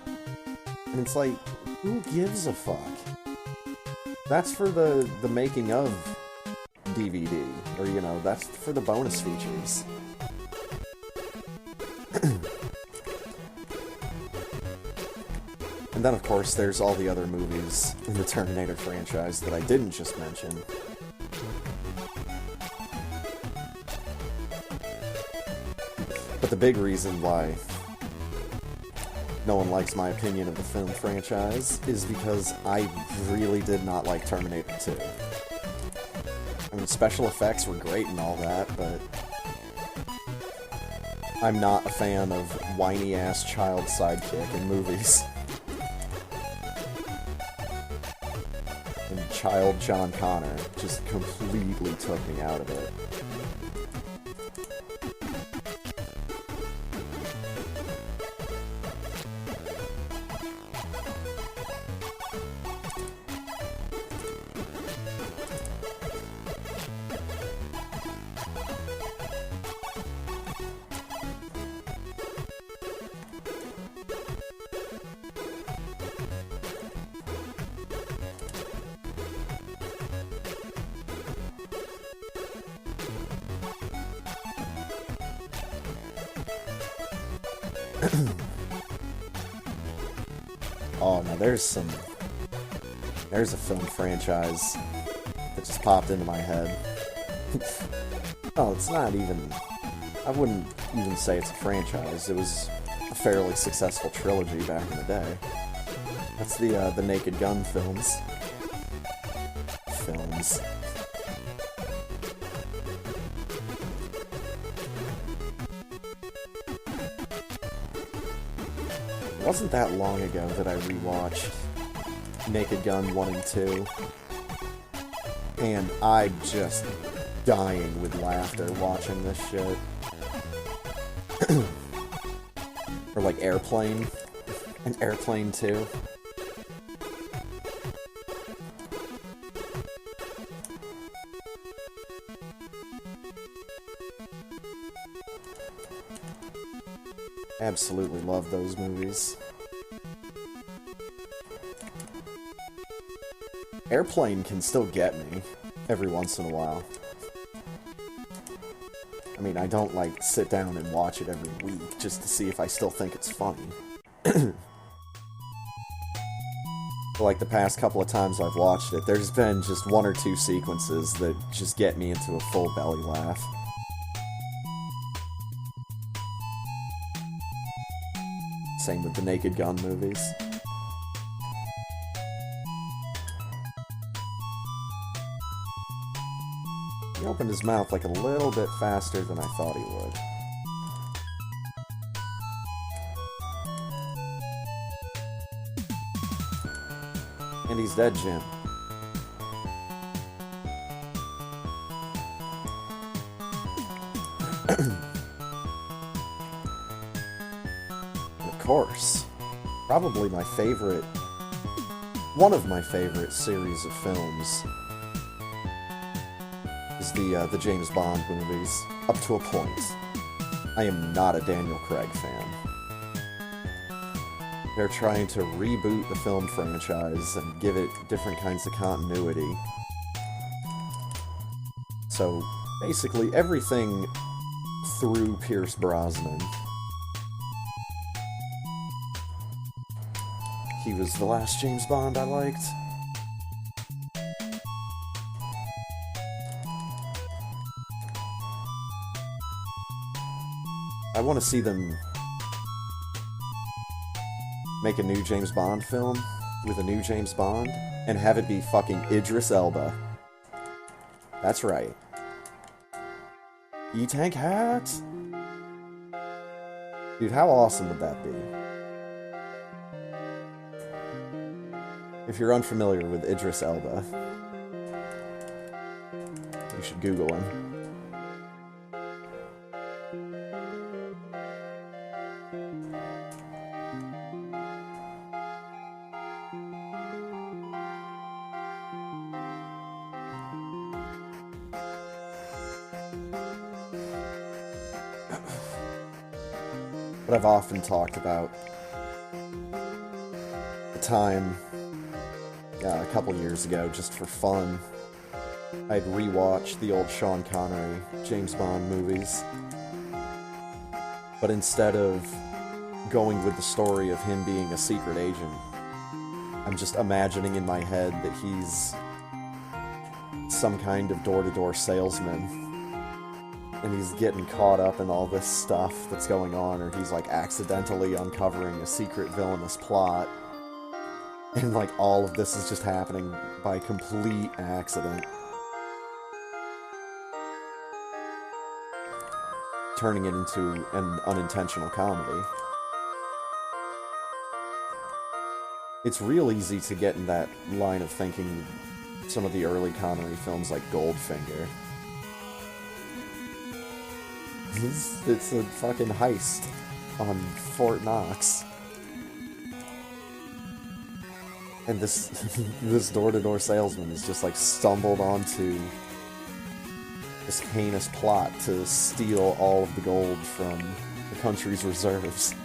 And it's like, who gives a fuck? That's for the making of DVD, or, you know, that's for the bonus features. And then, of course, there's all the other movies in the Terminator franchise that I didn't just mention. But the big reason why no one likes my opinion of the film franchise is because I really did not like Terminator 2. I mean, special effects were great and all that, but I'm not a fan of whiny-ass child sidekick in movies. And child John Connor just completely took me out of it. Oh, now there's a film franchise that just popped into my head. Oh, it's not even, I wouldn't even say it's a franchise. It was a fairly successful trilogy back in the day. That's the Naked Gun films. It wasn't that long ago that I rewatched Naked Gun 1 and 2, and I'm just dying with laughter watching this shit. Or like Airplane, and Airplane 2. Absolutely love those movies. Airplane can still get me every once in a while. I mean, I don't, like, sit down and watch it every week just to see if I still think it's funny. But, like, the past couple of times I've watched it, there's been just one or two sequences that just get me into a full belly laugh. Same with the Naked Gun movies. He opened his mouth like a little bit faster than I thought he would. And he's dead, Jim. Of course, probably my favorite, one of my favorite series of films is the James Bond movies, up to a point. I am not a Daniel Craig fan. They're trying to reboot the film franchise and give it different kinds of continuity. So, basically everything through Pierce Brosnan. He was the last James Bond I liked. I want to see them make a new James Bond film with a new James Bond and have it be fucking Idris Elba. That's right. E-Tank hat? Dude, how awesome would that be? If you're unfamiliar with Idris Elba, you should Google him. But I've often talked about the time, a couple years ago, just for fun, I'd rewatched the old Sean Connery James Bond movies. But instead of going with the story of him being a secret agent, I'm just imagining in my head that he's some kind of door-to-door salesman. And he's getting caught up in all this stuff that's going on, or he's like accidentally uncovering a secret villainous plot. And like all of this is just happening by complete accident. Turning it into an unintentional comedy. It's real easy to get in that line of thinking with some of the early Connery films like Goldfinger. It's a fucking heist on Fort Knox. And this this door-to-door salesman is just like stumbled onto this heinous plot to steal all of the gold from the country's reserves.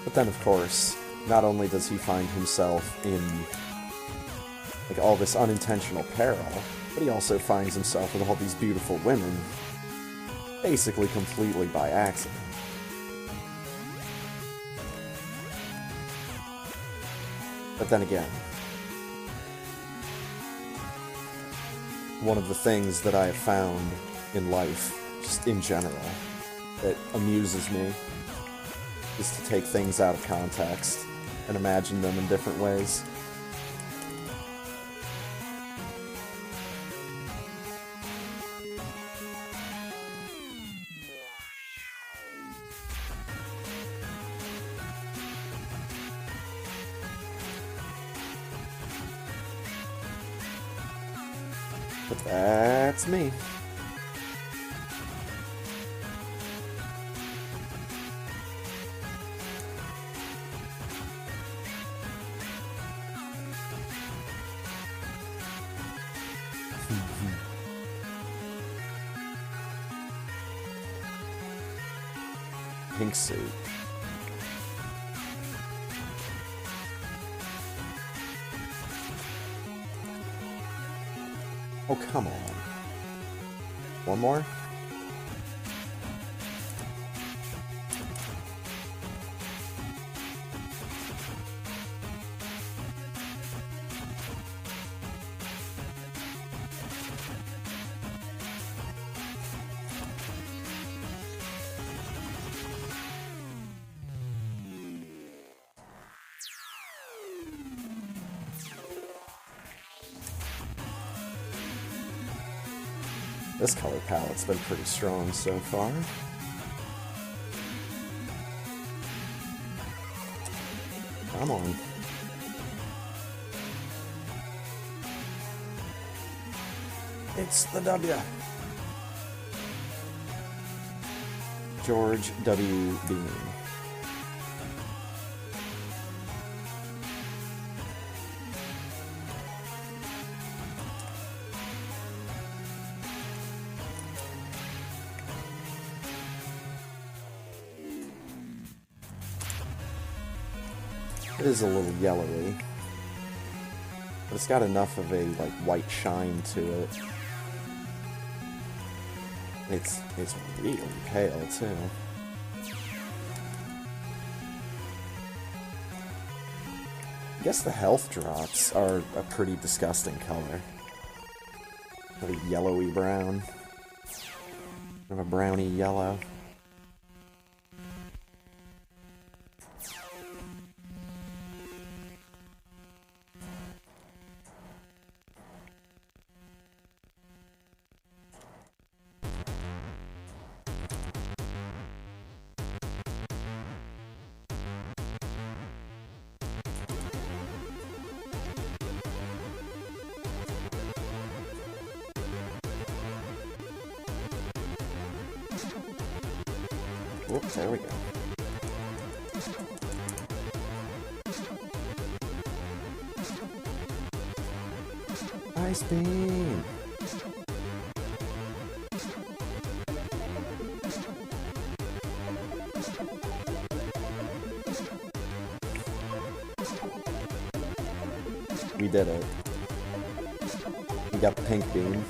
But then, of course, not only does he find himself in like all this unintentional peril, but he also finds himself with all these beautiful women, basically completely by accident. But then again, one of the things that I have found in life, just in general, that amuses me, is to take things out of context and imagine them in different ways. But that's me. Pink suit. Oh, come on. One more? This color palette's been pretty strong so far. Come on. It's the W. George W. Bean. It is a little yellowy, but it's got enough of a like white shine to it. It's really pale too. I guess the health drops are a pretty disgusting color. Pretty yellowy brown. Kind of a browny yellow. Whoops, there we go. Ice beam! We did it. We got the pink beam.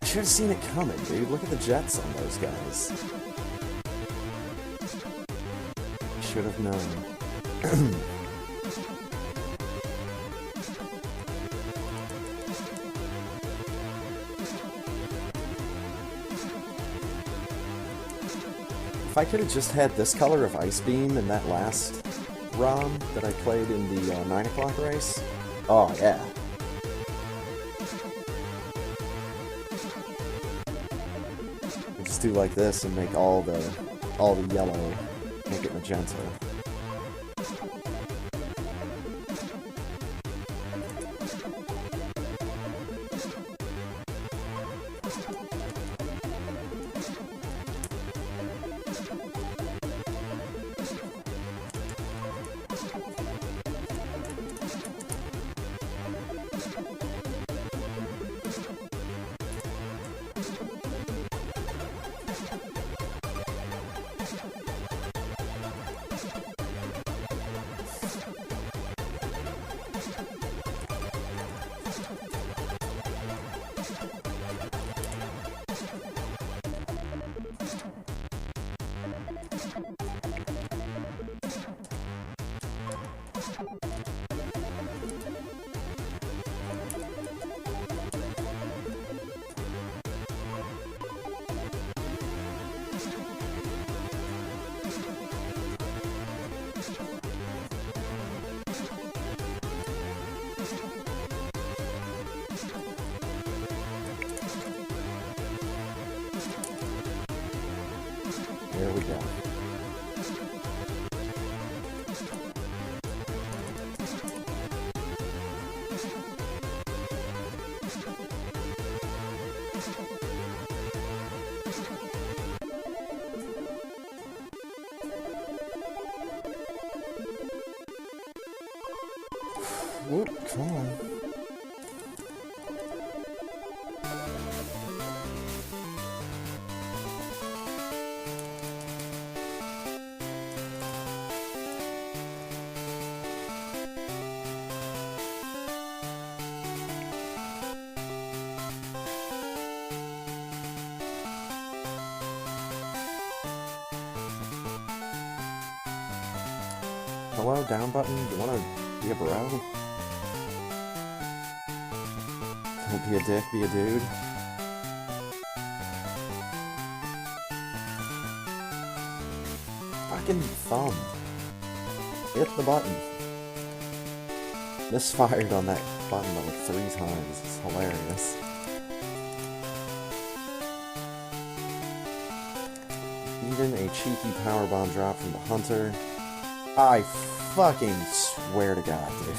Should have seen it coming, dude. Look at the jets on those guys. Should have known. If I could have just had this color of Ice Beam in that last ROM that I played in the 9 o'clock race, oh yeah. Just do like this and make all the yellow, make it magenta. There we go. Whoop, come on. Hello, down button? You wanna be a bro? Don't be a dick, be a dude. Fucking thumb. Hit the button. Misfired on that this button like 3 times. It's hilarious. Even a cheeky powerbomb drop from the Hunter. I fucking swear to God, dude.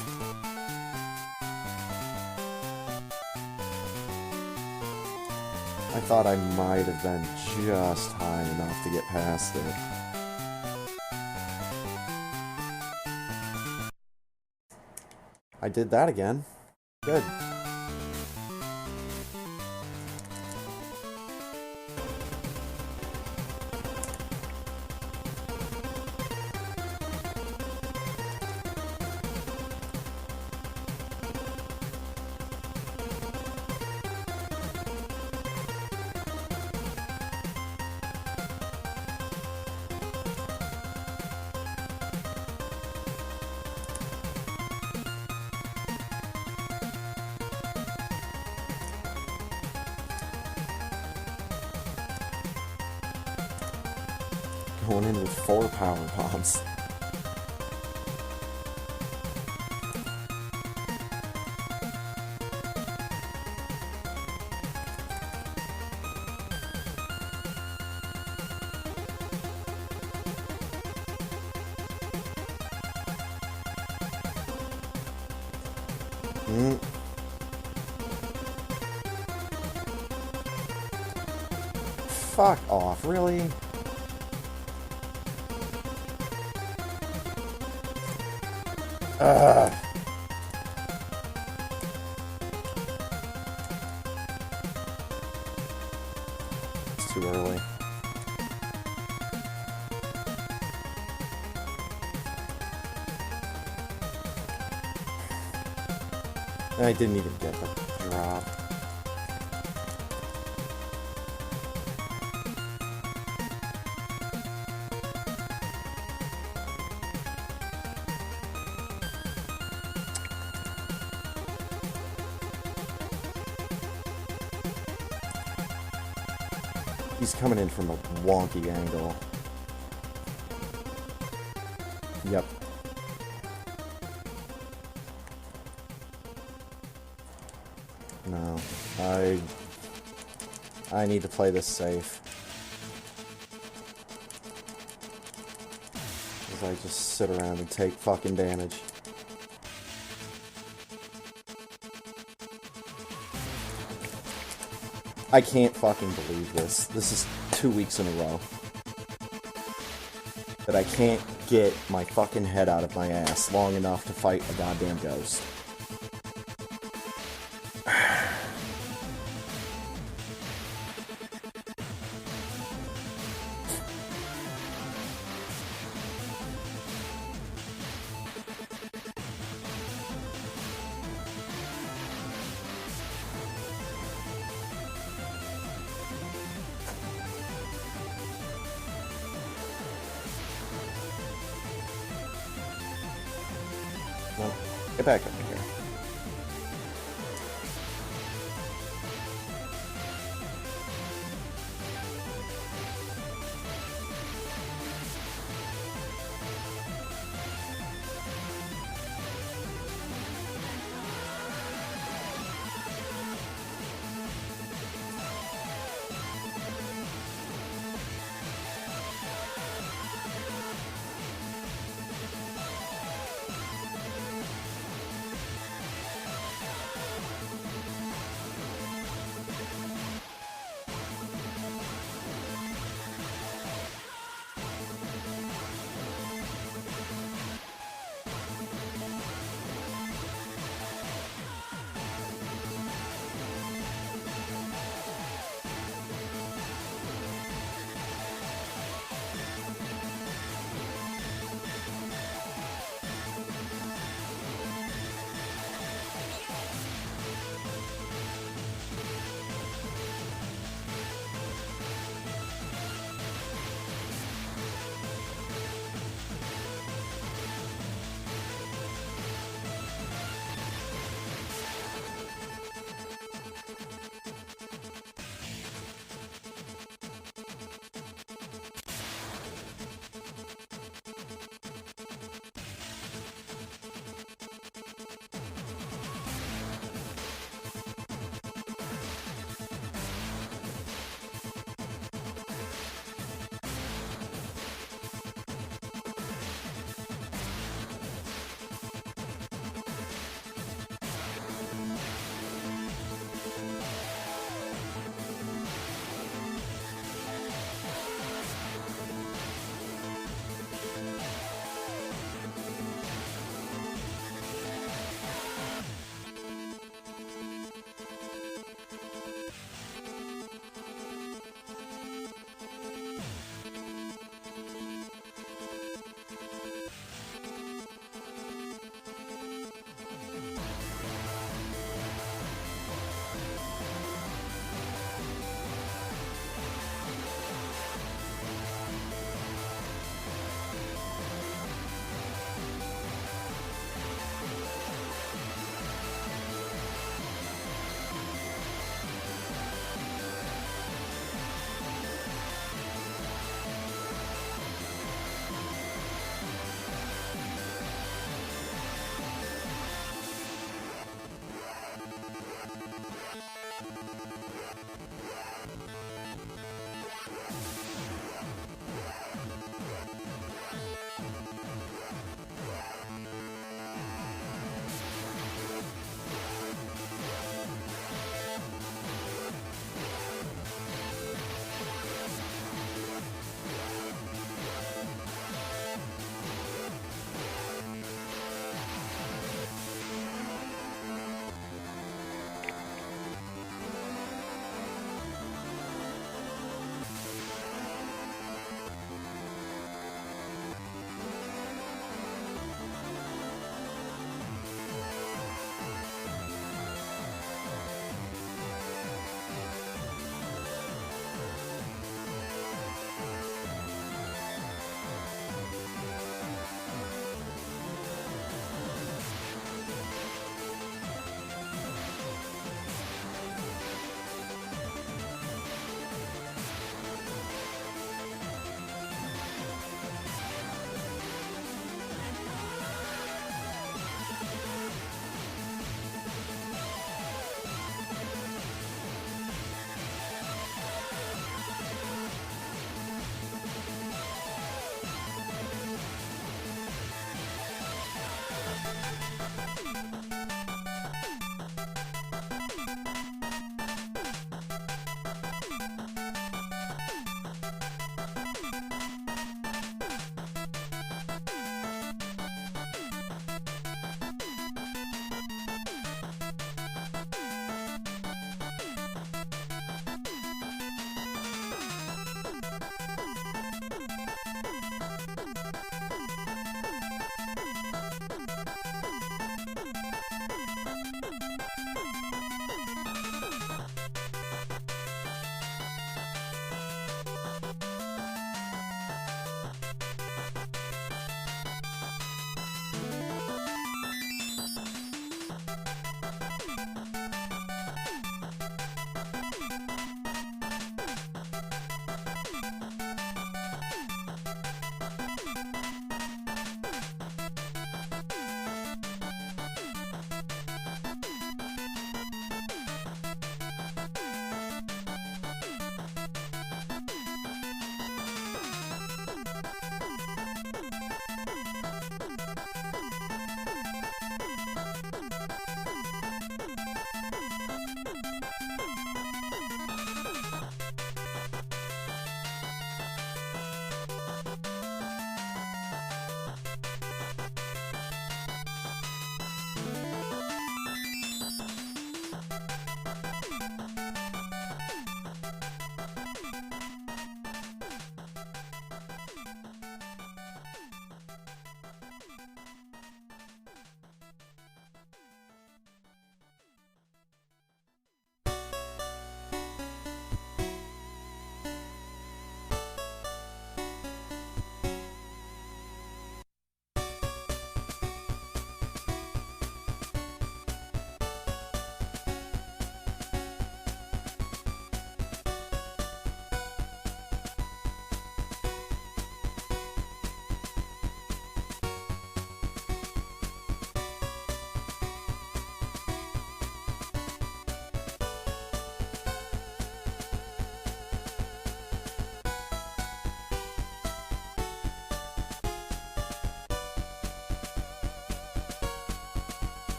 I thought I might have been just high enough to get past it. I did that again. Good. Going in with 4 power bombs. Fuck off, really? Ugh. It's too early. I didn't even get the drop. He's coming in from a wonky angle. Yep. No. I need to play this safe. As I just sit around and take fucking damage. I can't fucking believe this. This is 2 weeks in a row. That I can't get my fucking head out of my ass long enough to fight a goddamn ghost. Well, get back up here.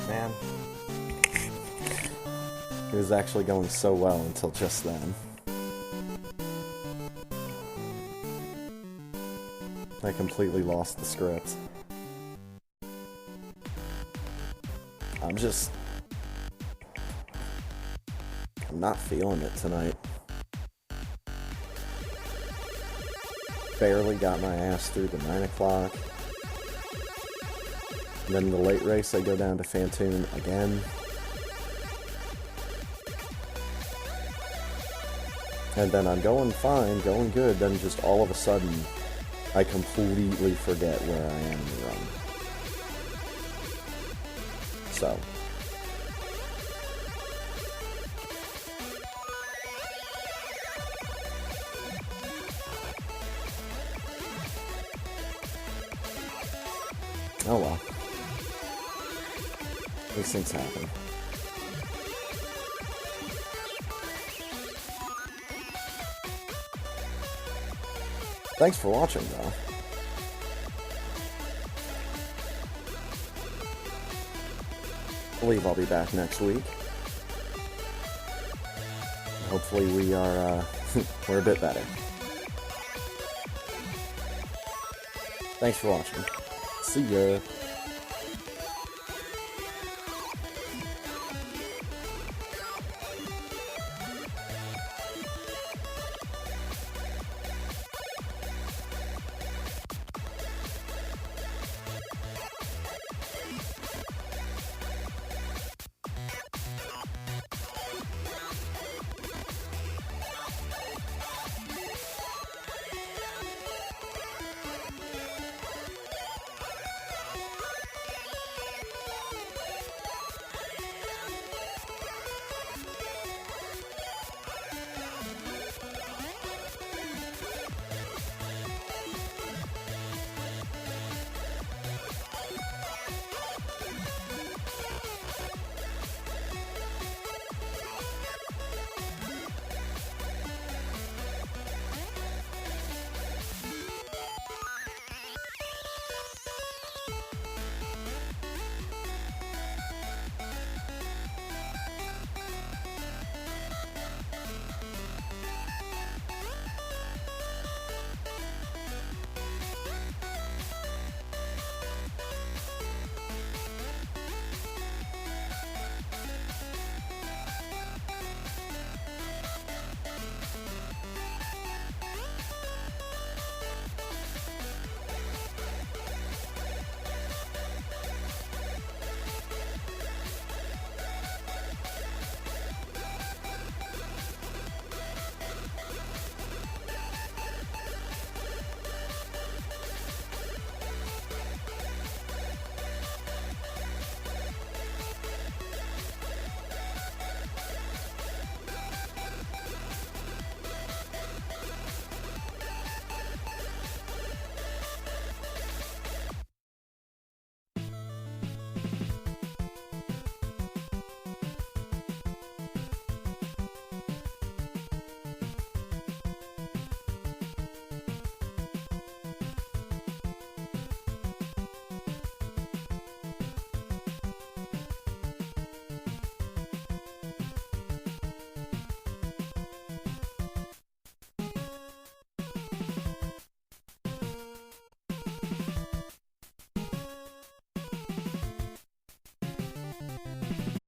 man. It was actually going so well until just then. I completely lost the script. I'm not feeling it tonight. Barely got my ass through the 9 o'clock. Then the late race, I go down to Fantoon again. And then I'm going fine, going good, then just all of a sudden, I completely forget where I am in the run. So. Oh well. These things happen. Thanks for watching, though. I believe I'll be back next week. Hopefully we are, we're a bit better. Thanks for watching. See ya.